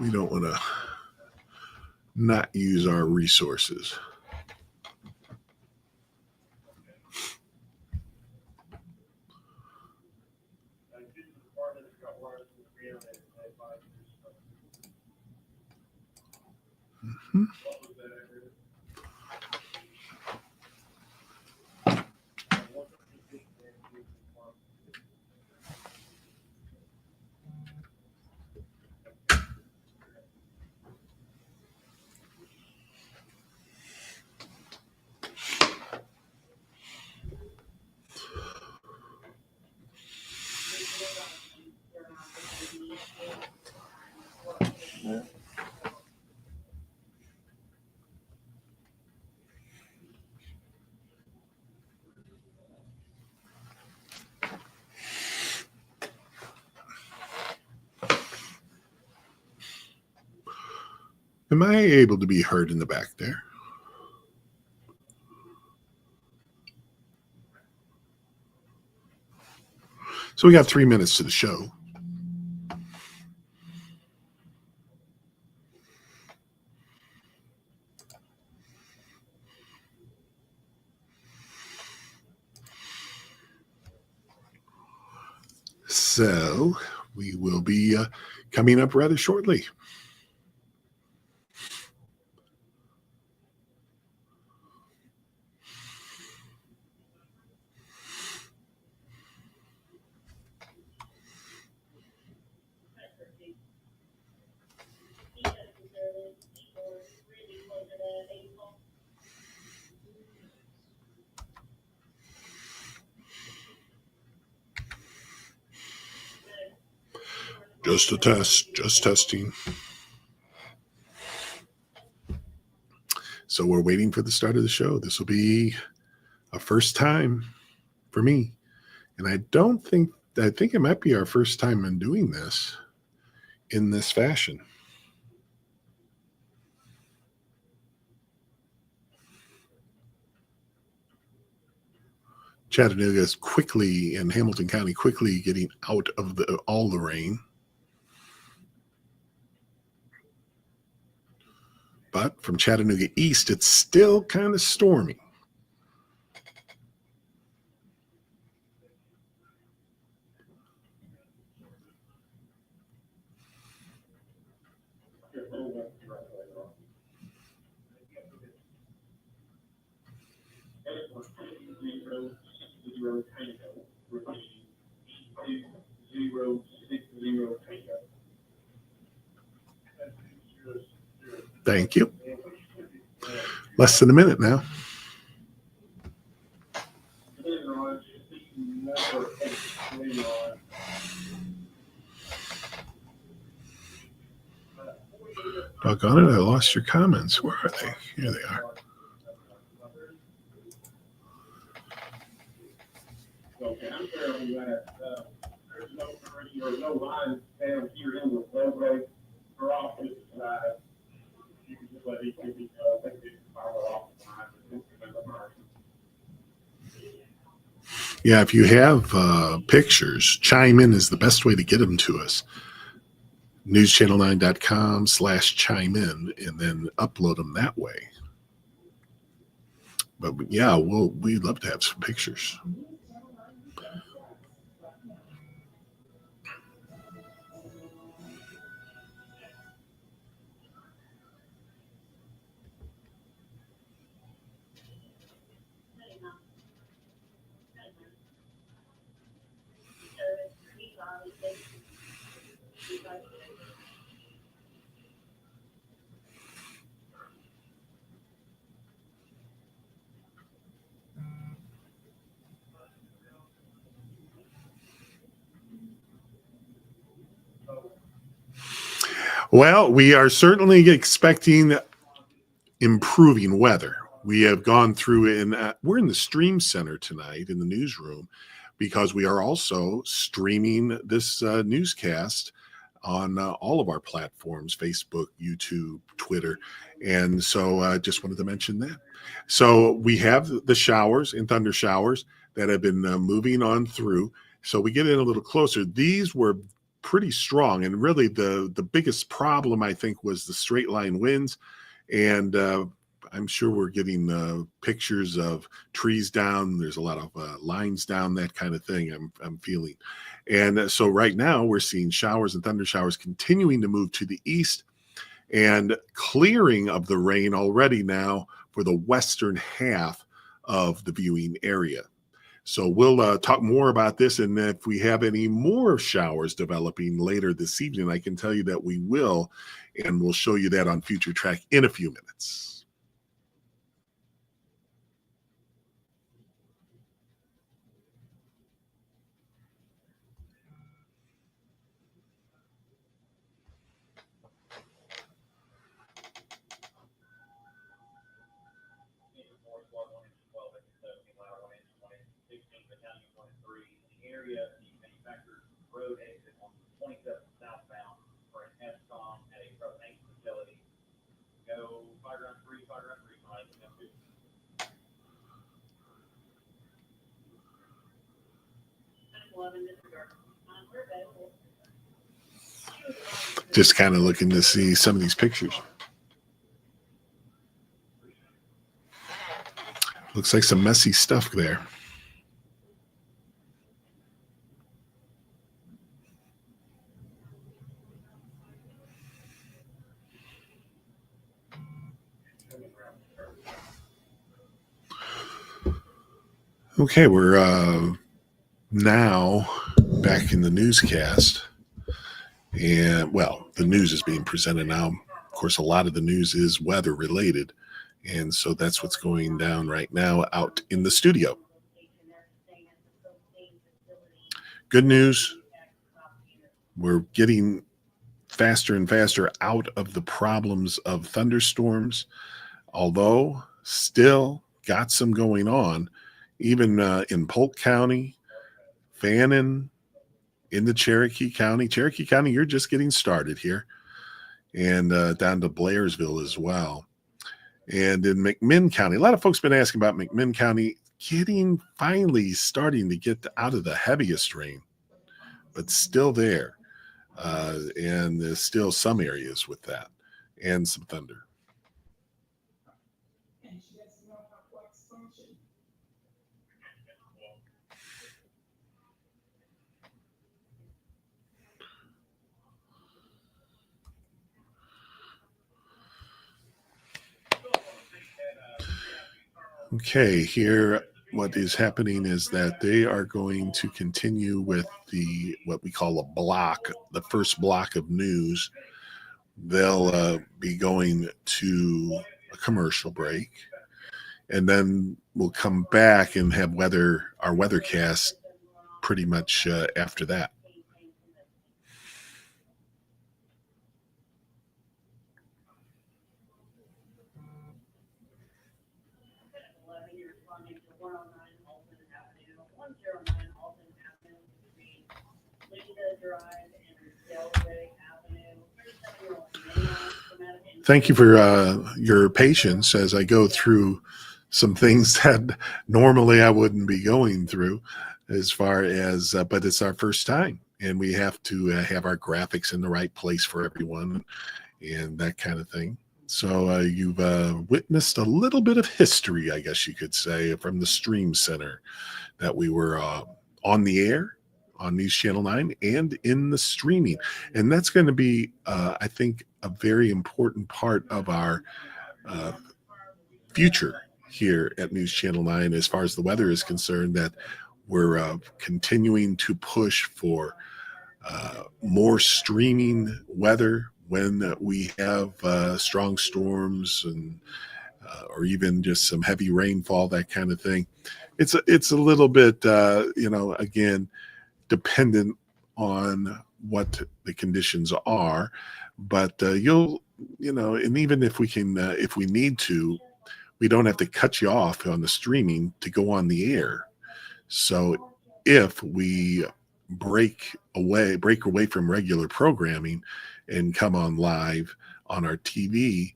we don't want to not use our resources. Mm-hmm. Am I able to be heard in the back there? So we got 3 minutes to the show. So we will be coming up rather shortly. Just a test, just testing. So we're waiting for the start of the show. This will be a first time for me. And I think it might be our first time in doing this in this fashion. Chattanooga is quickly, and Hamilton County quickly getting out of all the rain. But from Chattanooga east, it's still kind of stormy. Thank you. Less than a minute now. Doggone it, I lost your comments. Where are they? Here they are. Okay, I'm fairly glad there's no line down here in the roadway for office side. You can just let each of these they can follow off the line. Yeah, if you have pictures, chime in is the best way to get them to us. newschannel9.com/chime in and then upload them that way. But yeah, we'd love to have some pictures. Well, we are certainly expecting improving weather. We have gone through and we're in the Stream Center tonight in the newsroom because we are also streaming this newscast on all of our platforms, Facebook, YouTube, Twitter. And so I just wanted to mention that. So we have the showers and thunder showers that have been moving on through. So we get in a little closer. These were pretty strong. And really the biggest problem, I think, was the straight line winds. And I'm sure we're getting pictures of trees down. There's a lot of lines down, that kind of thing I'm feeling. And so right now we're seeing showers and thunder showers continuing to move to the east and clearing of the rain already now for the western half of the viewing area. So we'll talk more about this, and if we have any more showers developing later this evening, I can tell you that we will, and we'll show you that on Future Track in a few minutes. Road exit on 27 southbound for an ESCOM at a propane facility. Go fire run 3, Mike. Just kind of looking to see some of these pictures. Looks like some messy stuff there. Okay, we're now back in the newscast. And, well, the news is being presented now. Of course, a lot of the news is weather related. And so that's what's going down right now out in the studio. Good news, We're getting faster and faster out of the problems of thunderstorms, although still got some going on, even in Polk County, Fannin, in the Cherokee County. Cherokee County, you're just getting started here, and down to Blairsville as well. And in McMinn County, a lot of folks been asking about McMinn County finally starting to get out of the heaviest rain, but still there. And there's still some areas with that and some thunder. Okay, here what is happening is that they are going to continue with what we call a block, the first block of news. They'll be going to a commercial break, and then we'll come back and have our weathercast pretty much after that. Thank you for your patience as I go through some things that normally I wouldn't be going through, as far as, but it's our first time, and we have to have our graphics in the right place for everyone and that kind of thing. So you've witnessed a little bit of history, I guess you could say, from the Stream Center, that we were on the air on News Channel 9 and in the streaming. And that's going to be, I think, a very important part of our future here at News Channel 9 as far as the weather is concerned, that we're continuing to push for more streaming weather when we have strong storms and or even just some heavy rainfall, that kind of thing. It's a little bit, again, dependent on what the conditions are, but and even if we can, if we need to, we don't have to cut you off on the streaming to go on the air. So if we break away from regular programming and come on live on our TV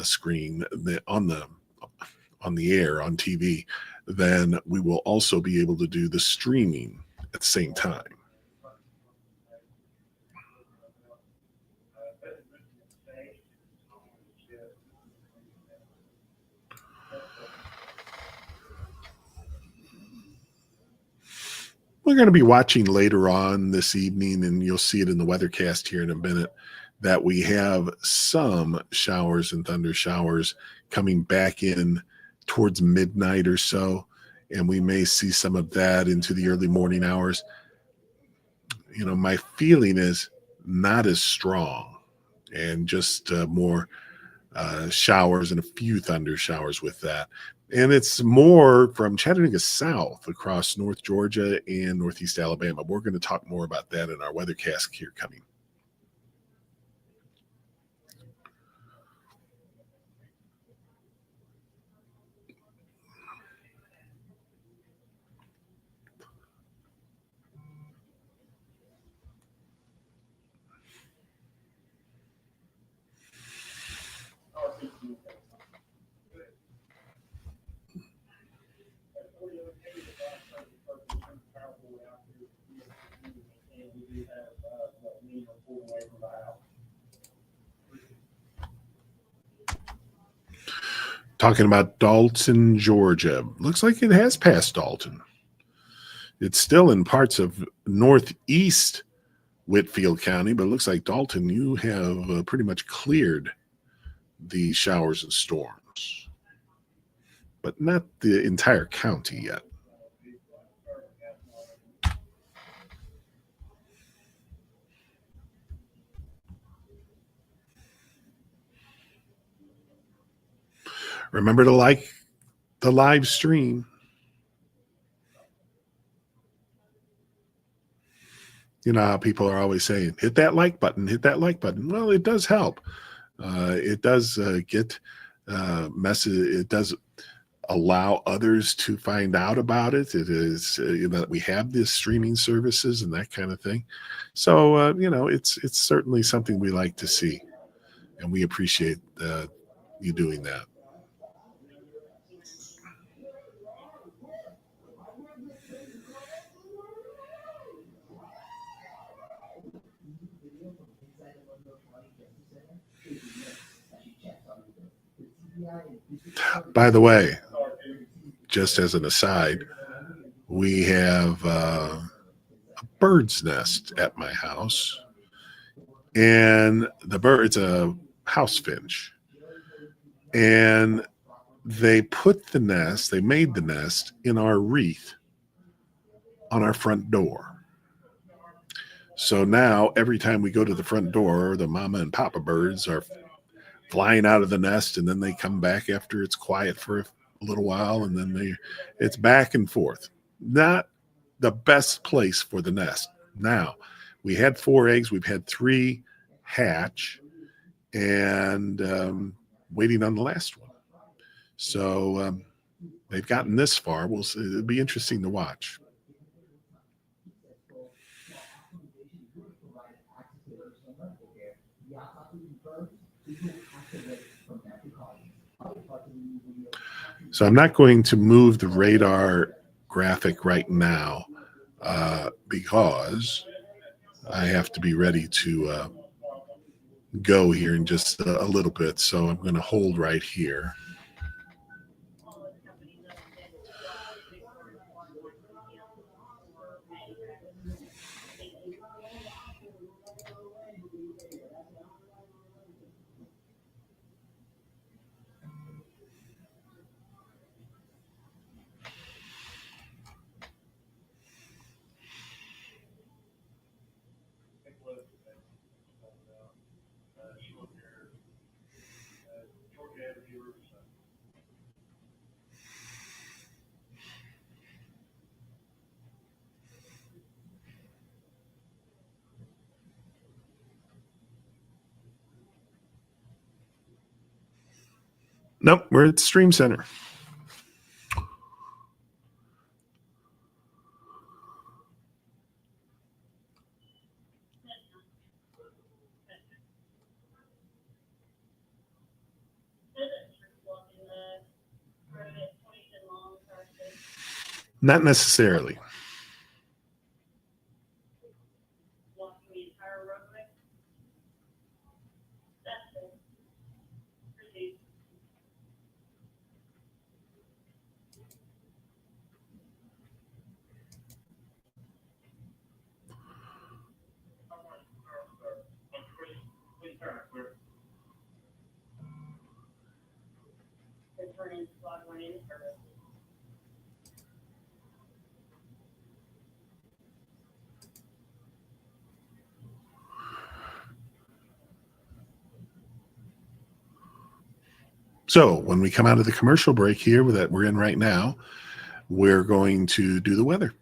screen on the air on TV, then we will also be able to do the streaming at the same time. We're going to be watching later on this evening, and you'll see it in the weathercast here in a minute, that we have some showers and thunder showers coming back in towards midnight or so, and we may see some of that into the early morning hours. My feeling is not as strong, and just more showers and a few thunder showers with that. And it's more from Chattanooga south across North Georgia and Northeast Alabama. We're going to talk more about that in our weathercast here coming. Talking about Dalton, Georgia. Looks like it has passed Dalton. It's still in parts of northeast Whitfield County, but it looks like Dalton, you have pretty much cleared the showers and storms, but not the entire county yet. Remember to like the live stream. You know how people are always saying, hit that like button, hit that like button. Well, it does help. It does get message. It does allow others to find out about it. It is, that we have these streaming services and that kind of thing. So, it's certainly something we like to see, and we appreciate you doing that. By the way, just as an aside, we have a bird's nest at my house, and it's a house finch, and they made the nest in our wreath on our front door. So now every time we go to the front door, the mama and papa birds are flying out of the nest, and then they come back after it's quiet for a little while, and then it's back and forth. Not the best place for the nest. Now, we had 4 eggs. We've had 3 hatch, and waiting on the last one. So they've gotten this far. We'll see. It'll be interesting to watch. So I'm not going to move the radar graphic right now because I have to be ready to go here in just a little bit. So I'm going to hold right here. Nope, we're at Stream Center. Not necessarily. So when we come out of the commercial break here that we're in right now, we're going to do the weather.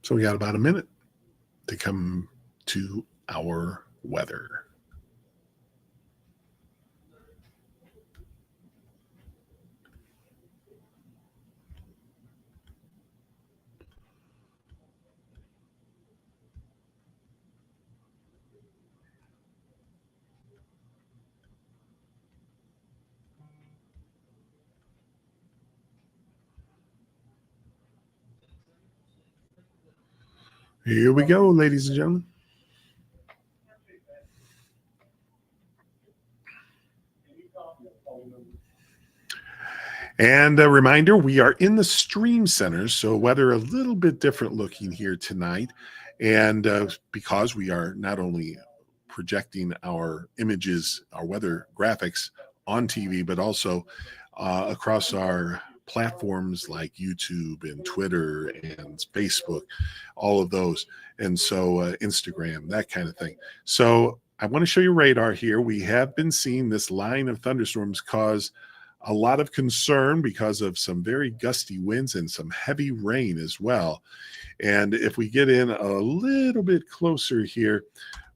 So we got about a minute to come to our weather. Here we go, ladies and gentlemen. And a reminder, we are in the Stream Center, so weather a little bit different looking here tonight. And because we are not only projecting our images, our weather graphics on TV, but also across our platforms like YouTube and Twitter and Facebook, all of those. And so Instagram, that kind of thing. So I want to show you radar here. We have been seeing this line of thunderstorms cause a lot of concern because of some very gusty winds and some heavy rain as well. And if we get in a little bit closer here,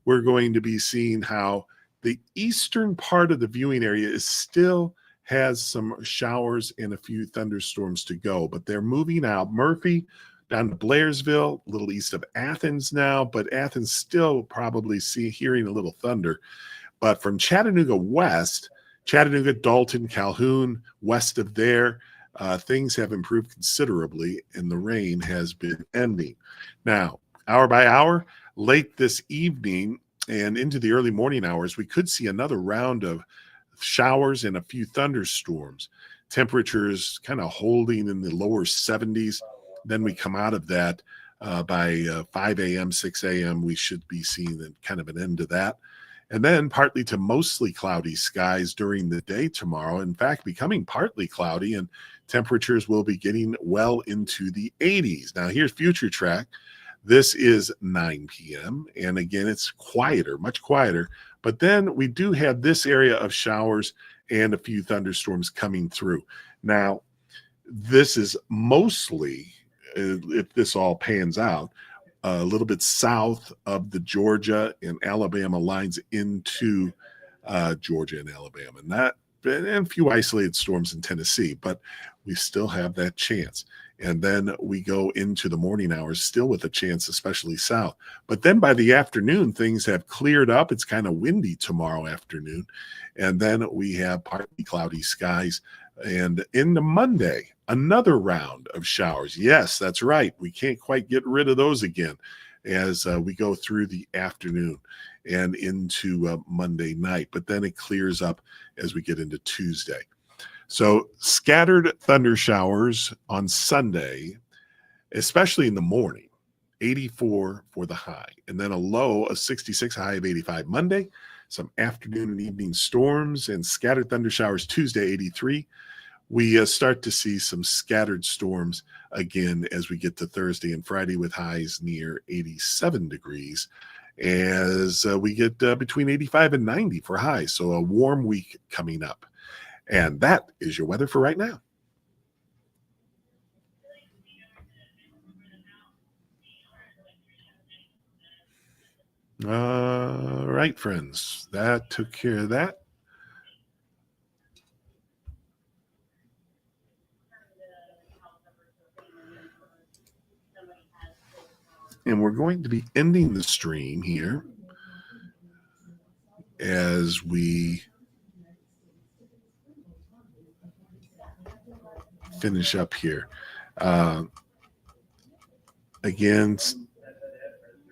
we're going to be seeing how the eastern part of the viewing area is still has some showers and a few thunderstorms to go, but they're moving out. Murphy down to Blairsville, a little east of Athens now, but Athens still probably hearing a little thunder. But from Chattanooga west, Chattanooga, Dalton, Calhoun, west of there, things have improved considerably, and the rain has been ending. Now, hour by hour, late this evening and into the early morning hours, we could see another round of showers and a few thunderstorms. Temperatures kind of holding in the lower 70s. Then we come out of that by 5 a.m., 6 a.m. We should be seeing kind of an end to that. And then partly to mostly cloudy skies during the day tomorrow. In fact, becoming partly cloudy, and temperatures will be getting well into the 80s. Now, here's Future Track. This is 9 p.m. And again, it's quieter, much quieter. But then we do have this area of showers and a few thunderstorms coming through. Now, this is mostly, if this all pans out, a little bit south of the Georgia and Alabama lines into Georgia and Alabama, and a few isolated storms in Tennessee, but we still have that chance. And then we go into the morning hours still with a chance, especially south. But then by the afternoon, things have cleared up. It's kind of windy tomorrow afternoon. And then we have partly cloudy skies. And into Monday, another round of showers. Yes, that's right. We can't quite get rid of those again as we go through the afternoon and into Monday night. But then it clears up as we get into Tuesday. So scattered thunder showers on Sunday, especially in the morning, 84 for the high. And then a low of 66, high of 85 Monday. Some afternoon and evening storms and scattered thunder showers Tuesday, 83. We start to see some scattered storms again as we get to Thursday and Friday with highs near 87 degrees as we get between 85 and 90 for highs. So a warm week coming up. And that is your weather for right now. All right, friends, that took care of that. And we're going to be ending the stream here as we finish up here. Again,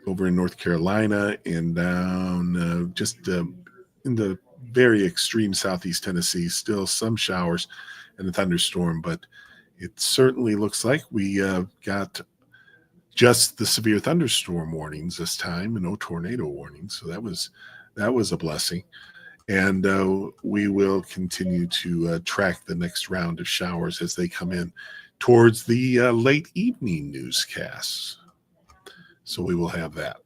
over in North Carolina and down just in the very extreme southeast Tennessee, still some showers and a thunderstorm, but it certainly looks like we got just the severe thunderstorm warnings this time and no tornado warnings. So that was a blessing. And we will continue to track the next round of showers as they come in towards the late evening newscasts. So we will have that.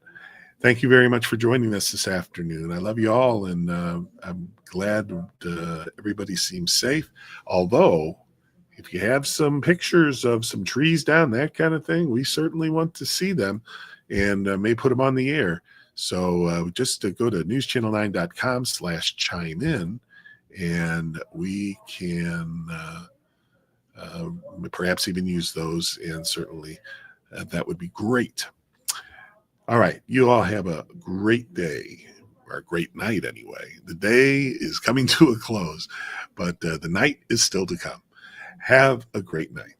Thank you very much for joining us this afternoon. I love you all, and I'm glad everybody seems safe. Although, if you have some pictures of some trees down, that kind of thing, we certainly want to see them and may put them on the air. So just go to newschannel9.com/chime in, and we can perhaps even use those, and certainly that would be great. All right. You all have a great day, or a great night anyway. The day is coming to a close, but the night is still to come. Have a great night.